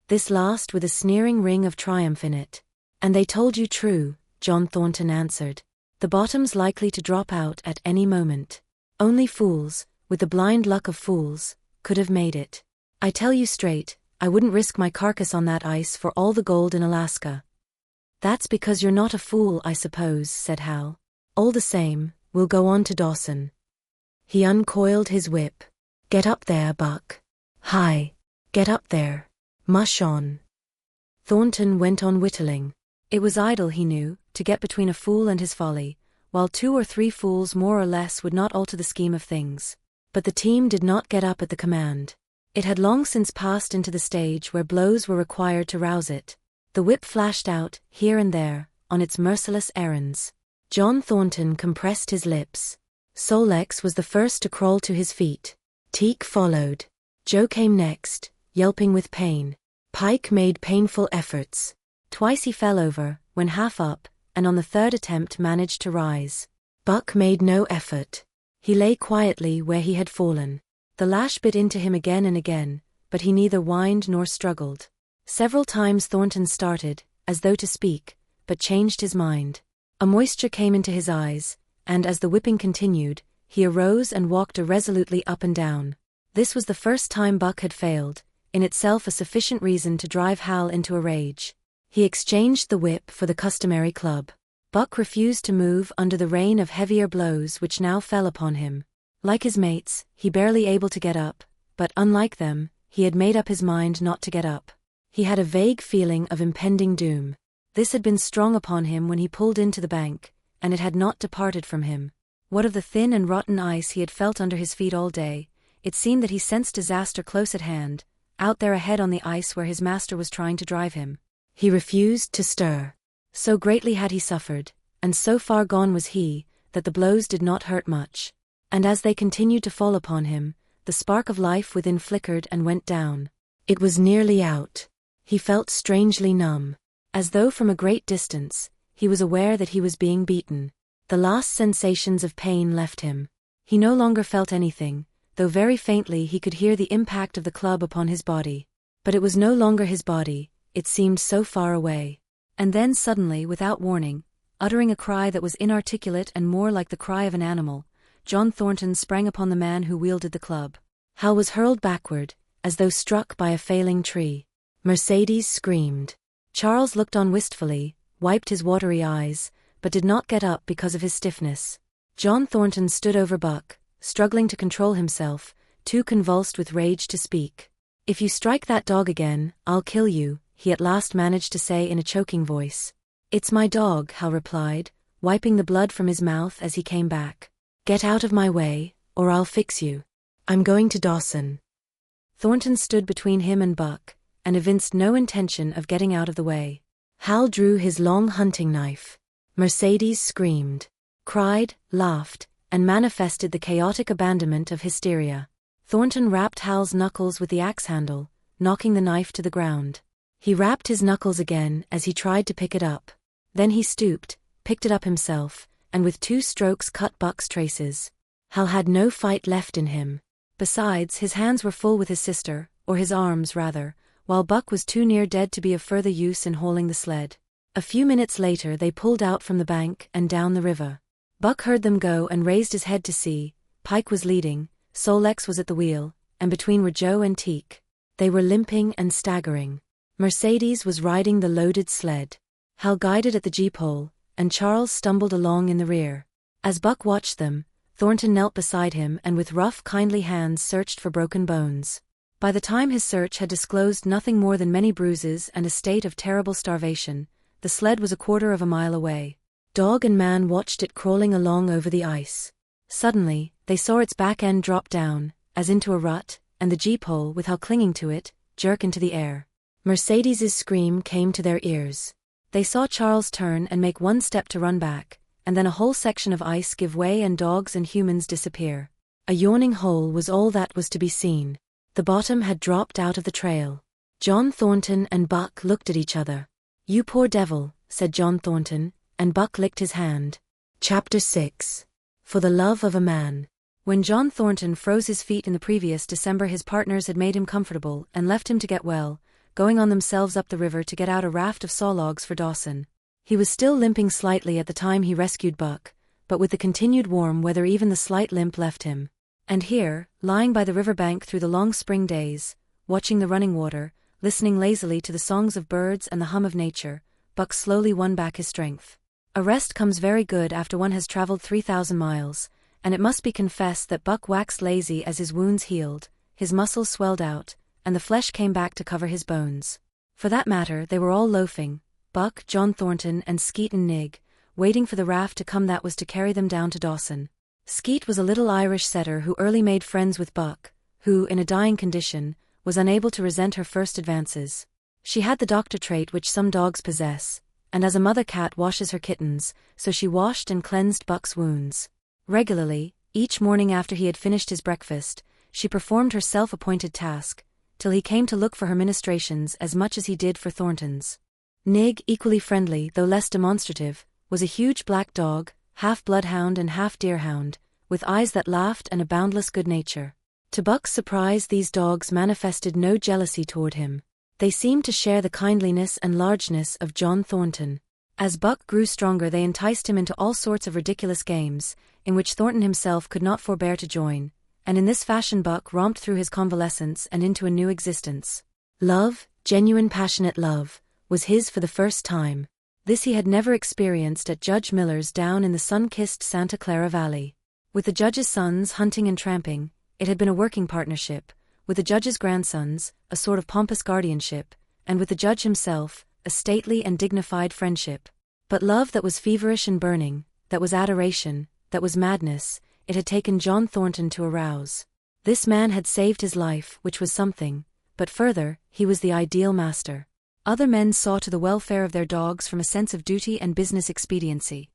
This last with a sneering ring of triumph in it. And they told you true, John Thornton answered. The bottom's likely to drop out at any moment. Only fools, with the blind luck of fools, could have made it. I tell you straight, I wouldn't risk my carcass on that ice for all the gold in Alaska. That's because you're not a fool, I suppose, said Hal. All the same, we'll go on to Dawson. He uncoiled his whip. Get up there, Buck. Hi. Get up there. Mush on. Thornton went on whittling. It was idle, he knew, to get between a fool and his folly, while 2 or 3 fools more or less would not alter the scheme of things. But the team did not get up at the command. It had long since passed into the stage where blows were required to rouse it. The whip flashed out, here and there, on its merciless errands. John Thornton compressed his lips. Solex was the first to crawl to his feet. Teak followed. Joe came next, yelping with pain. Pike made painful efforts. Twice he fell over, when half up, and on the third attempt managed to rise. Buck made no effort. He lay quietly where he had fallen. The lash bit into him again and again, but he neither whined nor struggled. Several times Thornton started, as though to speak, but changed his mind. A moisture came into his eyes, and as the whipping continued, he arose and walked irresolutely up and down. This was the first time Buck had failed, in itself a sufficient reason to drive Hal into a rage. He exchanged the whip for the customary club. Buck refused to move under the rain of heavier blows which now fell upon him. Like his mates, he barely able to get up, but unlike them, he had made up his mind not to get up. He had a vague feeling of impending doom. This had been strong upon him when he pulled into the bank, and it had not departed from him. What of the thin and rotten ice he had felt under his feet all day? It seemed that he sensed disaster close at hand, out there ahead on the ice where his master was trying to drive him. He refused to stir. So greatly had he suffered, and so far gone was he, that the blows did not hurt much. And as they continued to fall upon him, the spark of life within flickered and went down. It was nearly out. He felt strangely numb. As though from a great distance, he was aware that he was being beaten. The last sensations of pain left him. He no longer felt anything, though very faintly he could hear the impact of the club upon his body. But it was no longer his body, it seemed so far away. And then suddenly, without warning, uttering a cry that was inarticulate and more like the cry of an animal, John Thornton sprang upon the man who wielded the club. Hal was hurled backward, as though struck by a failing tree. Mercedes screamed. Charles looked on wistfully, wiped his watery eyes, but did not get up because of his stiffness. John Thornton stood over Buck, struggling to control himself, too convulsed with rage to speak. "If you strike that dog again, I'll kill you," he at last managed to say in a choking voice. "It's my dog," Hal replied, wiping the blood from his mouth as he came back. "Get out of my way, or I'll fix you. I'm going to Dawson." Thornton stood between him and Buck, and evinced no intention of getting out of the way. Hal drew his long hunting knife. Mercedes screamed, cried, laughed, and manifested the chaotic abandonment of hysteria. Thornton rapped Hal's knuckles with the axe handle, knocking the knife to the ground. He rapped his knuckles again as he tried to pick it up. Then he stooped, picked it up himself, and with 2 strokes cut Buck's traces. Hal had no fight left in him. Besides, his hands were full with his sister, or his arms rather, while Buck was too near dead to be of further use in hauling the sled. A few minutes later they pulled out from the bank and down the river. Buck heard them go and raised his head to see. Pike was leading, Solex was at the wheel, and between were Joe and Teak. They were limping and staggering. Mercedes was riding the loaded sled. Hal guided at the gee-pole, and Charles stumbled along in the rear. As Buck watched them, Thornton knelt beside him and with rough, kindly hands searched for broken bones. By the time his search had disclosed nothing more than many bruises and a state of terrible starvation, the sled was 1/4 of a mile away. Dog and man watched it crawling along over the ice. Suddenly, they saw its back end drop down, as into a rut, and the gee-pole, with Hal clinging to it, jerk into the air. Mercedes's scream came to their ears. They saw Charles turn and make 1 step to run back, and then a whole section of ice give way and dogs and humans disappear. A yawning hole was all that was to be seen. The bottom had dropped out of the trail. John Thornton and Buck looked at each other. "You poor devil," said John Thornton, and Buck licked his hand. Chapter 6. For the Love of a Man. When John Thornton froze his feet in the previous December, his partners had made him comfortable and left him to get well, going on themselves up the river to get out a raft of saw logs for Dawson. He was still limping slightly at the time he rescued Buck, but with the continued warm weather even the slight limp left him. And here, lying by the riverbank through the long spring days, watching the running water, listening lazily to the songs of birds and the hum of nature, Buck slowly won back his strength. A rest comes very good after one has traveled 3,000 miles, and it must be confessed that Buck waxed lazy as his wounds healed, his muscles swelled out, and the flesh came back to cover his bones. For that matter, they were all loafing, Buck, John Thornton, and Skeet and Nig, waiting for the raft to come that was to carry them down to Dawson. Skeet was a little Irish setter who early made friends with Buck, who, in a dying condition, was unable to resent her first advances. She had the doctor trait which some dogs possess, and as a mother cat washes her kittens, so she washed and cleansed Buck's wounds. Regularly, each morning after he had finished his breakfast, she performed her self-appointed task, till he came to look for her ministrations as much as he did for Thornton's. Nig, equally friendly though less demonstrative, was a huge black dog, half bloodhound and half deerhound, with eyes that laughed and a boundless good nature. To Buck's surprise, these dogs manifested no jealousy toward him. They seemed to share the kindliness and largeness of John Thornton. As Buck grew stronger, they enticed him into all sorts of ridiculous games, in which Thornton himself could not forbear to join, and in this fashion Buck romped through his convalescence and into a new existence. Love, genuine passionate love, was his for the first time. This he had never experienced at Judge Miller's down in the sun-kissed Santa Clara Valley. With the judge's sons hunting and tramping, it had been a working partnership, with the judge's grandsons, a sort of pompous guardianship, and with the judge himself, a stately and dignified friendship. But love that was feverish and burning, that was adoration, that was madness, it had taken John Thornton to arouse. This man had saved his life, which was something, but further, he was the ideal master. Other men saw to the welfare of their dogs from a sense of duty and business expediency.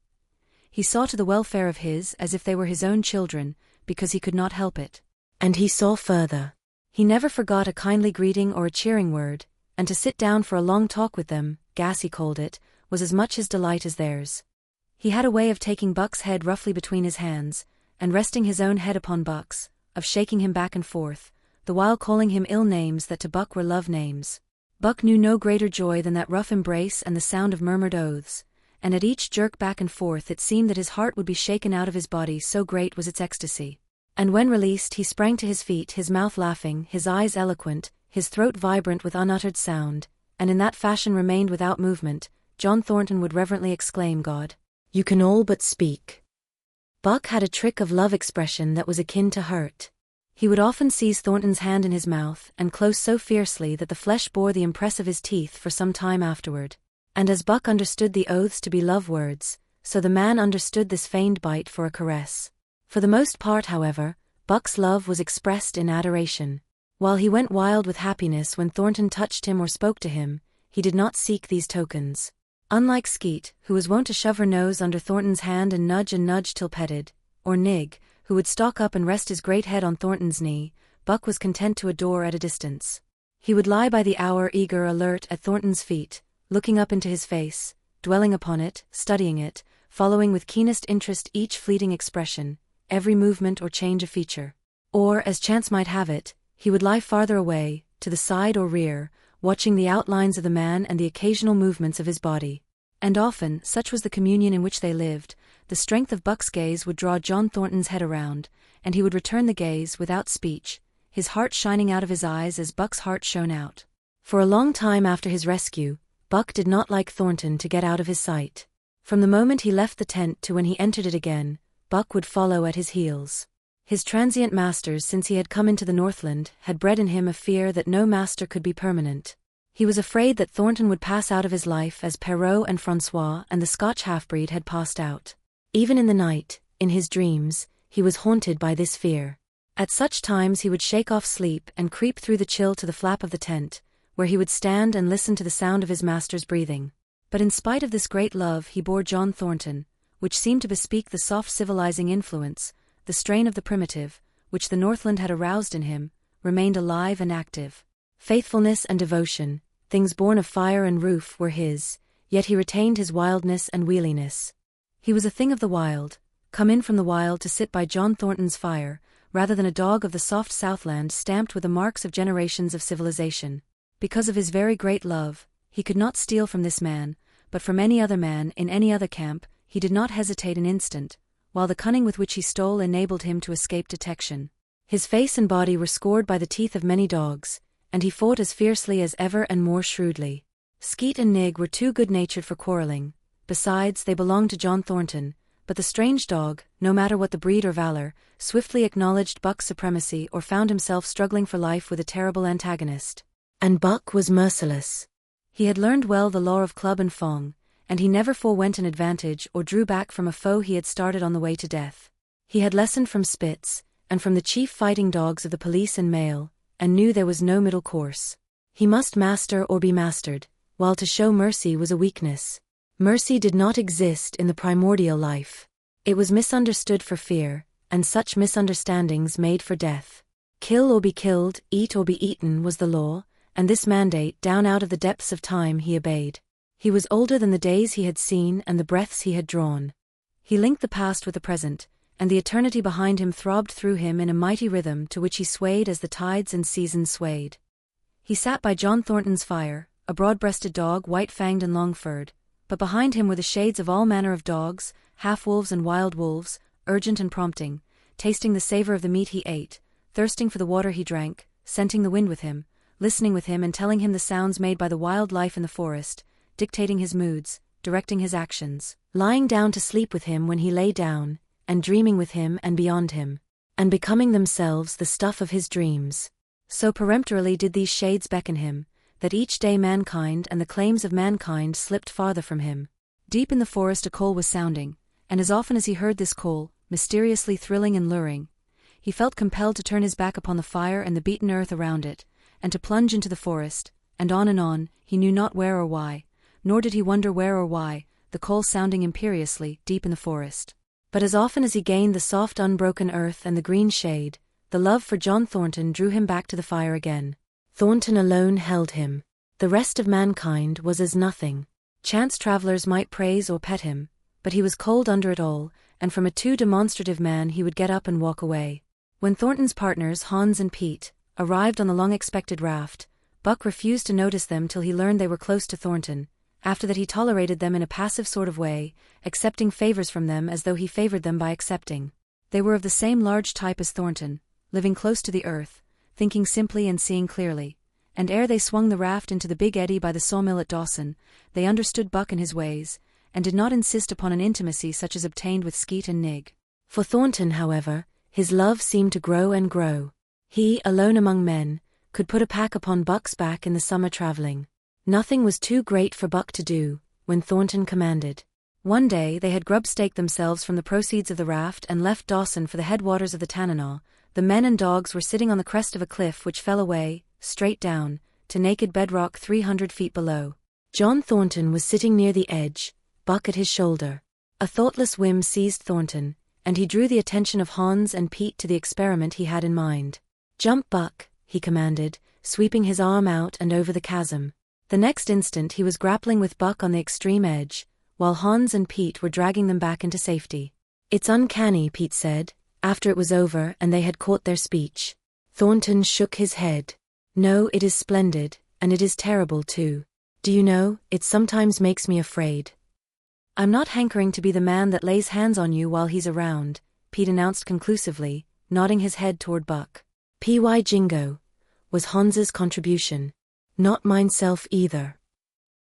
He saw to the welfare of his as if they were his own children, because he could not help it. And he saw further. He never forgot a kindly greeting or a cheering word, and to sit down for a long talk with them, Gas he called it, was as much his delight as theirs. He had a way of taking Buck's head roughly between his hands, and resting his own head upon Buck's, of shaking him back and forth, the while calling him ill names that to Buck were love names. Buck knew no greater joy than that rough embrace and the sound of murmured oaths, and at each jerk back and forth it seemed that his heart would be shaken out of his body, so great was its ecstasy. And when released he sprang to his feet, his mouth laughing, his eyes eloquent, his throat vibrant with unuttered sound, and in that fashion remained without movement. John Thornton would reverently exclaim, "God, you can all but speak." Buck had a trick of love expression that was akin to hurt. He would often seize Thornton's hand in his mouth and close so fiercely that the flesh bore the impress of his teeth for some time afterward. And as Buck understood the oaths to be love words, so the man understood this feigned bite for a caress. For the most part, however, Buck's love was expressed in adoration. While he went wild with happiness when Thornton touched him or spoke to him, he did not seek these tokens. Unlike Skeet, who was wont to shove her nose under Thornton's hand and nudge till petted, or Nig, who would stalk up and rest his great head on Thornton's knee, Buck was content to adore at a distance. He would lie by the hour, eager, alert, at Thornton's feet, looking up into his face, dwelling upon it, studying it, following with keenest interest each fleeting expression, every movement or change of feature. Or, as chance might have it, he would lie farther away, to the side or rear, watching the outlines of the man and the occasional movements of his body. And often, such was the communion in which they lived, the strength of Buck's gaze would draw John Thornton's head around, and he would return the gaze without speech, his heart shining out of his eyes as Buck's heart shone out. For a long time after his rescue, Buck did not like Thornton to get out of his sight. From the moment he left the tent to when he entered it again, Buck would follow at his heels. His transient masters, since he had come into the Northland, had bred in him a fear that no master could be permanent. He was afraid that Thornton would pass out of his life as Perrault and Francois and the Scotch half-breed had passed out. Even in the night, in his dreams, he was haunted by this fear. At such times he would shake off sleep and creep through the chill to the flap of the tent, where he would stand and listen to the sound of his master's breathing. But in spite of this great love he bore John Thornton, which seemed to bespeak the soft civilizing influence, the strain of the primitive, which the Northland had aroused in him, remained alive and active. Faithfulness and devotion, things born of fire and roof, were his, yet he retained his wildness and wheeliness. He was a thing of the wild, come in from the wild to sit by John Thornton's fire, rather than a dog of the soft Southland stamped with the marks of generations of civilization. Because of his very great love, he could not steal from this man, but from any other man in any other camp, he did not hesitate an instant, while the cunning with which he stole enabled him to escape detection. His face and body were scored by the teeth of many dogs, and he fought as fiercely as ever and more shrewdly. Skeet and Nig were too good-natured for quarreling. Besides, they belonged to John Thornton, but the strange dog, no matter what the breed or valor, swiftly acknowledged Buck's supremacy or found himself struggling for life with a terrible antagonist. And Buck was merciless. He had learned well the law of club and fong, and he never forewent an advantage or drew back from a foe he had started on the way to death. He had lessoned from Spitz, and from the chief fighting dogs of the police and mail, and knew there was no middle course. He must master or be mastered, while to show mercy was a weakness. Mercy did not exist in the primordial life. It was misunderstood for fear, and such misunderstandings made for death. Kill or be killed, eat or be eaten was the law, and this mandate down out of the depths of time he obeyed. He was older than the days he had seen and the breaths he had drawn. He linked the past with the present, and the eternity behind him throbbed through him in a mighty rhythm to which he swayed as the tides and seasons swayed. He sat by John Thornton's fire, a broad-breasted dog, white-fanged and long-furred, but behind him were the shades of all manner of dogs, half-wolves and wild wolves, urgent and prompting, tasting the savor of the meat he ate, thirsting for the water he drank, scenting the wind with him, listening with him and telling him the sounds made by the wild life in the forest, dictating his moods, directing his actions, lying down to sleep with him when he lay down, and dreaming with him and beyond him, and becoming themselves the stuff of his dreams. So peremptorily did these shades beckon him, that each day mankind and the claims of mankind slipped farther from him. Deep in the forest a call was sounding, and as often as he heard this call, mysteriously thrilling and luring, he felt compelled to turn his back upon the fire and the beaten earth around it, and to plunge into the forest, and on, he knew not where or why, nor did he wonder where or why, the call sounding imperiously, deep in the forest. But as often as he gained the soft unbroken earth and the green shade, the love for John Thornton drew him back to the fire again. Thornton alone held him. The rest of mankind was as nothing. Chance travelers might praise or pet him, but he was cold under it all, and from a too demonstrative man he would get up and walk away. When Thornton's partners, Hans and Pete, arrived on the long-expected raft, Buck refused to notice them till he learned they were close to Thornton. After that he tolerated them in a passive sort of way, accepting favors from them as though he favored them by accepting. They were of the same large type as Thornton, living close to the earth, thinking simply and seeing clearly, and ere they swung the raft into the big eddy by the sawmill at Dawson, they understood Buck and his ways, and did not insist upon an intimacy such as obtained with Skeet and Nig. For Thornton, however, his love seemed to grow and grow. He, alone among men, could put a pack upon Buck's back in the summer traveling. Nothing was too great for Buck to do, when Thornton commanded. One day they had grub-staked themselves from the proceeds of the raft and left Dawson for the headwaters of the Tanana. The men and dogs were sitting on the crest of a cliff which fell away, straight down, to naked bedrock 300 feet below. John Thornton was sitting near the edge, Buck at his shoulder. A thoughtless whim seized Thornton, and he drew the attention of Hans and Pete to the experiment he had in mind. "Jump, Buck," he commanded, sweeping his arm out and over the chasm. The next instant he was grappling with Buck on the extreme edge, while Hans and Pete were dragging them back into safety. "It's uncanny," Pete said, after it was over and they had caught their speech. Thornton shook his head. "No, it is splendid, and it is terrible too. Do you know, it sometimes makes me afraid." "I'm not hankering to be the man that lays hands on you while he's around," Pete announced conclusively, nodding his head toward Buck. "Py Jingo," was Hans's contribution. "Not mineself either."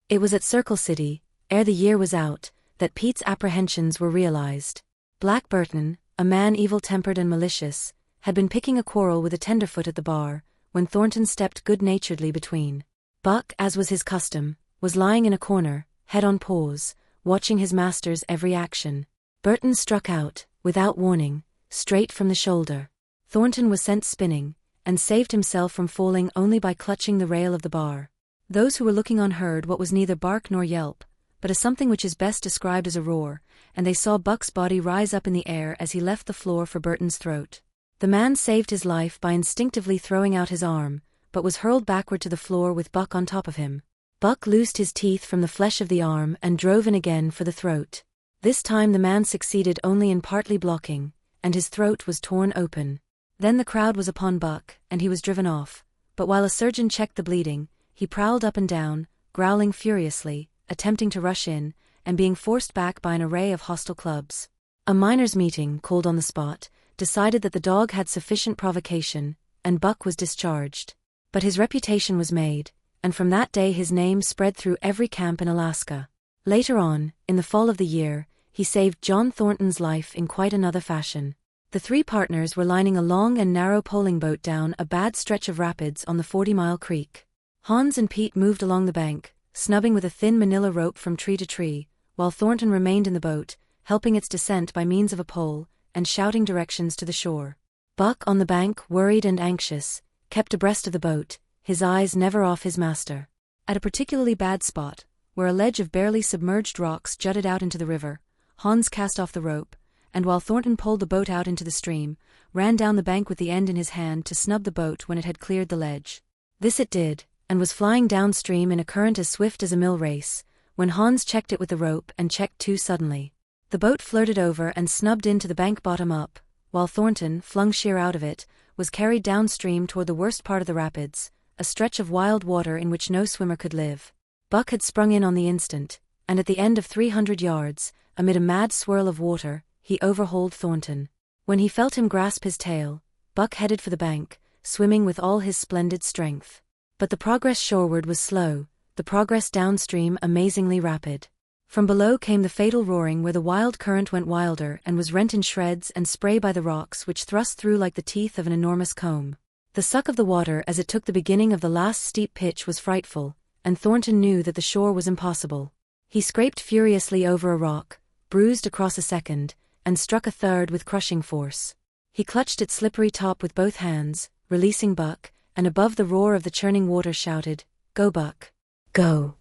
It was at Circle City, ere the year was out, that Pete's apprehensions were realized. Black Burton, a man evil-tempered and malicious, had been picking a quarrel with a tenderfoot at the bar, when Thornton stepped good-naturedly between. Buck, as was his custom, was lying in a corner, head on paws, watching his master's every action. Burton struck out, without warning, straight from the shoulder. Thornton was sent spinning, and saved himself from falling only by clutching the rail of the bar. Those who were looking on heard what was neither bark nor yelp, but a something which is best described as a roar, and they saw Buck's body rise up in the air as he left the floor for Burton's throat. The man saved his life by instinctively throwing out his arm, but was hurled backward to the floor with Buck on top of him. Buck loosed his teeth from the flesh of the arm and drove in again for the throat. This time the man succeeded only in partly blocking, and his throat was torn open. Then the crowd was upon Buck, and he was driven off, but while a surgeon checked the bleeding, he prowled up and down, growling furiously, attempting to rush in, and being forced back by an array of hostile clubs. A miners' meeting, called on the spot, decided that the dog had sufficient provocation, and Buck was discharged. But his reputation was made, and from that day his name spread through every camp in Alaska. Later on, in the fall of the year, he saved John Thornton's life in quite another fashion. The three partners were lining a long and narrow poling boat down a bad stretch of rapids on the 40-mile creek. Hans and Pete moved along the bank, snubbing with a thin manila rope from tree to tree, while Thornton remained in the boat, helping its descent by means of a pole, and shouting directions to the shore. Buck, on the bank, worried and anxious, kept abreast of the boat, his eyes never off his master. At a particularly bad spot, where a ledge of barely submerged rocks jutted out into the river, Hans cast off the rope, and while Thornton pulled the boat out into the stream, ran down the bank with the end in his hand to snub the boat when it had cleared the ledge. This it did, and was flying downstream in a current as swift as a mill race, when Hans checked it with the rope and checked too suddenly. The boat flirted over and snubbed into the bank bottom up, while Thornton, flung sheer out of it, was carried downstream toward the worst part of the rapids, a stretch of wild water in which no swimmer could live. Buck had sprung in on the instant, and at the end of 300 yards, amid a mad swirl of water, he overhauled Thornton. When he felt him grasp his tail, Buck headed for the bank, swimming with all his splendid strength. But the progress shoreward was slow, the progress downstream amazingly rapid. From below came the fatal roaring where the wild current went wilder and was rent in shreds and spray by the rocks which thrust through like the teeth of an enormous comb. The suck of the water as it took the beginning of the last steep pitch was frightful, and Thornton knew that the shore was impossible. He scraped furiously over a rock, bruised across a second, and struck a third with crushing force. He clutched its slippery top with both hands, releasing Buck, and above the roar of the churning water shouted, "Go Buck! Go!"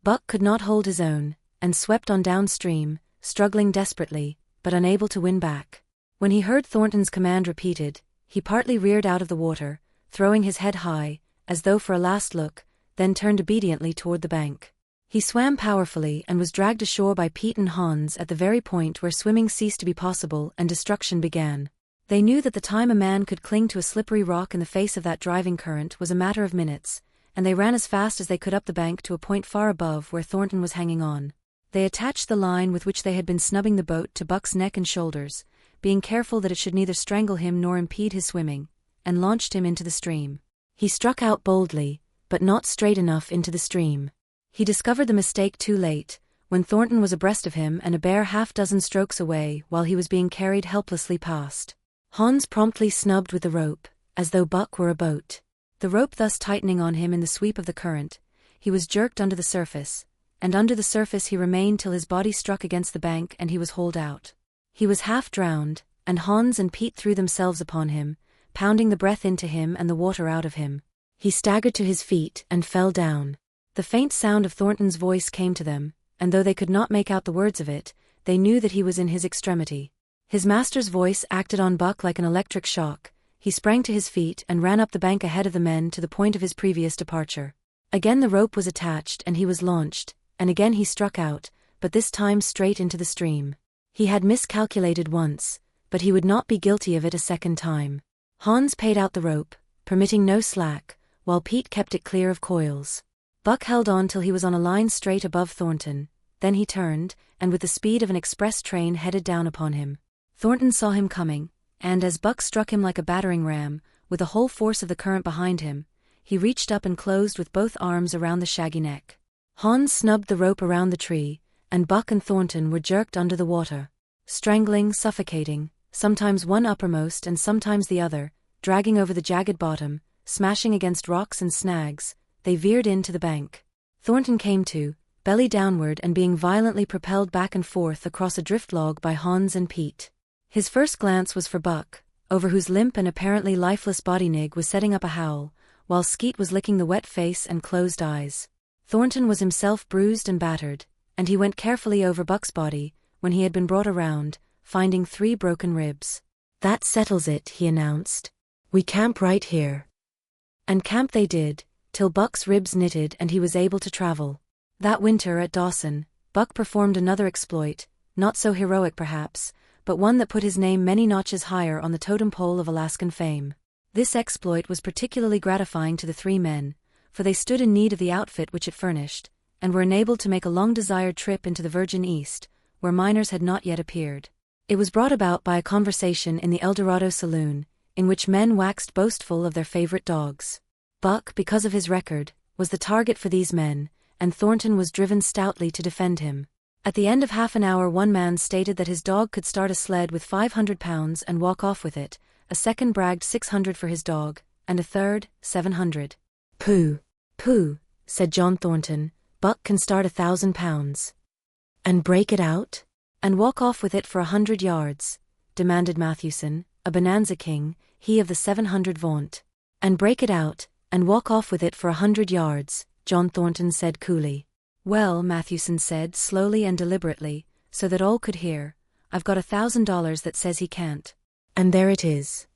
Buck could not hold his own, and swept on downstream, struggling desperately, but unable to win back. When he heard Thornton's command repeated, he partly reared out of the water, throwing his head high, as though for a last look, then turned obediently toward the bank. He swam powerfully and was dragged ashore by Pete and Hans at the very point where swimming ceased to be possible and destruction began. They knew that the time a man could cling to a slippery rock in the face of that driving current was a matter of minutes, and they ran as fast as they could up the bank to a point far above where Thornton was hanging on. They attached the line with which they had been snubbing the boat to Buck's neck and shoulders, being careful that it should neither strangle him nor impede his swimming, and launched him into the stream. He struck out boldly, but not straight enough into the stream. He discovered the mistake too late, when Thornton was abreast of him and a bare half-dozen strokes away while he was being carried helplessly past. Hans promptly snubbed with the rope, as though Buck were a boat. The rope thus tightening on him in the sweep of the current, he was jerked under the surface, and under the surface he remained till his body struck against the bank and he was hauled out. He was half drowned, and Hans and Pete threw themselves upon him, pounding the breath into him and the water out of him. He staggered to his feet and fell down. The faint sound of Thornton's voice came to them, and though they could not make out the words of it, they knew that he was in his extremity. His master's voice acted on Buck like an electric shock. He sprang to his feet and ran up the bank ahead of the men to the point of his previous departure. Again the rope was attached and he was launched, and again he struck out, but this time straight into the stream. He had miscalculated once, but he would not be guilty of it a second time. Hans paid out the rope, permitting no slack, while Pete kept it clear of coils. Buck held on till he was on a line straight above Thornton, then he turned, and with the speed of an express train headed down upon him. Thornton saw him coming, and as Buck struck him like a battering ram, with the whole force of the current behind him, he reached up and closed with both arms around the shaggy neck. Hans snubbed the rope around the tree, and Buck and Thornton were jerked under the water. Strangling, suffocating, sometimes one uppermost and sometimes the other, dragging over the jagged bottom, smashing against rocks and snags, they veered in to the bank. Thornton came to, belly downward and being violently propelled back and forth across a drift log by Hans and Pete. His first glance was for Buck, over whose limp and apparently lifeless body Nig was setting up a howl, while Skeet was licking the wet face and closed eyes. Thornton was himself bruised and battered, and he went carefully over Buck's body, when he had been brought around, finding 3 broken ribs. "That settles it," he announced. "We camp right here." And camp they did, till Buck's ribs knitted and he was able to travel. That winter at Dawson, Buck performed another exploit, not so heroic perhaps, but one that put his name many notches higher on the totem pole of Alaskan fame. This exploit was particularly gratifying to the three men, for they stood in need of the outfit which it furnished, and were enabled to make a long-desired trip into the Virgin East, where miners had not yet appeared. It was brought about by a conversation in the El Dorado saloon, in which men waxed boastful of their favorite dogs. Buck, because of his record, was the target for these men, and Thornton was driven stoutly to defend him. At the end of half an hour one man stated that his dog could start a sled with 500 pounds and walk off with it, a second bragged 600 for his dog, and a third, 700. Pooh. Pooh, said John Thornton, Buck can start 1,000 pounds. And break it out? And walk off with it for 100 yards, demanded Mathewson, a bonanza king, he of the 700 vaunt. And break it out, and walk off with it for 100 yards, John Thornton said coolly. Well, Mathewson said slowly and deliberately, so that all could hear, I've got $1,000 that says he can't. And there it is.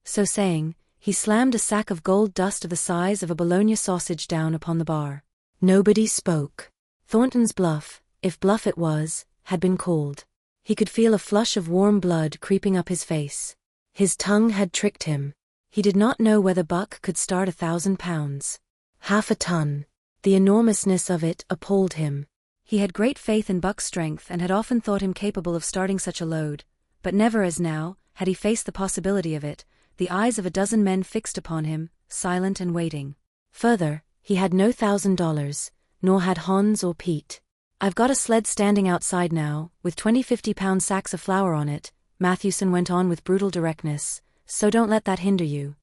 So saying, he slammed a sack of gold dust of the size of a bologna sausage down upon the bar. Nobody spoke. Thornton's bluff, if bluff it was, had been called. He could feel a flush of warm blood creeping up his face. His tongue had tricked him. He did not know whether Buck could start 1,000 pounds. 1/2 a ton. The enormousness of it appalled him. He had great faith in Buck's strength and had often thought him capable of starting such a load, but never as now, had he faced the possibility of it, the eyes of a dozen men fixed upon him, silent and waiting. Further, he had no $1,000, nor had Hans or Pete. I've got a sled standing outside now, with 20 50-pound sacks of flour on it, Mathewson went on with brutal directness, so don't let that hinder you.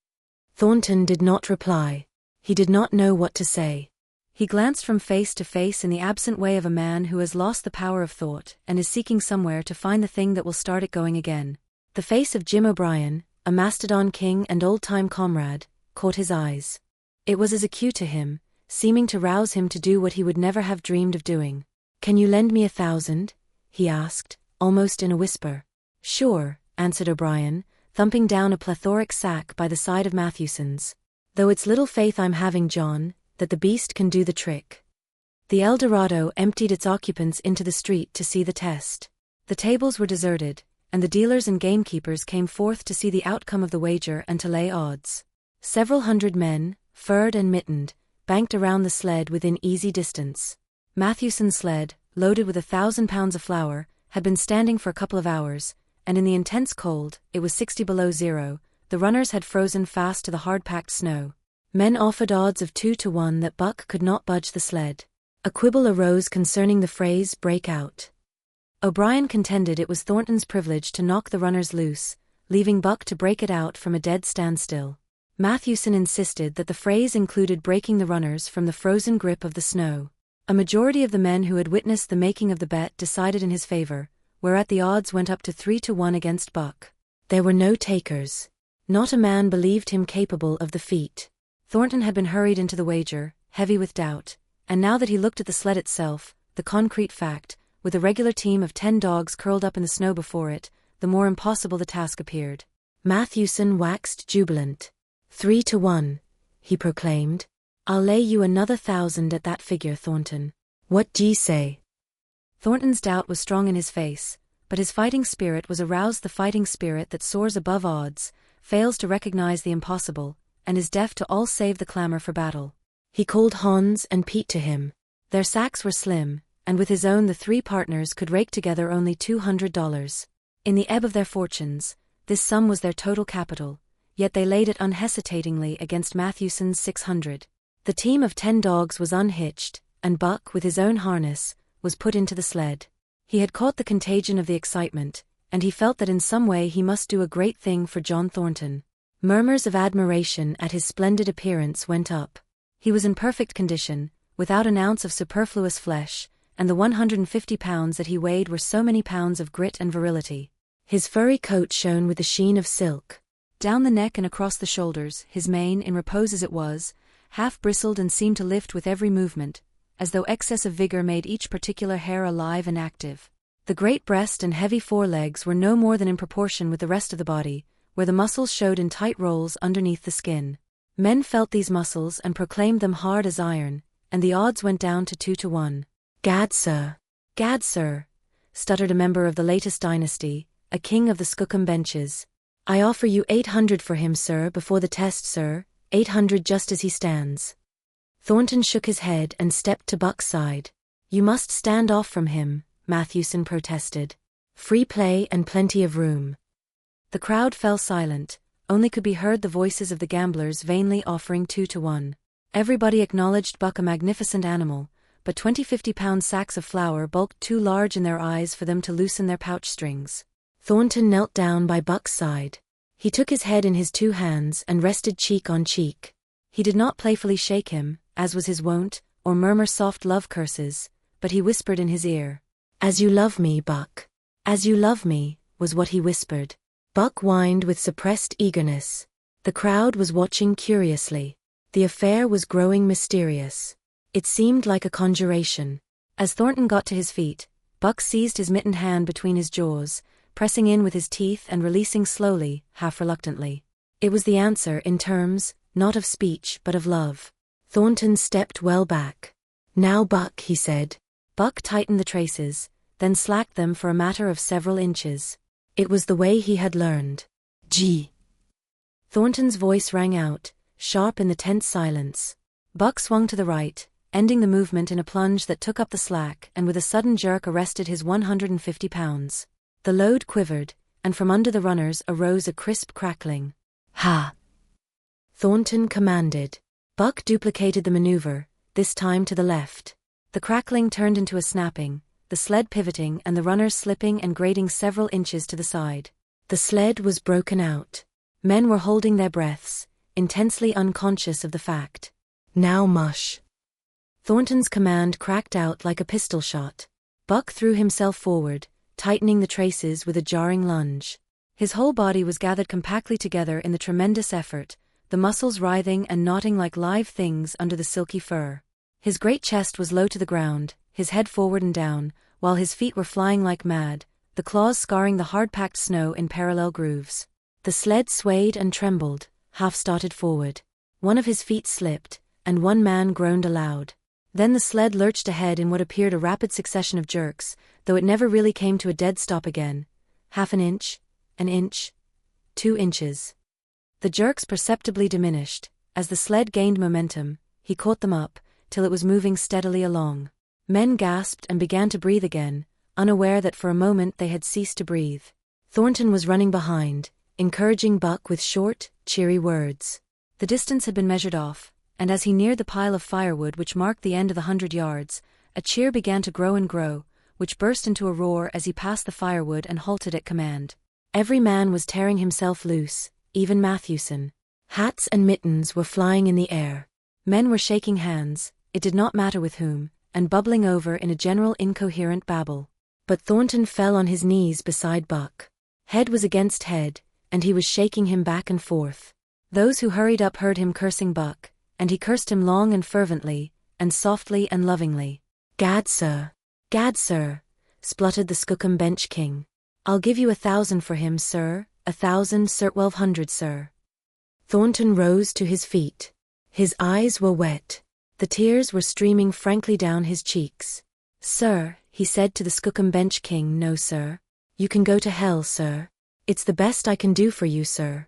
Thornton did not reply. He did not know what to say. He glanced from face to face in the absent way of a man who has lost the power of thought and is seeking somewhere to find the thing that will start it going again. The face of Jim O'Brien, a Mastodon king and old-time comrade, caught his eyes. It was as a cue to him, seeming to rouse him to do what he would never have dreamed of doing. Can you lend me 1,000? He asked, almost in a whisper. Sure, answered O'Brien, thumping down a plethoric sack by the side of Mathewson's. Though it's little faith I'm having, John, that the beast can do the trick. The El Dorado emptied its occupants into the street to see the test. The tables were deserted, and the dealers and gamekeepers came forth to see the outcome of the wager and to lay odds. Several hundred men, furred and mittened, banked around the sled within easy distance. Mathewson's sled, loaded with 1,000 pounds of flour, had been standing for a couple of hours, and in the intense cold, it was 60 below zero, the runners had frozen fast to the hard-packed snow. Men offered odds of 2 to 1 that Buck could not budge the sled. A quibble arose concerning the phrase break out. O'Brien contended it was Thornton's privilege to knock the runners loose, leaving Buck to break it out from a dead standstill. Mathewson insisted that the phrase included breaking the runners from the frozen grip of the snow. A majority of the men who had witnessed the making of the bet decided in his favor, whereat the odds went up to 3 to 1 against Buck. There were no takers. Not a man believed him capable of the feat. Thornton had been hurried into the wager, heavy with doubt, and now that he looked at the sled itself, the concrete fact, with a regular team of 10 dogs curled up in the snow before it, the more impossible the task appeared. Mathewson waxed jubilant. 3 to 1, he proclaimed. I'll lay you another 1,000 at that figure, Thornton. What d'ye say? Thornton's doubt was strong in his face, but his fighting spirit was aroused, the fighting spirit that soars above odds, fails to recognize the impossible, and is deaf to all save the clamor for battle. He called Hans and Pete to him. Their sacks were slim, and with his own the three partners could rake together only $200. In the ebb of their fortunes, this sum was their total capital, yet they laid it unhesitatingly against Mathewson's 600. The team of 10 dogs was unhitched, and Buck, with his own harness, was put into the sled. He had caught the contagion of the excitement, and he felt that in some way he must do a great thing for John Thornton. Murmurs of admiration at his splendid appearance went up. He was in perfect condition, without an ounce of superfluous flesh, and the 150 pounds that he weighed were so many pounds of grit and virility. His furry coat shone with the sheen of silk. Down the neck and across the shoulders, his mane, in repose as it was, half bristled and seemed to lift with every movement, as though excess of vigor made each particular hair alive and active. The great breast and heavy forelegs were no more than in proportion with the rest of the body, where the muscles showed in tight rolls underneath the skin. Men felt these muscles and proclaimed them hard as iron, and the odds went down to 2-1. Gad, sir. Gad, sir, stuttered a member of the latest dynasty, a king of the Skookum benches. I offer you 800 for him, sir, before the test, sir, 800 just as he stands. Thornton shook his head and stepped to Buck's side. You must stand off from him, Mathewson protested. Free play and plenty of room. The crowd fell silent, only could be heard the voices of the gamblers vainly offering 2-1. Everybody acknowledged Buck a magnificent animal, but 20 50-pound sacks of flour bulked too large in their eyes for them to loosen their pouch strings. Thornton knelt down by Buck's side. He took his head in his 2 hands and rested cheek on cheek. He did not playfully shake him, as was his wont, or murmur soft love curses, but he whispered in his ear. As you love me, Buck. As you love me, was what he whispered. Buck whined with suppressed eagerness. The crowd was watching curiously. The affair was growing mysterious. It seemed like a conjuration. As Thornton got to his feet, Buck seized his mittened hand between his jaws, pressing in with his teeth and releasing slowly, half reluctantly. It was the answer in terms, not of speech but of love. Thornton stepped well back. Now, Buck, he said. Buck tightened the traces, then slacked them for a matter of several inches. It was the way he had learned. Gee. Thornton's voice rang out, sharp in the tense silence. Buck swung to the right, ending the movement in a plunge that took up the slack and with a sudden jerk arrested his 150 pounds. The load quivered, and from under the runners arose a crisp crackling. Ha! Thornton commanded. Buck duplicated the maneuver, this time to the left. The crackling turned into a snapping, the sled pivoting and the runners slipping and grating several inches to the side. The sled was broken out. Men were holding their breaths, intensely unconscious of the fact. Now mush. Thornton's command cracked out like a pistol shot. Buck threw himself forward, tightening the traces with a jarring lunge. His whole body was gathered compactly together in the tremendous effort, the muscles writhing and knotting like live things under the silky fur. His great chest was low to the ground, his head forward and down, while his feet were flying like mad, the claws scarring the hard-packed snow in parallel grooves. The sled swayed and trembled, half-started forward. One of his feet slipped, and one man groaned aloud. Then the sled lurched ahead in what appeared a rapid succession of jerks, though it never really came to a dead stop again. Half an inch, 2 inches. The jerks perceptibly diminished. As the sled gained momentum, he caught them up, till it was moving steadily along. Men gasped and began to breathe again, unaware that for a moment they had ceased to breathe. Thornton was running behind, encouraging Buck with short, cheery words. The distance had been measured off, and as he neared the pile of firewood which marked the end of the 100 yards, a cheer began to grow and grow, which burst into a roar as he passed the firewood and halted at command. Every man was tearing himself loose, even Mathewson. Hats and mittens were flying in the air. Men were shaking hands, it did not matter with whom, and bubbling over in a general incoherent babble. But Thornton fell on his knees beside Buck. Head was against head, and he was shaking him back and forth. Those who hurried up heard him cursing Buck, and he cursed him long and fervently, and softly and lovingly. Gad, sir. Gad, sir, spluttered the Skookum bench king. I'll give you 1,000 for him, sir, 1,000, sir, 1,200, sir. Thornton rose to his feet. His eyes were wet. The tears were streaming frankly down his cheeks. Sir, he said to the Skookum bench king, no, sir. You can go to hell, sir. It's the best I can do for you, sir.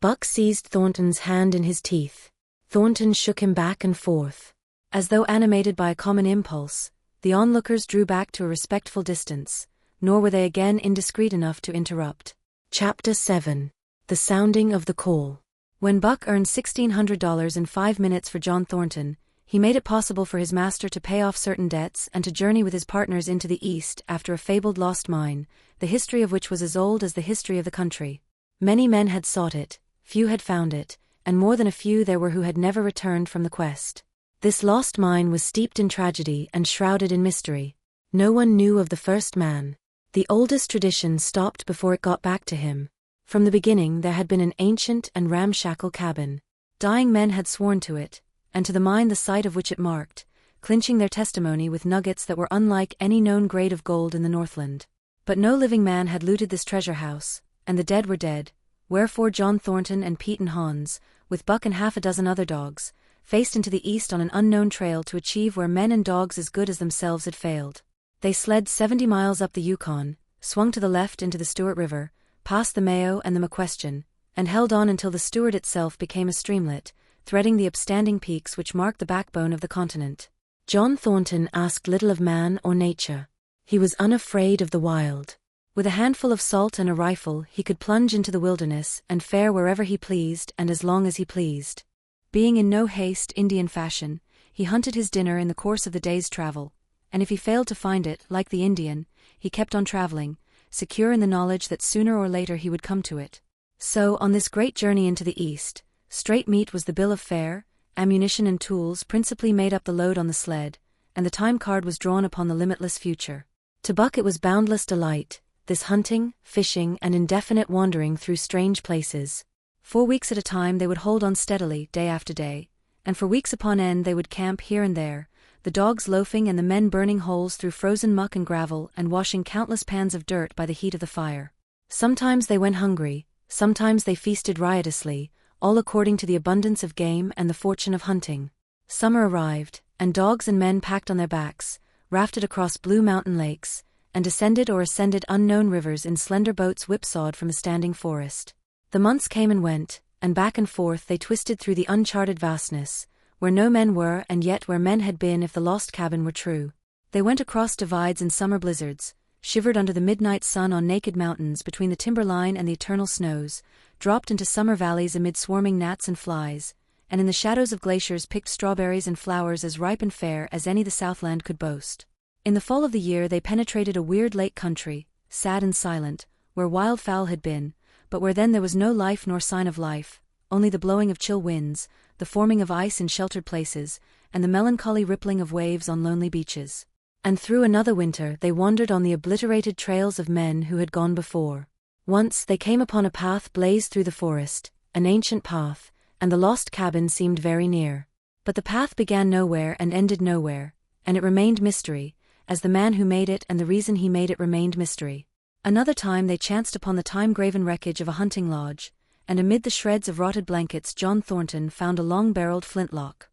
Buck seized Thornton's hand in his teeth. Thornton shook him back and forth. As though animated by a common impulse, the onlookers drew back to a respectful distance, nor were they again indiscreet enough to interrupt. Chapter 7. The Sounding of the Call. When Buck earned $1,600 in 5 minutes for John Thornton, he made it possible for his master to pay off certain debts and to journey with his partners into the East after a fabled lost mine, the history of which was as old as the history of the country. Many men had sought it, few had found it, and more than a few there were who had never returned from the quest. This lost mine was steeped in tragedy and shrouded in mystery. No one knew of the first man. The oldest tradition stopped before it got back to him. From the beginning there had been an ancient and ramshackle cabin. Dying men had sworn to it, and to the mine the site of which it marked, clinching their testimony with nuggets that were unlike any known grade of gold in the Northland. But no living man had looted this treasure house, and the dead were dead, wherefore John Thornton and Pete and Hans, with Buck and half a dozen other dogs, faced into the east on an unknown trail to achieve where men and dogs as good as themselves had failed. They sled 70 miles up the Yukon, swung to the left into the Stewart River, past the Mayo and the McQuestion, and held on until the Stewart itself became a streamlet, threading the upstanding peaks which marked the backbone of the continent. John Thornton asked little of man or nature. He was unafraid of the wild. With a handful of salt and a rifle he could plunge into the wilderness and fare wherever he pleased and as long as he pleased. Being in no haste Indian fashion, he hunted his dinner in the course of the day's travel, and if he failed to find it, like the Indian, he kept on traveling, secure in the knowledge that sooner or later he would come to it. So, on this great journey into the east, straight meat was the bill of fare, ammunition and tools principally made up the load on the sled, and the time card was drawn upon the limitless future. To Buck it was boundless delight, this hunting, fishing and indefinite wandering through strange places. 4 weeks at a time they would hold on steadily, day after day, and for weeks upon end they would camp here and there, the dogs loafing and the men burning holes through frozen muck and gravel and washing countless pans of dirt by the heat of the fire. Sometimes they went hungry, sometimes they feasted riotously, all according to the abundance of game and the fortune of hunting. Summer arrived, and dogs and men packed on their backs, rafted across blue mountain lakes, and descended or ascended unknown rivers in slender boats whipsawed from a standing forest. The months came and went, and back and forth they twisted through the uncharted vastness, where no men were and yet where men had been if the lost cabin were true. They went across divides in summer blizzards, shivered under the midnight sun on naked mountains between the timberline and the eternal snows, dropped into summer valleys amid swarming gnats and flies, and in the shadows of glaciers picked strawberries and flowers as ripe and fair as any the Southland could boast. In the fall of the year they penetrated a weird lake country, sad and silent, where wildfowl had been, but where then there was no life nor sign of life, only the blowing of chill winds, the forming of ice in sheltered places, and the melancholy rippling of waves on lonely beaches. And through another winter they wandered on the obliterated trails of men who had gone before. Once they came upon a path blazed through the forest, an ancient path, and the lost cabin seemed very near. But the path began nowhere and ended nowhere, and it remained mystery, as the man who made it and the reason he made it remained mystery. Another time they chanced upon the time-graven wreckage of a hunting lodge, and amid the shreds of rotted blankets John Thornton found a long-barreled flintlock.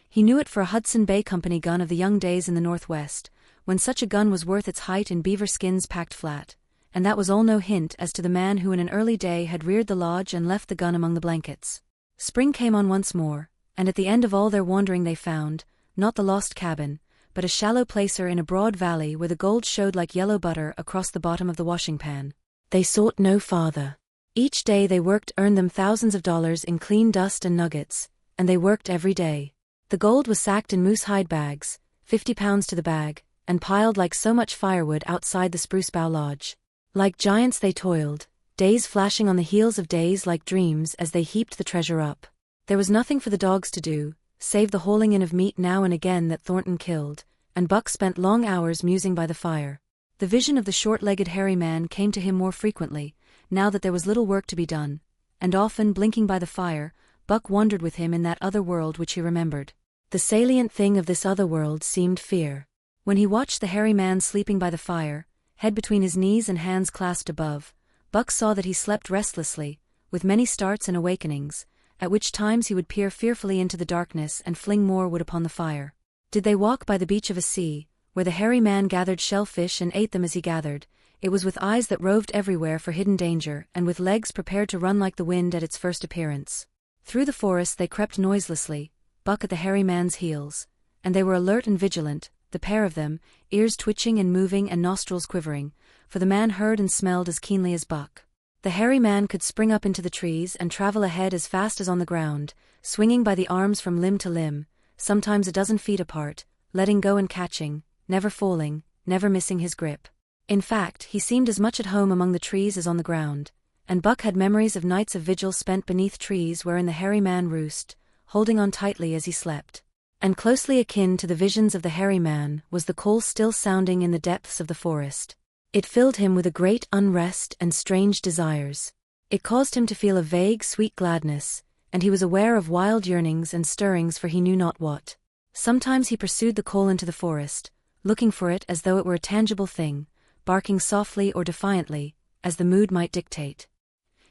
He knew it for a Hudson Bay Company gun of the young days in the Northwest, when such a gun was worth its height in beaver skins packed flat, and that was all no hint as to the man who in an early day had reared the lodge and left the gun among the blankets. Spring came on once more, and at the end of all their wandering they found, not the lost cabin, but a shallow placer in a broad valley where the gold showed like yellow butter across the bottom of the washing pan. They sought no farther. Each day they worked earned them thousands of dollars in clean dust and nuggets, and they worked every day. The gold was sacked in moose hide bags, 50 pounds to the bag, and piled like so much firewood outside the Spruce Bough Lodge. Like giants they toiled, days flashing on the heels of days like dreams as they heaped the treasure up. There was nothing for the dogs to do, save the hauling in of meat now and again that Thornton killed, and Buck spent long hours musing by the fire. The vision of the short-legged hairy man came to him more frequently, now that there was little work to be done, and often, blinking by the fire, Buck wandered with him in that other world which he remembered. The salient thing of this other world seemed fear. When he watched the hairy man sleeping by the fire, head between his knees and hands clasped above, Buck saw that he slept restlessly, with many starts and awakenings, at which times he would peer fearfully into the darkness and fling more wood upon the fire. Did they walk by the beach of a sea, where the hairy man gathered shellfish and ate them as he gathered, it was with eyes that roved everywhere for hidden danger and with legs prepared to run like the wind at its first appearance. Through the forest they crept noiselessly, Buck at the hairy man's heels, and they were alert and vigilant, the pair of them, ears twitching and moving and nostrils quivering, for the man heard and smelled as keenly as Buck. The hairy man could spring up into the trees and travel ahead as fast as on the ground, swinging by the arms from limb to limb, sometimes a dozen feet apart, letting go and catching, never falling, never missing his grip. In fact, he seemed as much at home among the trees as on the ground, and Buck had memories of nights of vigil spent beneath trees wherein the hairy man roosted, holding on tightly as he slept. And closely akin to the visions of the hairy man was the call still sounding in the depths of the forest. It filled him with a great unrest and strange desires. It caused him to feel a vague, sweet gladness, and he was aware of wild yearnings and stirrings for he knew not what. Sometimes he pursued the call into the forest, looking for it as though it were a tangible thing, barking softly or defiantly, as the mood might dictate.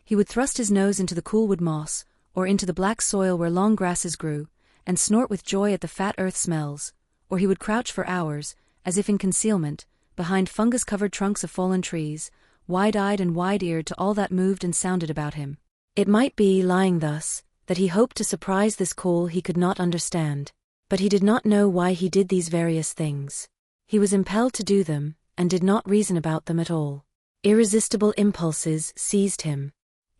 He would thrust his nose into the cool wood moss, or into the black soil where long grasses grew, and snort with joy at the fat earth smells, or he would crouch for hours, as if in concealment, behind fungus-covered trunks of fallen trees, wide-eyed and wide-eared to all that moved and sounded about him. It might be, lying thus, that he hoped to surprise this call he could not understand. But he did not know why he did these various things. He was impelled to do them, and did not reason about them at all. Irresistible impulses seized him.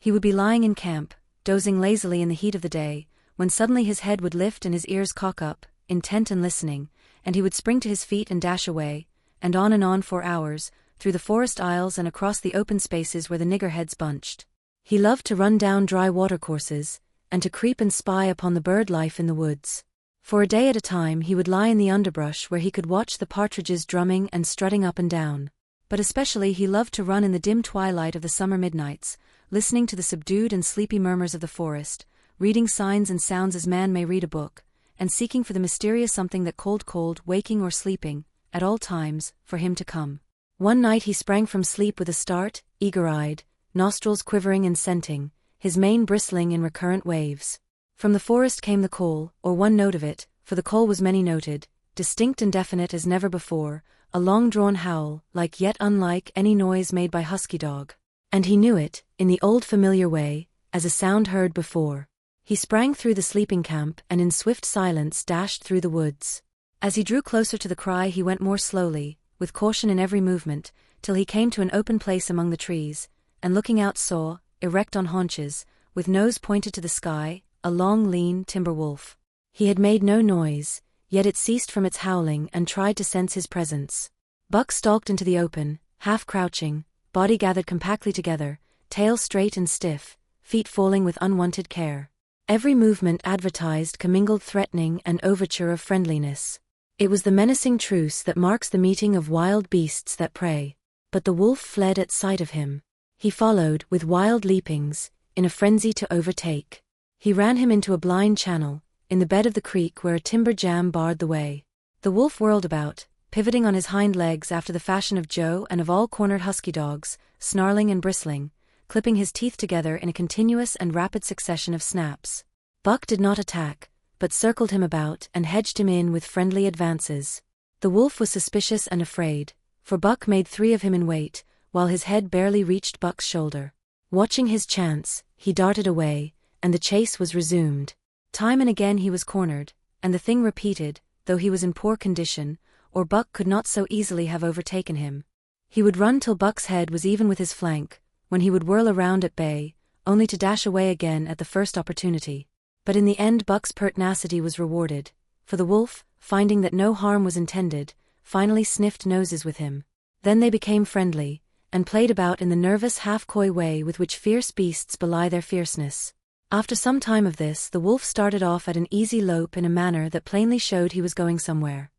He would be lying in camp, dozing lazily in the heat of the day, when suddenly his head would lift and his ears cock up, intent and listening, and he would spring to his feet and dash away, and on for hours, through the forest aisles and across the open spaces where the niggerheads bunched. He loved to run down dry watercourses, and to creep and spy upon the bird life in the woods. For a day at a time he would lie in the underbrush where he could watch the partridges drumming and strutting up and down. But especially he loved to run in the dim twilight of the summer midnights, listening to the subdued and sleepy murmurs of the forest, reading signs and sounds as man may read a book, and seeking for the mysterious something that cold, waking or sleeping, at all times, for him to come. One night he sprang from sleep with a start, eager-eyed, nostrils quivering and scenting, his mane bristling in recurrent waves. From the forest came the call, or one note of it, for the call was many-noted, distinct and definite as never before, a long-drawn howl, like yet unlike any noise made by husky dog. And he knew it, in the old familiar way, as a sound heard before. He sprang through the sleeping camp and in swift silence dashed through the woods. As he drew closer to the cry he went more slowly, with caution in every movement, till he came to an open place among the trees, and looking out saw, erect on haunches, with nose pointed to the sky, a long lean timber wolf. He had made no noise, yet it ceased from its howling and tried to sense his presence. Buck stalked into the open, half crouching, body gathered compactly together, tail straight and stiff, feet falling with unwonted care. Every movement advertised commingled threatening and overture of friendliness. It was the menacing truce that marks the meeting of wild beasts that prey. But the wolf fled at sight of him. He followed, with wild leapings, in a frenzy to overtake. He ran him into a blind channel, in the bed of the creek where a timber jam barred the way. The wolf whirled about, pivoting on his hind legs after the fashion of Joe and of all cornered husky dogs, snarling and bristling, clipping his teeth together in a continuous and rapid succession of snaps. Buck did not attack, but circled him about and hedged him in with friendly advances. The wolf was suspicious and afraid, for Buck made 3 of him in weight, while his head barely reached Buck's shoulder. Watching his chance, he darted away, and the chase was resumed. Time and again he was cornered, and the thing repeated, though he was in poor condition, or Buck could not so easily have overtaken him. He would run till Buck's head was even with his flank, when he would whirl around at bay, only to dash away again at the first opportunity. But in the end Buck's pertinacity was rewarded, for the wolf, finding that no harm was intended, finally sniffed noses with him. Then they became friendly, and played about in the nervous half-coy way with which fierce beasts belie their fierceness. After some time of this the wolf started off at an easy lope in a manner that plainly showed he was going somewhere.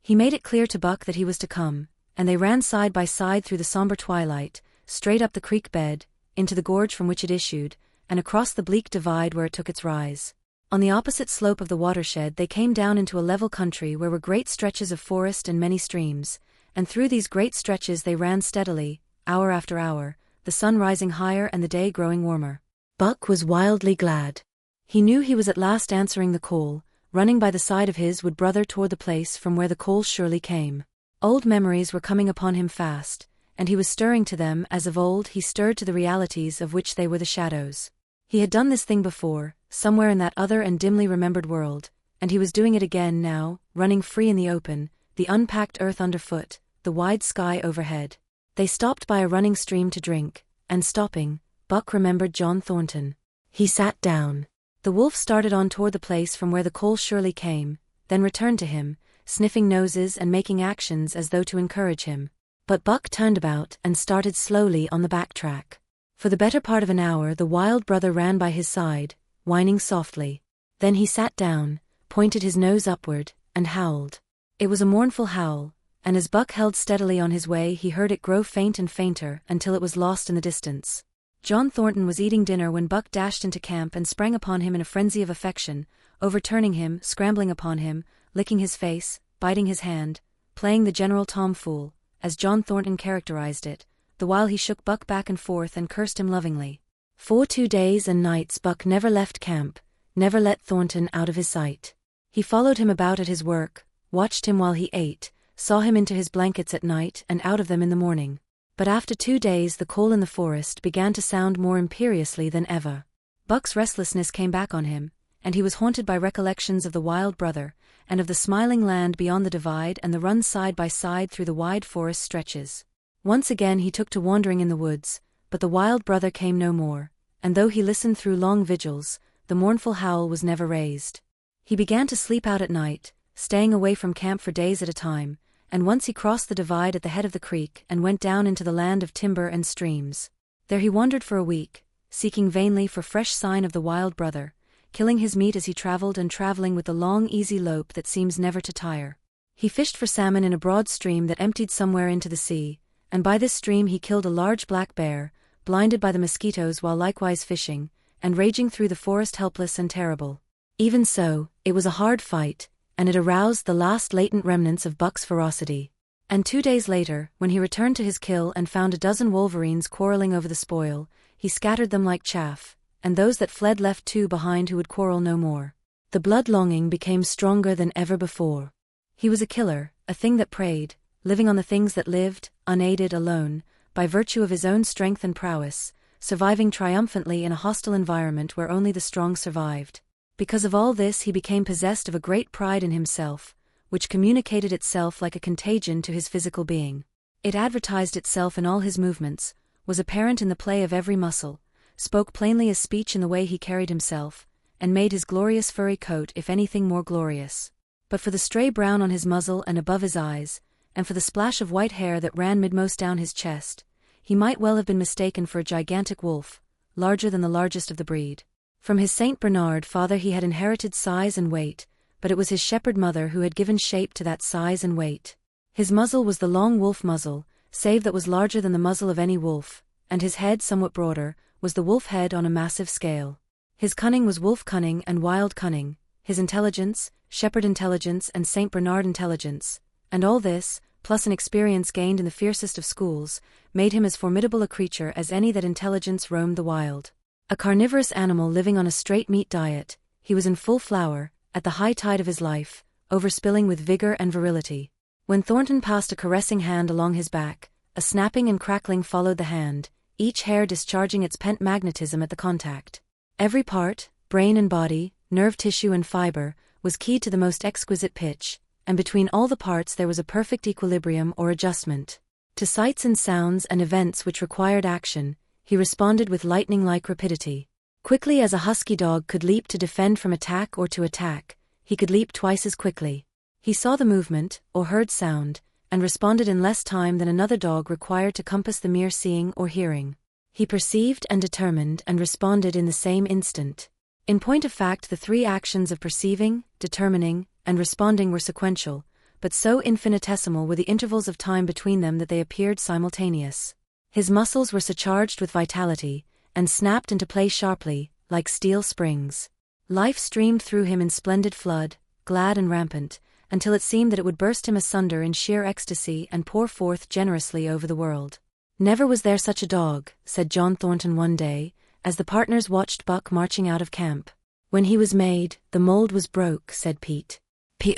He made it clear to Buck that he was to come, and they ran side by side through the somber twilight, straight up the creek bed, into the gorge from which it issued, and across the bleak divide where it took its rise. On the opposite slope of the watershed they came down into a level country where were great stretches of forest and many streams, and through these great stretches they ran steadily, hour after hour, the sun rising higher and the day growing warmer. Buck was wildly glad. He knew he was at last answering the call, running by the side of his wood brother toward the place from where the call surely came. Old memories were coming upon him fast, and he was stirring to them as of old he stirred to the realities of which they were the shadows. He had done this thing before, somewhere in that other and dimly remembered world, and he was doing it again now, running free in the open, the unpacked earth underfoot, the wide sky overhead. They stopped by a running stream to drink, and stopping, Buck remembered John Thornton. He sat down. The wolf started on toward the place from where the call surely came, then returned to him, sniffing noses and making actions as though to encourage him. But Buck turned about and started slowly on the back track. For the better part of an hour the wild brother ran by his side, whining softly. Then he sat down, pointed his nose upward, and howled. It was a mournful howl, and as Buck held steadily on his way he heard it grow faint and fainter until it was lost in the distance. John Thornton was eating dinner when Buck dashed into camp and sprang upon him in a frenzy of affection, overturning him, scrambling upon him, licking his face, biting his hand, playing the general tomfool, as John Thornton characterized it, the while he shook Buck back and forth and cursed him lovingly. For 2 days and nights Buck never left camp, never let Thornton out of his sight. He followed him about at his work, watched him while he ate, saw him into his blankets at night and out of them in the morning. But after 2 days the call in the forest began to sound more imperiously than ever. Buck's restlessness came back on him, and he was haunted by recollections of the wild brother, and of the smiling land beyond the divide and the run side by side through the wide forest stretches. Once again he took to wandering in the woods, but the wild brother came no more, and though he listened through long vigils, the mournful howl was never raised. He began to sleep out at night, staying away from camp for days at a time, and once he crossed the divide at the head of the creek and went down into the land of timber and streams. There he wandered for a week, seeking vainly for fresh sign of the wild brother, killing his meat as he traveled and traveling with the long easy lope that seems never to tire. He fished for salmon in a broad stream that emptied somewhere into the sea, and by this stream he killed a large black bear, blinded by the mosquitoes while likewise fishing, and raging through the forest helpless and terrible. Even so, it was a hard fight, and it aroused the last latent remnants of Buck's ferocity. And 2 days later, when he returned to his kill and found a dozen wolverines quarreling over the spoil, he scattered them like chaff, and those that fled left 2 behind who would quarrel no more. The blood longing became stronger than ever before. He was a killer, a thing that preyed, living on the things that lived, unaided, alone, by virtue of his own strength and prowess, surviving triumphantly in a hostile environment where only the strong survived. Because of all this he became possessed of a great pride in himself, which communicated itself like a contagion to his physical being. It advertised itself in all his movements, was apparent in the play of every muscle, spoke plainly as speech in the way he carried himself, and made his glorious furry coat if anything more glorious. But for the stray brown on his muzzle and above his eyes, and for the splash of white hair that ran midmost down his chest, he might well have been mistaken for a gigantic wolf, larger than the largest of the breed. From his Saint Bernard father he had inherited size and weight, but it was his shepherd mother who had given shape to that size and weight. His muzzle was the long wolf muzzle, save that was larger than the muzzle of any wolf, and his head, somewhat broader, was the wolf head on a massive scale. His cunning was wolf cunning and wild cunning, his intelligence, shepherd intelligence and Saint Bernard intelligence, and all this, plus an experience gained in the fiercest of schools, made him as formidable a creature as any that intelligence roamed the wild. A carnivorous animal living on a straight meat diet, he was in full flower, at the high tide of his life, overspilling with vigor and virility. When Thornton passed a caressing hand along his back, a snapping and crackling followed the hand, each hair discharging its pent magnetism at the contact. Every part, brain and body, nerve tissue and fiber, was keyed to the most exquisite pitch, and between all the parts there was a perfect equilibrium or adjustment. To sights and sounds and events which required action, he responded with lightning-like rapidity. Quickly as a husky dog could leap to defend from attack or to attack, he could leap twice as quickly. He saw the movement, or heard sound, and responded in less time than another dog required to compass the mere seeing or hearing. He perceived and determined and responded in the same instant. In point of fact, the 3 actions of perceiving, determining, and responding were sequential, but so infinitesimal were the intervals of time between them that they appeared simultaneous. His muscles were surcharged with vitality, and snapped into play sharply, like steel springs. Life streamed through him in splendid flood, glad and rampant, until it seemed that it would burst him asunder in sheer ecstasy and pour forth generously over the world. "Never was there such a dog," said John Thornton one day, as the partners watched Buck marching out of camp. "When he was made, the mold was broke," said Pete. "Py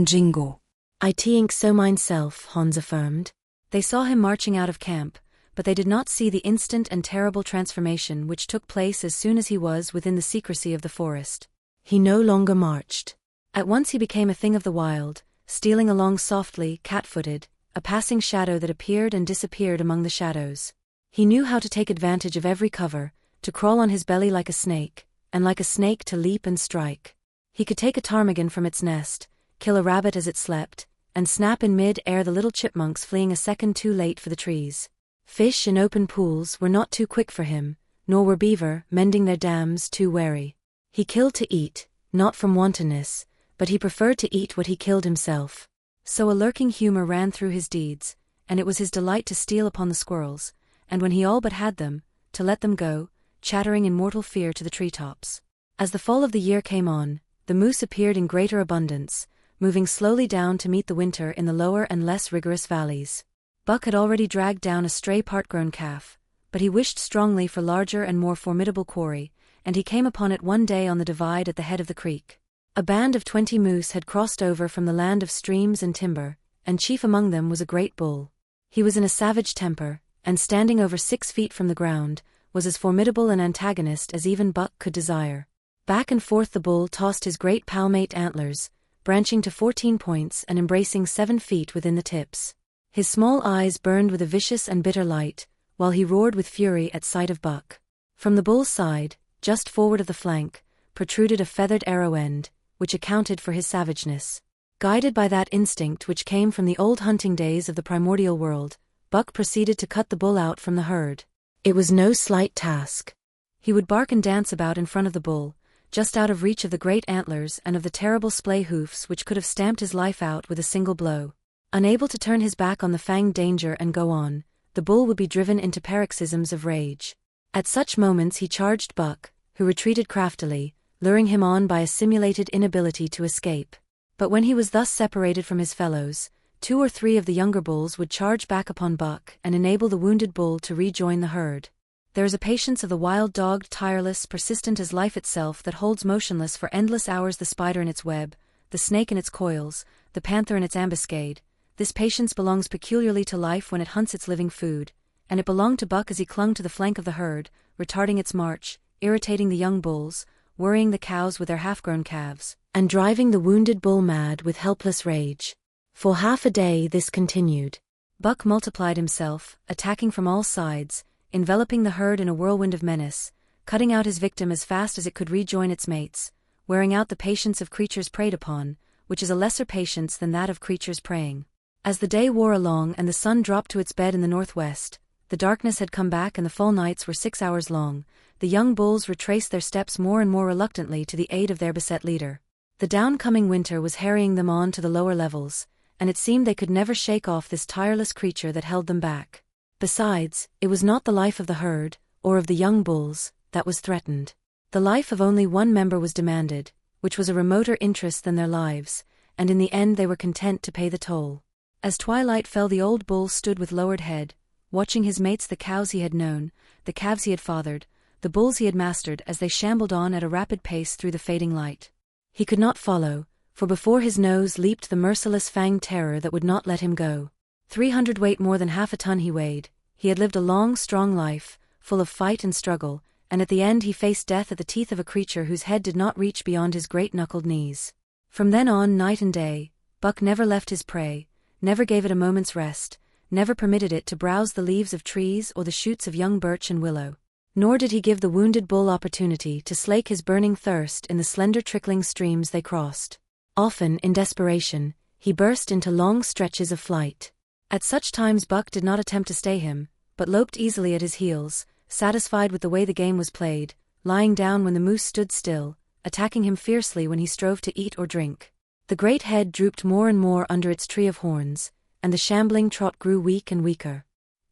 Jingo. I think so myself," Hans affirmed. They saw him marching out of camp, but they did not see the instant and terrible transformation which took place as soon as he was within the secrecy of the forest. He no longer marched. At once he became a thing of the wild, stealing along softly, cat-footed, a passing shadow that appeared and disappeared among the shadows. He knew how to take advantage of every cover, to crawl on his belly like a snake, and like a snake to leap and strike. He could take a ptarmigan from its nest, kill a rabbit as it slept, and snap in mid-air the little chipmunks fleeing a second too late for the trees. Fish in open pools were not too quick for him, nor were beaver, mending their dams, too wary. He killed to eat, not from wantonness, but he preferred to eat what he killed himself. So a lurking humor ran through his deeds, and it was his delight to steal upon the squirrels, and when he all but had them, to let them go, chattering in mortal fear to the treetops. As the fall of the year came on, the moose appeared in greater abundance, moving slowly down to meet the winter in the lower and less rigorous valleys. Buck had already dragged down a stray part-grown calf, but he wished strongly for larger and more formidable quarry, and he came upon it one day on the divide at the head of the creek. A band of 20 moose had crossed over from the land of streams and timber, and chief among them was a great bull. He was in a savage temper, and standing over 6 feet from the ground, was as formidable an antagonist as even Buck could desire. Back and forth the bull tossed his great palmate antlers, branching to 14 points and embracing 7 feet within the tips. His small eyes burned with a vicious and bitter light, while he roared with fury at sight of Buck. From the bull's side, just forward of the flank, protruded a feathered arrow end, which accounted for his savageness. Guided by that instinct which came from the old hunting days of the primordial world, Buck proceeded to cut the bull out from the herd. It was no slight task. He would bark and dance about in front of the bull, just out of reach of the great antlers and of the terrible splay hoofs which could have stamped his life out with a single blow. Unable to turn his back on the fanged danger and go on, the bull would be driven into paroxysms of rage. At such moments he charged Buck, who retreated craftily, luring him on by a simulated inability to escape. But when he was thus separated from his fellows, 2 or 3 of the younger bulls would charge back upon Buck and enable the wounded bull to rejoin the herd. There is a patience of the wild dog, tireless, persistent as life itself, that holds motionless for endless hours the spider in its web, the snake in its coils, the panther in its ambuscade. This patience belongs peculiarly to life when it hunts its living food, and it belonged to Buck as he clung to the flank of the herd, retarding its march, irritating the young bulls, worrying the cows with their half-grown calves, and driving the wounded bull mad with helpless rage. For half a day this continued. Buck multiplied himself, attacking from all sides, enveloping the herd in a whirlwind of menace, cutting out his victim as fast as it could rejoin its mates, wearing out the patience of creatures preyed upon, which is a lesser patience than that of creatures preying. As the day wore along and the sun dropped to its bed in the northwest, the darkness had come back and the fall nights were 6 hours long. The young bulls retraced their steps more and more reluctantly to the aid of their beset leader. The downcoming winter was harrying them on to the lower levels, and it seemed they could never shake off this tireless creature that held them back. Besides, it was not the life of the herd, or of the young bulls, that was threatened. The life of only one member was demanded, which was a remoter interest than their lives, and in the end they were content to pay the toll. As twilight fell, the old bull stood with lowered head, watching his mates, the cows he had known, the calves he had fathered, the bulls he had mastered, as they shambled on at a rapid pace through the fading light. He could not follow, for before his nose leaped the merciless fanged terror that would not let him go. 300 weight, more than half a ton he weighed. He had lived a long, strong life, full of fight and struggle, and at the end he faced death at the teeth of a creature whose head did not reach beyond his great knuckled knees. From then on, night and day, Buck never left his prey, never gave it a moment's rest, never permitted it to browse the leaves of trees or the shoots of young birch and willow. Nor did he give the wounded bull opportunity to slake his burning thirst in the slender trickling streams they crossed. Often, in desperation, he burst into long stretches of flight. At such times Buck did not attempt to stay him, but loped easily at his heels, satisfied with the way the game was played, lying down when the moose stood still, attacking him fiercely when he strove to eat or drink. The great head drooped more and more under its tree of horns, and the shambling trot grew weak and weaker.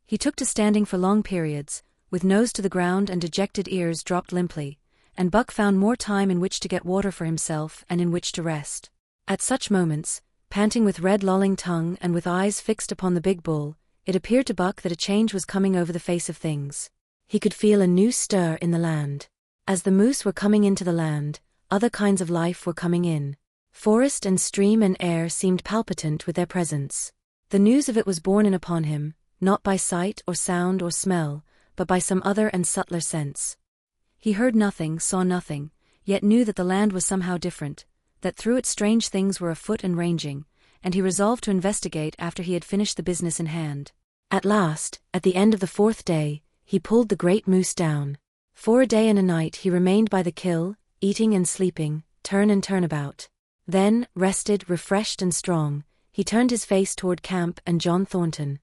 He took to standing for long periods, with nose to the ground and dejected ears dropped limply, and Buck found more time in which to get water for himself and in which to rest. At such moments, panting with red lolling tongue and with eyes fixed upon the big bull, it appeared to Buck that a change was coming over the face of things. He could feel a new stir in the land. As the moose were coming into the land, other kinds of life were coming in. Forest and stream and air seemed palpitant with their presence. The news of it was borne in upon him, not by sight or sound or smell, but by some other and subtler sense. He heard nothing, saw nothing, yet knew that the land was somehow different, that through it strange things were afoot and ranging, and he resolved to investigate after he had finished the business in hand. At last, at the end of the 4th day, he pulled the great moose down. For a day and a night he remained by the kill, eating and sleeping, turn and turn about. Then, rested, refreshed and strong, he turned his face toward camp and John Thornton.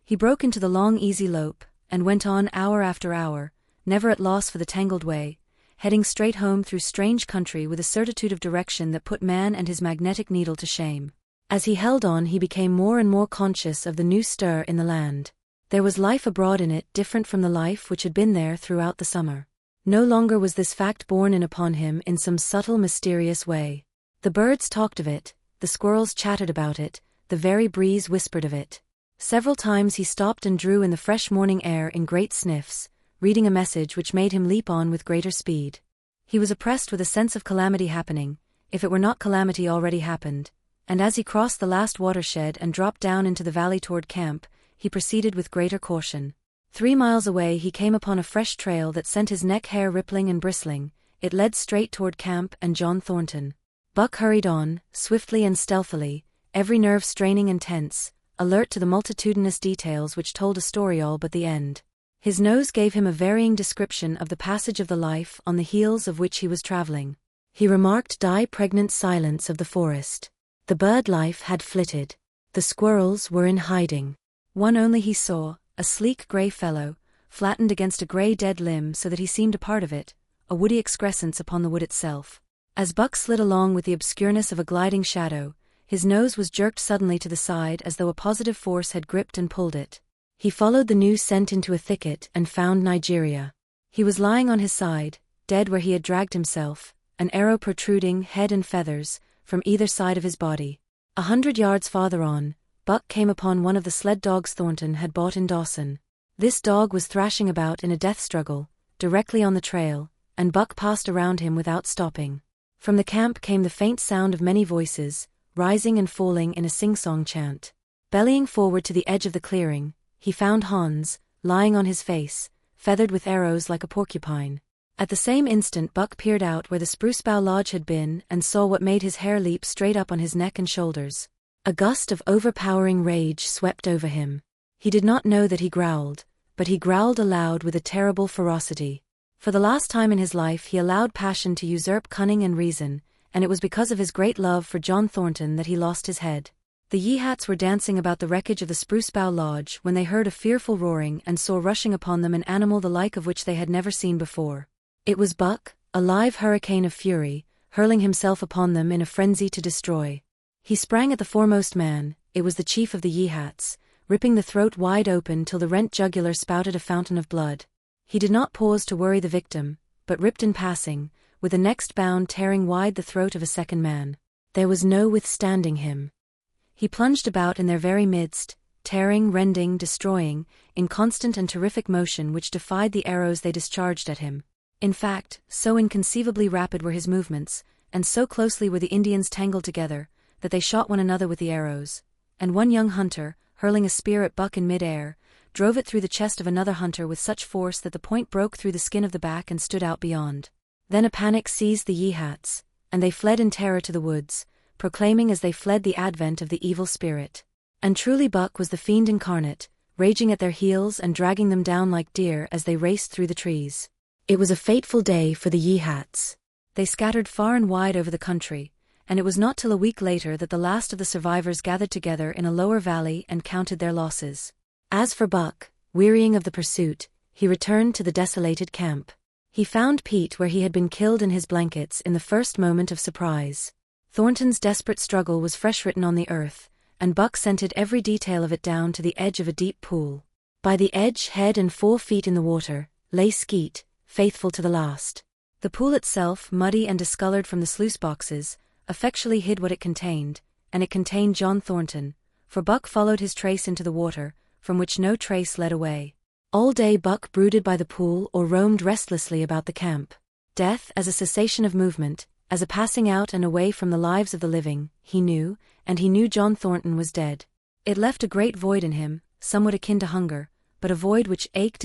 He broke into the long easy lope, and went on hour after hour, never at loss for the tangled way, heading straight home through strange country with a certitude of direction that put man and his magnetic needle to shame. As he held on he became more and more conscious of the new stir in the land. There was life abroad in it different from the life which had been there throughout the summer. No longer was this fact borne in upon him in some subtle mysterious way. The birds talked of it, the squirrels chattered about it, the very breeze whispered of it. Several times he stopped and drew in the fresh morning air in great sniffs, reading a message which made him leap on with greater speed. He was oppressed with a sense of calamity happening, if it were not calamity already happened, and as he crossed the last watershed and dropped down into the valley toward camp, he proceeded with greater caution. 3 miles away he came upon a fresh trail that sent his neck hair rippling and bristling. It led straight toward camp and John Thornton. Buck hurried on, swiftly and stealthily, every nerve straining and tense, alert to the multitudinous details which told a story all but the end. His nose gave him a varying description of the passage of the life on the heels of which he was traveling. He remarked the pregnant silence of the forest. The bird life had flitted. The squirrels were in hiding. One only he saw, a sleek gray fellow, flattened against a gray dead limb so that he seemed a part of it, a woody excrescence upon the wood itself. As Buck slid along with the obscureness of a gliding shadow, his nose was jerked suddenly to the side as though a positive force had gripped and pulled it. He followed the new scent into a thicket and found Nigeria. He was lying on his side, dead where he had dragged himself, an arrow protruding, head and feathers, from either side of his body. 100 yards farther on, Buck came upon one of the sled dogs Thornton had bought in Dawson. This dog was thrashing about in a death struggle, directly on the trail, and Buck passed around him without stopping. From the camp came the faint sound of many voices, rising and falling in a sing-song chant. Bellying forward to the edge of the clearing, he found Hans, lying on his face, feathered with arrows like a porcupine. At the same instant Buck peered out where the spruce bough lodge had been and saw what made his hair leap straight up on his neck and shoulders. A gust of overpowering rage swept over him. He did not know that he growled, but he growled aloud with a terrible ferocity. For the last time in his life he allowed passion to usurp cunning and reason, and it was because of his great love for John Thornton that he lost his head. The Yeehats were dancing about the wreckage of the spruce bough lodge when they heard a fearful roaring and saw rushing upon them an animal the like of which they had never seen before. It was Buck, a live hurricane of fury, hurling himself upon them in a frenzy to destroy. He sprang at the foremost man, it was the chief of the Yeehats, ripping the throat wide open till the rent jugular spouted a fountain of blood. He did not pause to worry the victim, but ripped in passing, with the next bound tearing wide the throat of a second man. There was no withstanding him. He plunged about in their very midst, tearing, rending, destroying, in constant and terrific motion which defied the arrows they discharged at him. In fact, so inconceivably rapid were his movements, and so closely were the Indians tangled together, that they shot one another with the arrows, and one young hunter, hurling a spear at Buck in mid-air, drove it through the chest of another hunter with such force that the point broke through the skin of the back and stood out beyond. Then a panic seized the Yeehats, and they fled in terror to the woods, proclaiming as they fled the advent of the evil spirit. And truly Buck was the fiend incarnate, raging at their heels and dragging them down like deer as they raced through the trees. It was a fateful day for the Yeehats. They scattered far and wide over the country, and it was not till a week later that the last of the survivors gathered together in a lower valley and counted their losses. As for Buck, wearying of the pursuit, he returned to the desolated camp. He found Pete where he had been killed in his blankets in the first moment of surprise. Thornton's desperate struggle was fresh written on the earth, and Buck scented every detail of it down to the edge of a deep pool. By the edge, head and 4 feet in the water, lay Skeet, faithful to the last. The pool itself, muddy and discolored from the sluice boxes, effectually hid what it contained, and it contained John Thornton, for Buck followed his trace into the water, from which no trace led away. All day Buck brooded by the pool or roamed restlessly about the camp. Death as a cessation of movement, as a passing out and away from the lives of the living, he knew, and he knew John Thornton was dead. It left a great void in him, somewhat akin to hunger, but a void which ached,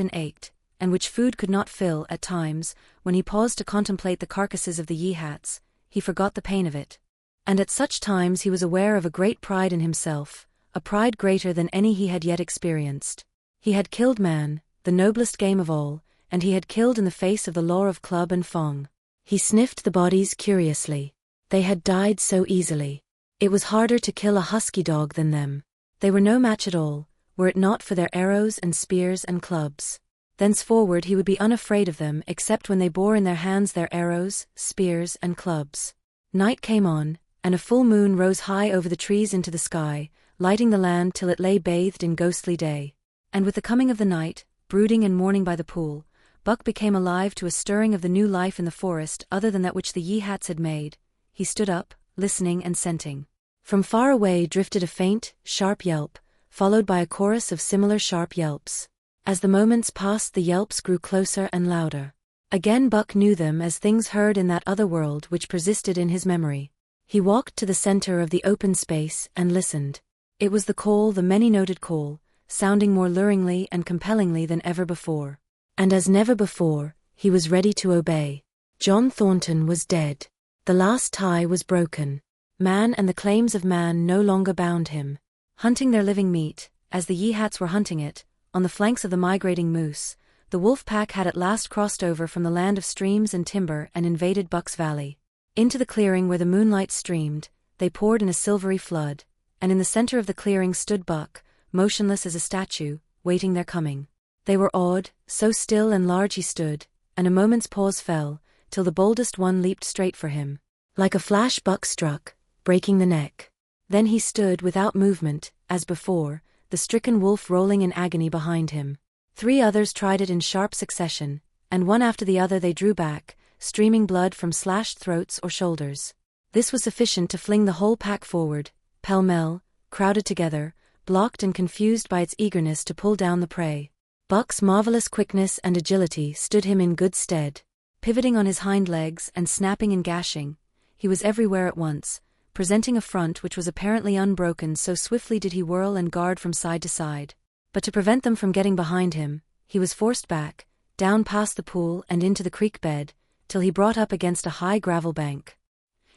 and which food could not fill. At times, when he paused to contemplate the carcasses of the Yeehats, he forgot the pain of it. And at such times he was aware of a great pride in himself, a pride greater than any he had yet experienced. He had killed man, the noblest game of all, and he had killed in the face of the law of club and fong. He sniffed the bodies curiously. They had died so easily. It was harder to kill a husky dog than them. They were no match at all, were it not for their arrows and spears and clubs. Thenceforward he would be unafraid of them except when they bore in their hands their arrows, spears, and clubs. Night came on, and a full moon rose high over the trees into the sky, lighting the land till it lay bathed in ghostly day. And with the coming of the night, brooding and mourning by the pool, Buck became alive to a stirring of the new life in the forest other than that which the Yeehats had made. He stood up, listening and scenting. From far away drifted a faint, sharp yelp, followed by a chorus of similar sharp yelps. As the moments passed, the yelps grew closer and louder. Again Buck knew them as things heard in that other world which persisted in his memory. He walked to the center of the open space and listened. It was the call, the many-noted call, sounding more luringly and compellingly than ever before. And as never before, he was ready to obey. John Thornton was dead. The last tie was broken. Man and the claims of man no longer bound him. Hunting their living meat, as the Yeehats were hunting it, on the flanks of the migrating moose, the wolf pack had at last crossed over from the land of streams and timber and invaded Buck's Valley. Into the clearing where the moonlight streamed, they poured in a silvery flood, and in the center of the clearing stood Buck, motionless as a statue, waiting their coming. They were awed, so still and large he stood, and a moment's pause fell, till the boldest one leaped straight for him. Like a flash Buck struck, breaking the neck. Then he stood without movement, as before, the stricken wolf rolling in agony behind him. 3 others tried it in sharp succession, and one after the other they drew back, streaming blood from slashed throats or shoulders. This was sufficient to fling the whole pack forward, pell-mell, crowded together, blocked and confused by its eagerness to pull down the prey. Buck's marvelous quickness and agility stood him in good stead. Pivoting on his hind legs and snapping and gashing, he was everywhere at once, presenting a front which was apparently unbroken, so swiftly did he whirl and guard from side to side. But to prevent them from getting behind him, he was forced back, down past the pool and into the creek bed, till he brought up against a high gravel bank.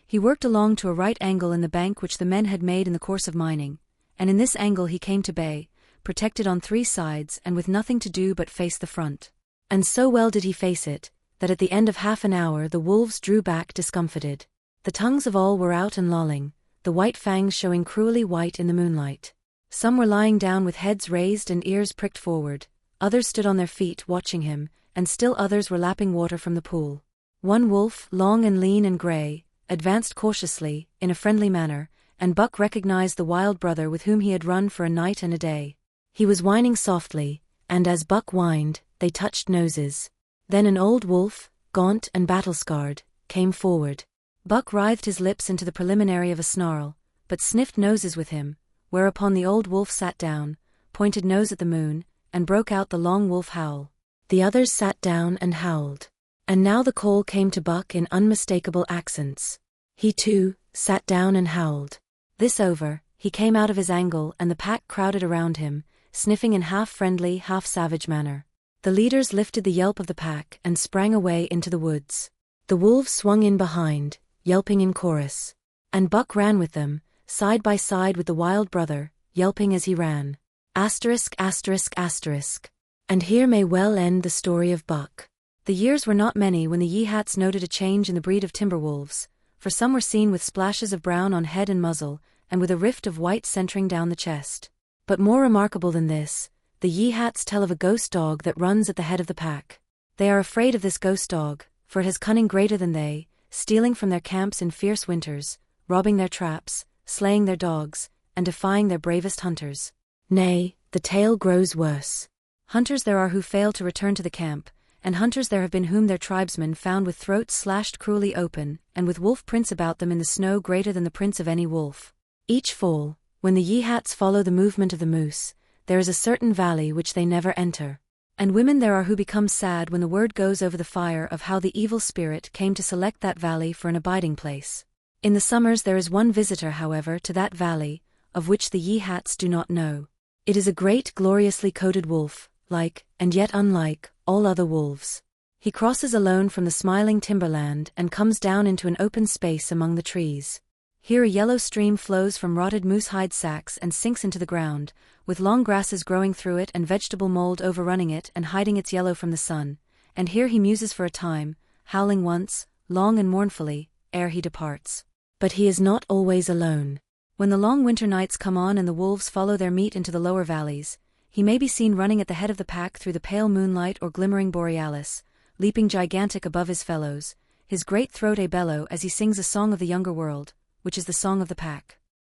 He worked along to a right angle in the bank which the men had made in the course of mining, and in this angle he came to bay, protected on 3 sides and with nothing to do but face the front. And so well did he face it, that at the end of half an hour the wolves drew back discomfited. The tongues of all were out and lolling, the white fangs showing cruelly white in the moonlight. Some were lying down with heads raised and ears pricked forward, others stood on their feet watching him, and still others were lapping water from the pool. One wolf, long and lean and gray, advanced cautiously, in a friendly manner, and Buck recognized the wild brother with whom he had run for a night and a day. He was whining softly, and as Buck whined, they touched noses. Then an old wolf, gaunt and battle-scarred, came forward. Buck writhed his lips into the preliminary of a snarl, but sniffed noses with him, whereupon the old wolf sat down, pointed nose at the moon, and broke out the long wolf howl. The others sat down and howled. And now the call came to Buck in unmistakable accents. He too sat down and howled. This over, he came out of his angle and the pack crowded around him, sniffing in half-friendly, half-savage manner. The leaders lifted the yelp of the pack and sprang away into the woods. The wolves swung in behind, yelping in chorus. And Buck ran with them, side by side with the wild brother, yelping as he ran. Asterisk, asterisk, asterisk. And here may well end the story of Buck. The years were not many when the Yeehats noted a change in the breed of timber wolves, for some were seen with splashes of brown on head and muzzle, and with a rift of white centering down the chest. But more remarkable than this, the Yeehats tell of a ghost dog that runs at the head of the pack. They are afraid of this ghost dog, for it has cunning greater than they, stealing from their camps in fierce winters, robbing their traps, slaying their dogs, and defying their bravest hunters. Nay, the tale grows worse. Hunters there are who fail to return to the camp, and hunters there have been whom their tribesmen found with throats slashed cruelly open, and with wolf prints about them in the snow greater than the prints of any wolf. Each fall, when the Yeehats follow the movement of the moose, there is a certain valley which they never enter. And women there are who become sad when the word goes over the fire of how the evil spirit came to select that valley for an abiding place. In the summers there is one visitor, however, to that valley, of which the Yeehats do not know. It is a great gloriously coated wolf, like, and yet unlike, all other wolves. He crosses alone from the smiling timberland and comes down into an open space among the trees. Here a yellow stream flows from rotted moose-hide sacks and sinks into the ground, with long grasses growing through it and vegetable mold overrunning it and hiding its yellow from the sun, and here he muses for a time, howling once, long and mournfully, ere he departs. But he is not always alone. When the long winter nights come on and the wolves follow their meat into the lower valleys, he may be seen running at the head of the pack through the pale moonlight or glimmering borealis, leaping gigantic above his fellows, his great throat a bellow as he sings a song of the younger world, which is the song of the pack.